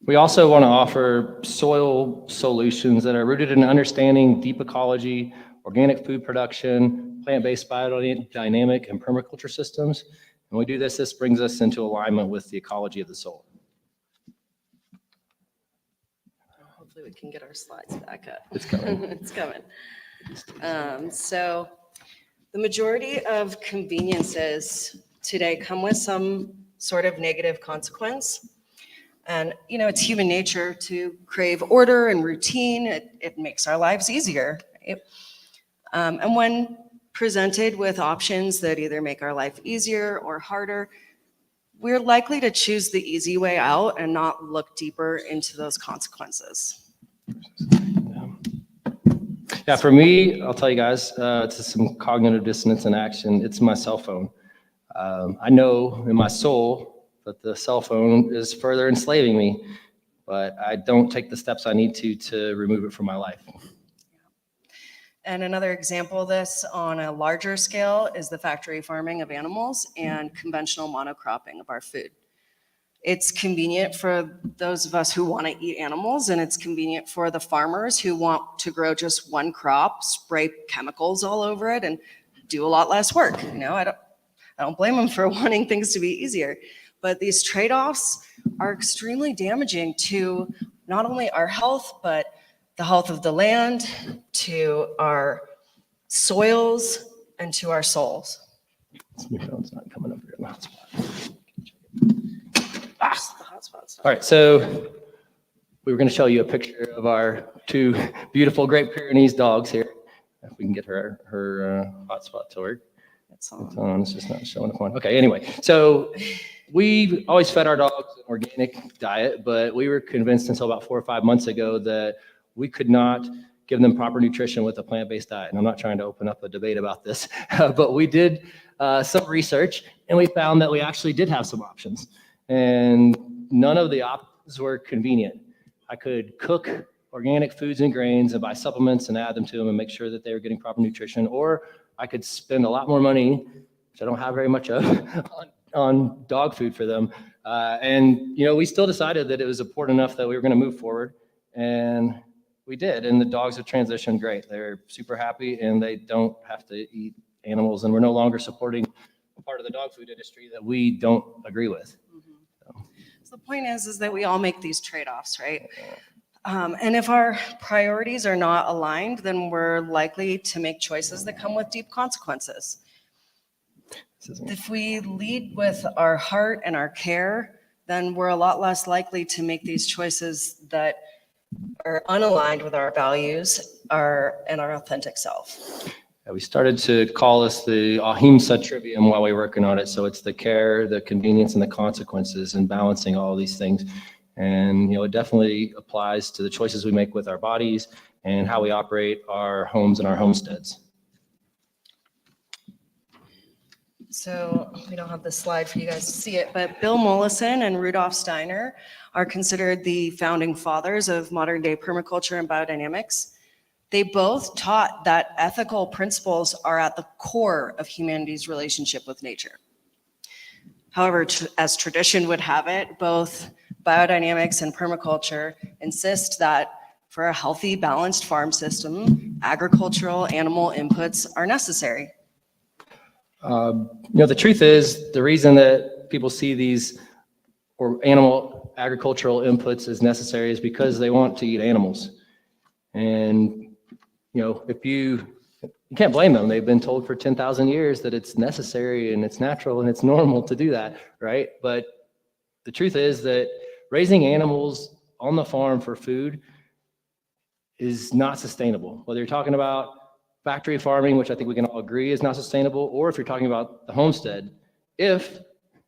We also want to offer soil solutions that are rooted in understanding deep ecology, organic food production, plant-based biodynamic and permaculture systems. When we do this, this brings us into alignment with the ecology of the soil. Hopefully we can get our slides back up. It's coming. It's coming. So the majority of conveniences today come with some sort of negative consequence. And, you know, it's human nature to crave order and routine. It makes our lives easier. Right? And when presented with options that either make our life easier or harder, we're likely to choose the easy way out and not look deeper into those consequences. Yeah, for me, I'll tell you guys, it's some cognitive dissonance in action. It's my cell phone. I know in my soul that the cell phone is further enslaving me, but I don't take the steps I need to remove it from my life. And another example of this on a larger scale is the factory farming of animals and conventional monocropping of our food. It's convenient for those of us who want to eat animals, and it's convenient for the farmers who want to grow just one crop, spray chemicals all over it, and do a lot less work. You know, I don't blame them for wanting things to be easier. But these trade-offs are extremely damaging to not only our health, but the health of the land, to our soils, and to our souls. My phone's not coming up here in the hotspot. The hotspot's not. All right, so we were going to show you a picture of our two beautiful Great Pyrenees dogs here. If we can get her hotspot to work. It's on. It's on. It's just not showing up on. Okay, anyway, so we always fed our dogs an organic diet, but we were convinced until about 4 or 5 months ago that we could not give them proper nutrition with a plant-based diet. And I'm not trying to open up a debate about this, but we did some research and we found that we actually did have some options. And none of the options were convenient. I could cook organic foods and grains and buy supplements and add them to them and make sure that they were getting proper nutrition, or I could spend a lot more money, which I don't have very much of, on dog food for them. And, you know, we still decided that it was important enough that we were going to move forward, and we did. And the dogs have transitioned great. They're super happy and they don't have to eat animals. And we're no longer supporting a part of the dog food industry that we don't agree with. So the point is that we all make these trade-offs, right? And if our priorities are not aligned, then we're likely to make choices that come with deep consequences. If we lead with our heart and our care, then we're a lot less likely to make these choices that are unaligned with our values and our authentic self. Yeah, we started to call this the Ahimsa Trivium while we were working on it. So it's the care, the convenience, and the consequences, and balancing all these things. And, you know, it definitely applies to the choices we make with our bodies and how we operate our homes and our homesteads. So we don't have the slide for you guys to see it, but Bill Mollison and Rudolf Steiner are considered the founding fathers of modern day permaculture and biodynamics. They both taught that ethical principles are at the core of humanity's relationship with nature. However, as tradition would have it, both biodynamics and permaculture insist that for a healthy, balanced farm system, agricultural animal inputs are necessary. You know, the truth is, the reason that people see these or animal agricultural inputs as necessary is because they want to eat animals. And, you know, you can't blame them. They've been told for 10,000 years that it's necessary and it's natural and it's normal to do that, right? But the truth is that raising animals on the farm for food is not sustainable. Whether you're talking about factory farming, which I think we can all agree is not sustainable, or if you're talking about the homestead, if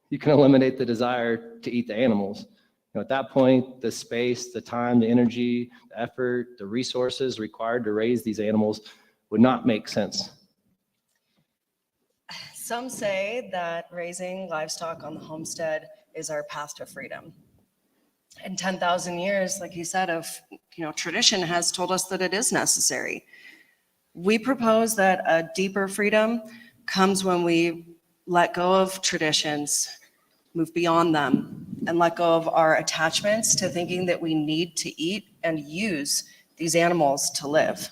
you can eliminate the desire to eat the animals. You know, at that point, the space, the time, the energy, the effort, the resources required to raise these animals would not make sense. Some say that raising livestock on the homestead is our path to freedom. And 10,000 years, like you said, of tradition has told us that it is necessary. We propose that a deeper freedom comes when we let go of traditions, move beyond them, and let go of our attachments to thinking that we need to eat and use these animals to live.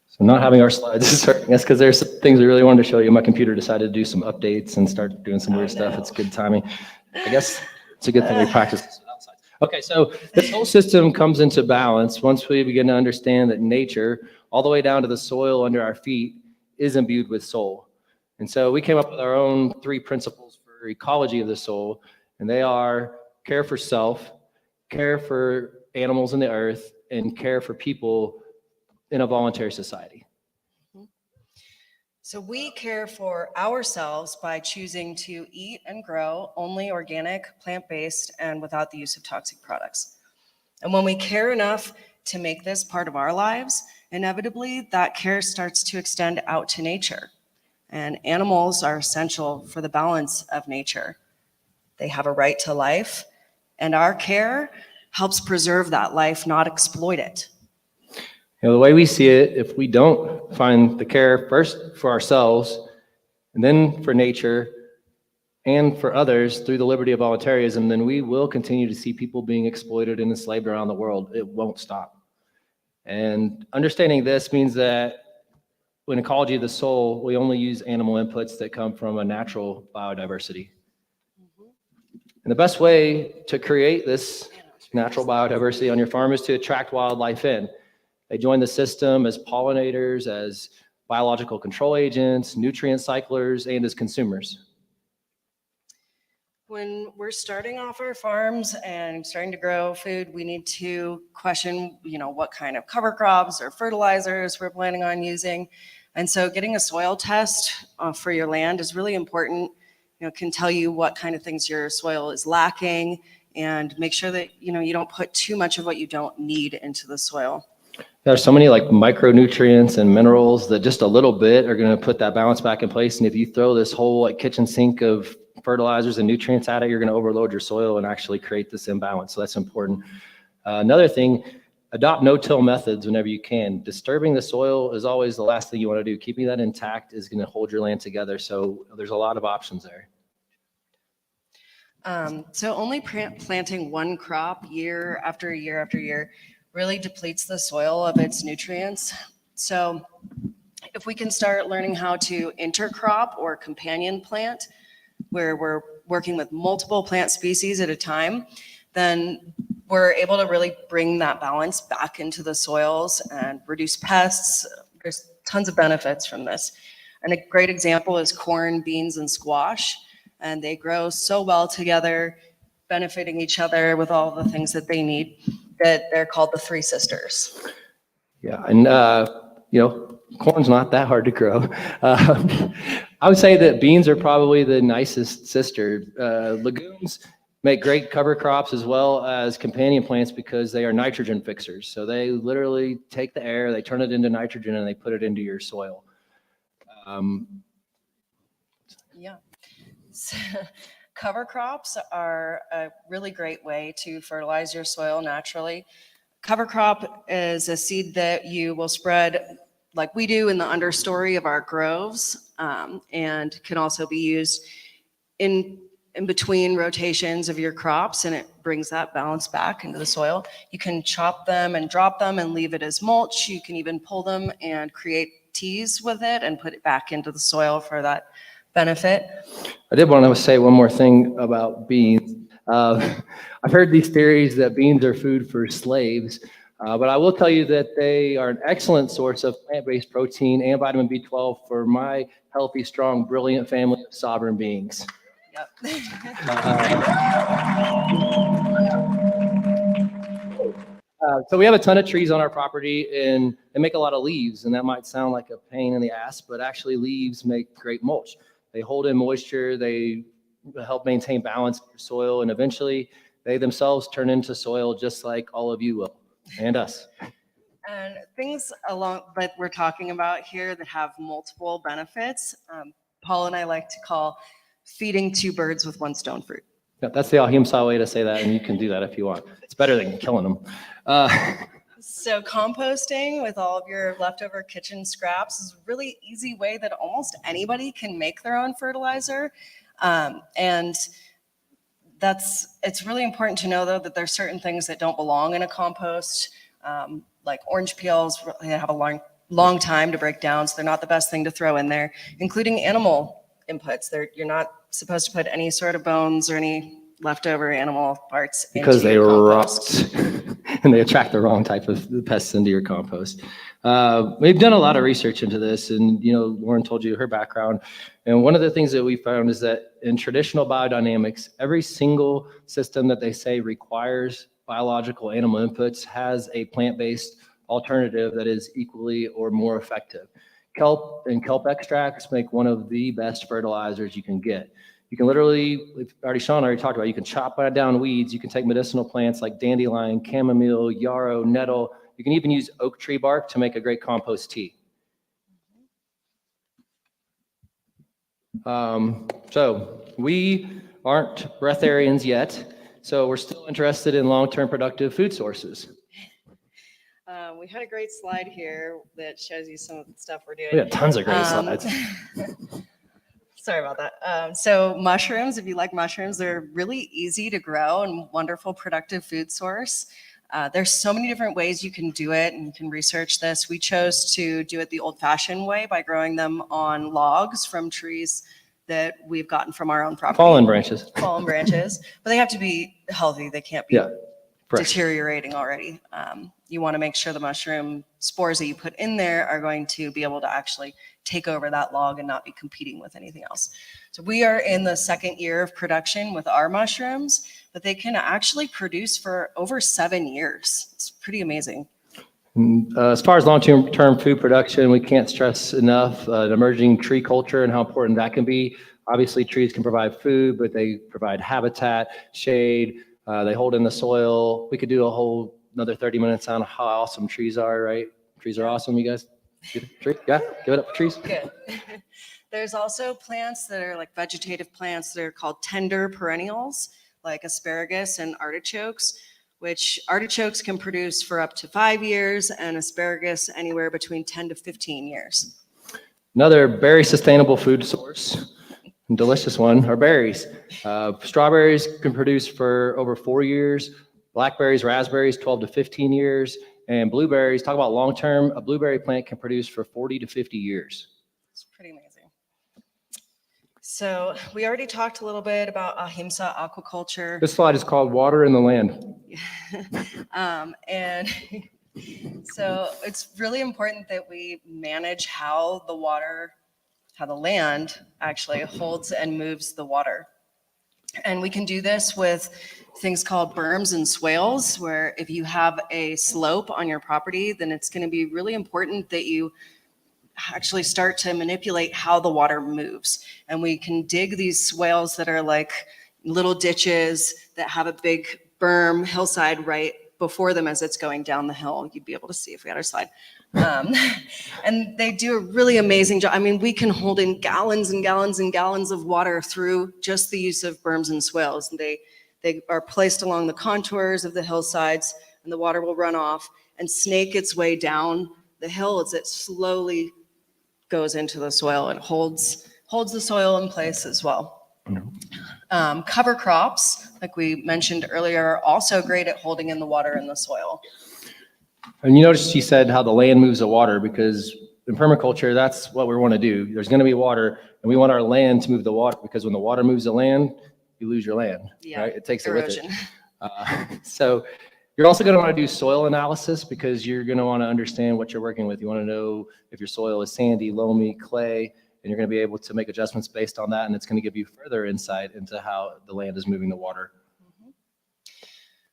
So not having our slides is hurting us because there's some things we really wanted to show you. My computer decided to do some updates and start doing some weird stuff. It's good timing. I guess it's a good thing we practice this outside. Okay, so this whole system comes into balance once we begin to understand that nature, all the way down to the soil under our feet, is imbued with soul. And so we came up with our own 3 principles for ecology of the soul, and they are care for self, care for animals in the earth, and care for people in a voluntary society. So we care for ourselves by choosing to eat and grow only organic, plant-based, and without the use of toxic products. And when we care enough to make this part of our lives, inevitably that care starts to extend out to nature. And animals are essential for the balance of nature. They have a right to life, and our care helps preserve that life, not exploit it. You know, the way we see it, if we don't find the care first for ourselves, and then for nature, and for others through the liberty of voluntarism, then we will continue to see people being exploited and enslaved around the world. It won't stop. And understanding this means that in ecology of the soul, we only use animal inputs that come from a natural biodiversity. And the best way to create this natural biodiversity on your farm is to attract wildlife in. They join the system as pollinators, as biological control agents, nutrient cyclers, and as consumers. When we're starting off our farms and starting to grow food, we need to question, what kind of cover crops or fertilizers we're planning on using. And so getting a soil test for your land is really important. Can tell you what kind of things your soil is lacking, and make sure that, you don't put too much of what you don't need into the soil. There's so many like micronutrients and minerals that just a little bit are going to put that balance back in place. And if you throw this whole like kitchen sink of fertilizers and nutrients at it, you're going to overload your soil and actually create this imbalance. So that's important. Another thing, adopt no-till methods whenever you can. Disturbing the soil is always the last thing you want to do. Keeping that intact is going to hold your land together. So there's a lot of options there. So only planting one crop year after year after year really depletes the soil of its nutrients. So if we can start learning how to intercrop or companion plant, where we're working with multiple plant species at a time, then we're able to really bring that balance back into the soils and reduce pests. There's tons of benefits from this. And a great example is corn, beans, and squash. And they grow so well together, benefiting each other with all the things that they need, that they're called the Three Sisters. Yeah, and corn's not that hard to grow. I would say that beans are probably the nicest sister. Legumes make great cover crops as well as companion plants because they are nitrogen fixers. So they literally take the air, they turn it into nitrogen, and they put it into your soil. Yeah. So, cover crops are a really great way to fertilize your soil naturally. Cover crop is a seed that you will spread like we do in the understory of our groves, and can also be used in between rotations of your crops, and it brings that balance back into the soil. You can chop them and drop them and leave it as mulch. You can even pull them and create teas with it and put it back into the soil for that benefit. I did want to say one more thing about beans. I've heard these theories that beans are food for slaves, but I will tell you that they are an excellent source of plant-based protein and vitamin B12 for my healthy, strong, brilliant family of sovereign beings. Yep. So we have a ton of trees on our property, and they make a lot of leaves, and that might sound like a pain in the ass, but actually leaves make great mulch. They hold in moisture, they help maintain balance in your soil, and eventually they themselves turn into soil just like all of you will, and us. And things along that we're talking about here that have multiple benefits, Paul and I like to call feeding two birds with one stone fruit. Yeah, that's the Ahimsa way to say that, and you can do that if you want. It's better than killing them. So composting with all of your leftover kitchen scraps is a really easy way that almost anybody can make their own fertilizer. And it's really important to know though that there's certain things that don't belong in a compost, like orange peels. They have a long time to break down, so they're not the best thing to throw in there, including animal inputs. You're not supposed to put any sort of bones or any leftover animal parts because into they your rot compost. and they attract the wrong type of pests into your compost. We've done a lot of research into this, and Lauren told you her background. And one of the things that we found is that in traditional biodynamics, every single system that they say requires biological animal inputs has a plant-based alternative that is equally or more effective. Kelp and kelp extracts make one of the best fertilizers you can get. You can literally, Sean already talked about, you can chop down weeds. You can take medicinal plants like dandelion, chamomile, yarrow, nettle. You can even use oak tree bark to make a great compost tea. So we aren't breatharians yet, so we're still interested in long-term productive food sources. We had a great slide here that shows you some of the stuff we're doing. We have tons of great slides. Sorry about that. So mushrooms, if you like mushrooms, they're really easy to grow and wonderful productive food source. There's so many different ways you can do it, and you can research this. We chose to do it the old-fashioned way by growing them on logs from trees that we've gotten from our own property. Fallen branches. Fallen branches, but they have to be healthy. They can't be deteriorating already. You want to make sure the mushroom spores that you put in there are going to be able to actually take over that log and not be competing with anything else. So we are in the second year of production with our mushrooms, but they can actually produce for over 7 years. It's pretty amazing. As far as long-term food production, we can't stress enough an emerging tree culture and how important that can be. Obviously, trees can provide food, but they provide habitat, shade. They hold in the soil. We could do another 30 minutes on how awesome trees are, right? Trees are awesome, you guys? Yeah, give it up for trees. Good. There's also plants that are like vegetative plants that are called tender perennials, like asparagus and artichokes, which artichokes can produce for up to 5 years and asparagus anywhere between 10 to 15 years. Another very sustainable food source, delicious one, are berries. Strawberries can produce for over 4 years. Blackberries, raspberries, 12 to 15 years. And blueberries, talk about long-term, a blueberry plant can produce for 40 to 50 years. It's pretty amazing. So we already talked a little bit about ahimsa aquaculture. This slide is called Water in the Land. And so it's really important that we manage how the land actually holds and moves the water. And we can do this with things called berms and swales, where if you have a slope on your property, then it's going to be really important that you actually start to manipulate how the water moves. And we can dig these swales that are like little ditches that have a big berm hillside right before them as it's going down the hill. You'd be able to see if we had our slide. And they do a really amazing job. I mean, we can hold in gallons and gallons and gallons of water through just the use of berms and swales. And they are placed along the contours of the hillsides, and the water will run off and snake its way down the hill as it slowly goes into the soil. It holds the soil in place as well. Cover crops, like we mentioned earlier, are also great at holding in the water in the soil. And you notice she said how the land moves the water, because in permaculture, that's what we want to do. There's going to be water, and we want our land to move the water, because when the water moves the land, you lose your land, right? It takes erosion. it with it. So you're also going to want to do soil analysis, because you're going to want to understand what you're working with. You want to know if your soil is sandy, loamy, clay, and you're going to be able to make adjustments based on that, and it's going to give you further insight into how the land is moving the water.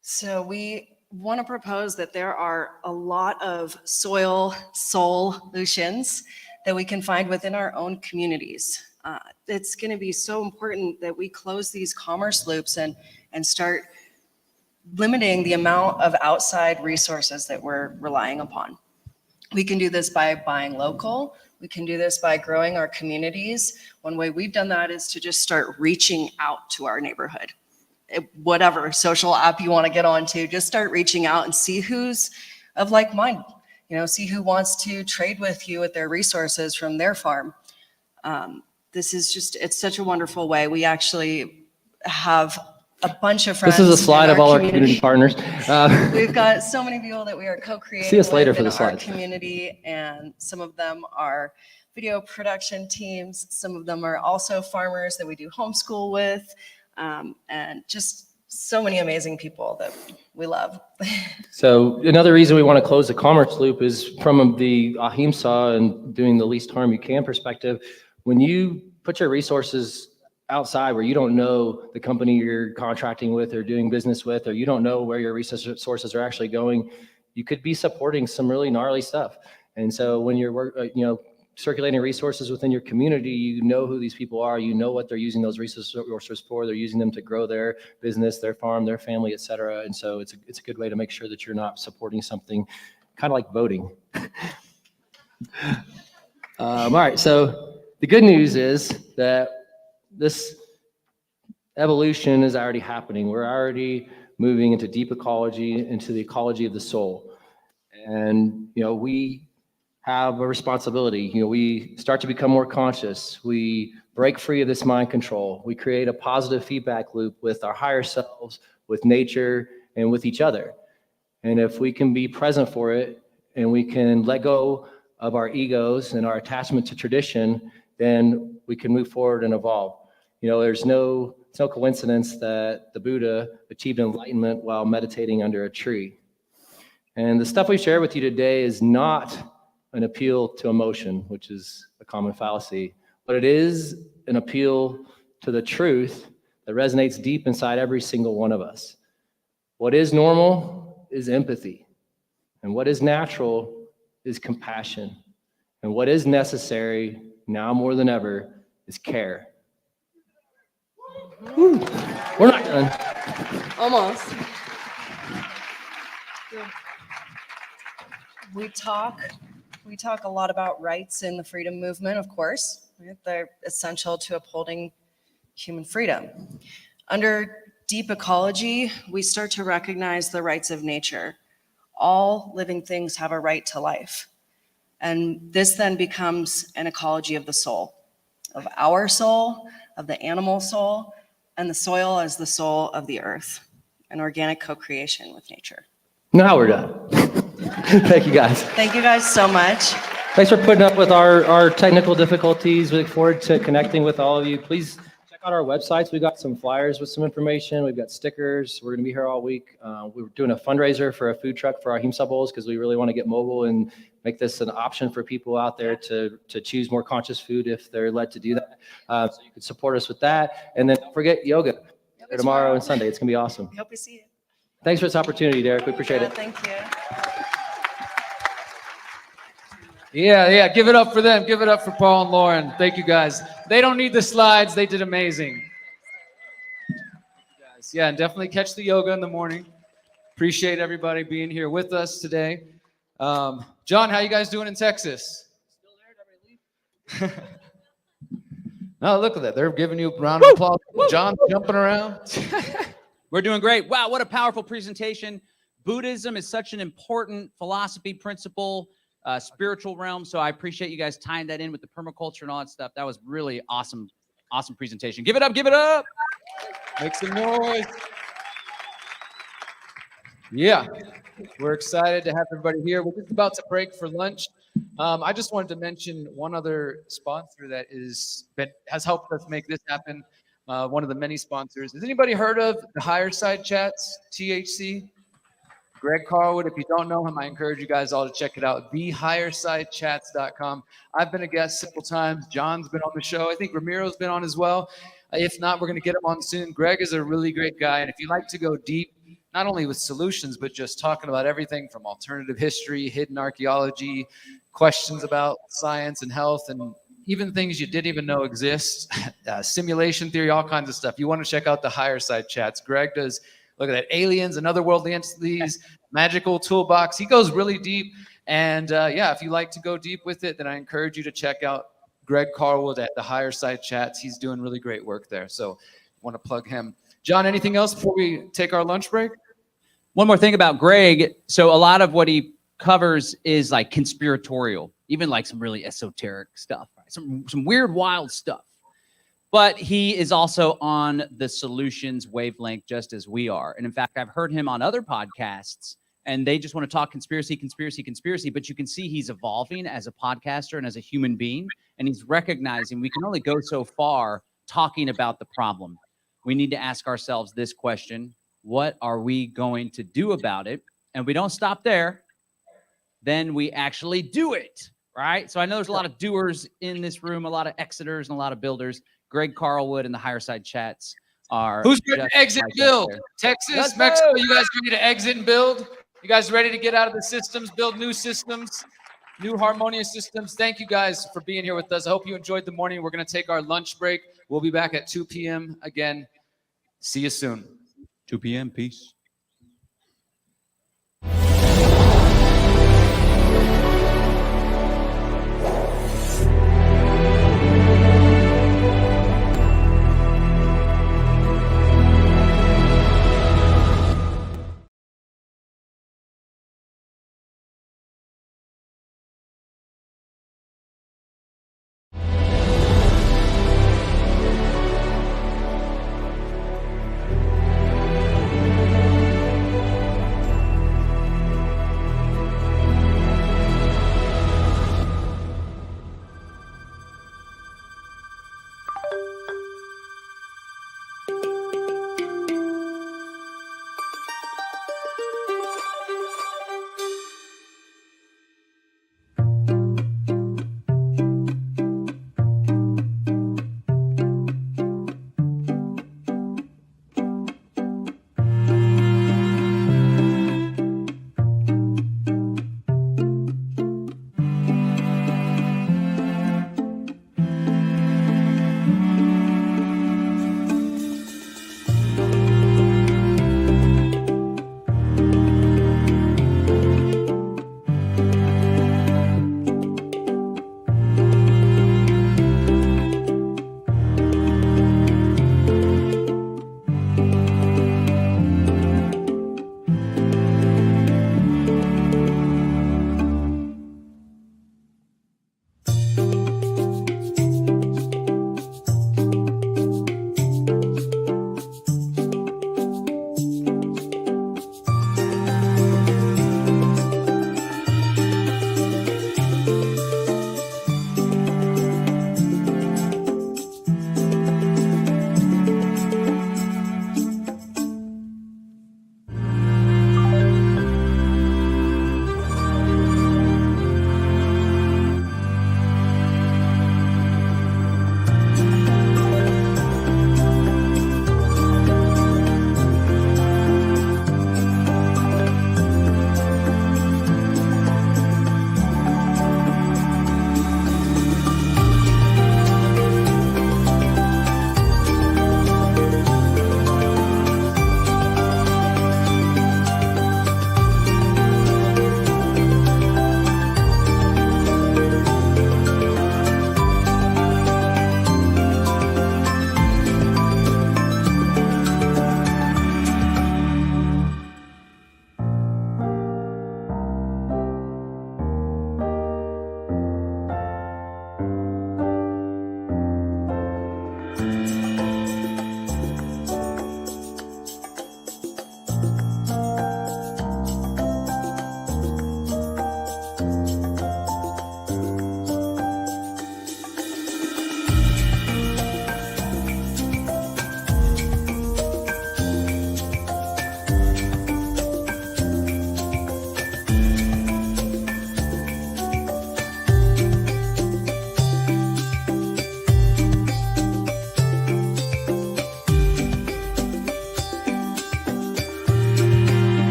So we want to propose that there are a lot of soil solutions that we can find within our own communities. It's going to be so important that we close these commerce loops and start limiting the amount of outside resources that we're relying upon. We can do this by buying local. We can do this by growing our communities. One way we've done that is to just start reaching out to our neighborhood. Whatever social app you want to get onto, just start reaching out and see who's of like mind. See who wants to trade with you with their resources from their farm. This is just, it's such a wonderful way. We actually have a bunch of friends. This is a slide of all our community partners. We've got so many people that we are co-creating See us later with for in the our slides. community, and some of them are video production teams. Some of them are also farmers that we do homeschool with, and just so many amazing people that we love. So another reason we want to close the commerce loop is from the ahimsa and doing the least harm you can perspective. When you put your resources outside where you don't know the company you're contracting with or doing business with, or you don't know where your resources are actually going, you could be supporting some really gnarly stuff. And so when you're circulating resources within your community, you know who these people are, you know what they're using those resources for. They're using them to grow their business, their farm, their family, et cetera. And so it's a good way to make sure that you're not supporting something kind of like voting. All right, so the good news is that this evolution is already happening. We're already moving into deep ecology, into the ecology of the soul. And, we have a responsibility. We start to become more conscious. We break free of this mind control. We create a positive feedback loop with our higher selves, with nature, and with each other. And if we can be present for it, and we can let go of our egos and our attachment to tradition, then we can move forward and evolve. It's no coincidence that the Buddha achieved enlightenment while meditating under a tree. And the stuff we share with you today is not an appeal to emotion, which is a common fallacy, but it is an appeal to the truth that resonates deep inside every single one of us. What is normal is empathy, and what is natural is compassion, and what is necessary now more than ever is care. Woo. We're not done. Almost. We talk a lot about rights in the freedom movement, of course. They're essential to upholding human freedom. Under deep ecology, we start to recognize the rights of nature. All living things have a right to life. And this then becomes an ecology of the soul, of our soul, of the animal soul, and the soil as the soul of the earth, an organic co-creation with nature. Now we're done. Thank you, guys. Thank you guys so much. Thanks for putting up with our technical difficulties. We look forward to connecting with all of you. Please check out our websites. We got some flyers with some information. We've got stickers. We're going to be here all week. We're doing a fundraiser for a food truck for our ahimsa bowls because we really want to get mobile and make this an option for people out there to choose more conscious food if they're led to do that. So you can support us with that. And then don't forget yoga tomorrow and Sunday. It's going to be awesome. I hope we see you. Thanks for this opportunity, Derek. We appreciate it. Thank you. Yeah, give it up for them. Give it up for Paul and Lauren. Thank you, guys. They don't need the slides. They did amazing. Yeah, and definitely catch the yoga in the morning. Appreciate everybody being here with us today. John, how you guys doing in Texas? Still there? Did everybody leave? Oh, look at that. They're giving you a round of applause. John's jumping around. We're doing great. Wow, what a powerful presentation. Buddhism is such an important philosophy, principle, spiritual realm. So I appreciate you guys tying that in with the permaculture and all that stuff. That was really awesome, awesome presentation. Give it up, give it up. Make some noise. Yeah, we're excited to have everybody here. We're just about to break for lunch. I just wanted to mention one other sponsor that has helped us make this happen. One of the many sponsors. Has anybody heard of the Higherside Chats, THC? Greg Carlwood. If you don't know him, I encourage you guys all to check it out. TheHighersideChats.com. I've been a guest several times. John's been on the show. I think Ramiro's been on as well. If not, we're going to get him on soon. Greg is a really great guy. And if you like to go deep, not only with solutions, but just talking about everything from alternative history, hidden archaeology, questions about science and health, and even things you didn't even know exist, simulation theory, all kinds of stuff. You want to check out the Higherside Chats. Greg does, look at that, aliens and otherworldly entities, magical toolbox. He goes really deep. And yeah, if you like to go deep with it, then I encourage you to check out Greg Carlwood at the Higherside Chats. He's doing really great work there. So I want to plug him. John, anything else before we take our lunch break? One more thing about Greg. So a lot of what he covers is like conspiratorial, even like some really esoteric stuff, right? Some weird, wild stuff. But he is also on the solutions wavelength just as we are. And in fact, I've heard him on other podcasts and they just want to talk conspiracy. But you can see he's evolving as a podcaster and as a human being. And he's recognizing we can only go so far talking about the problem. We need to ask ourselves this question: what are we going to do about it? And we don't stop there. Then we actually do it, right? So I know there's a lot of doers in this room, a lot of exiters and a lot of builders. Greg Carlwood and the Higherside Chats are. Who's ready to exit and build? Texas, Mexico, you guys ready to exit and build? You guys ready to get out of the systems, build new systems, new harmonious systems? Thank you guys for being here with us. I hope you enjoyed the morning. We're going to take our lunch break. We'll be back at 2 p.m. again. See you soon. 2 p.m. Peace.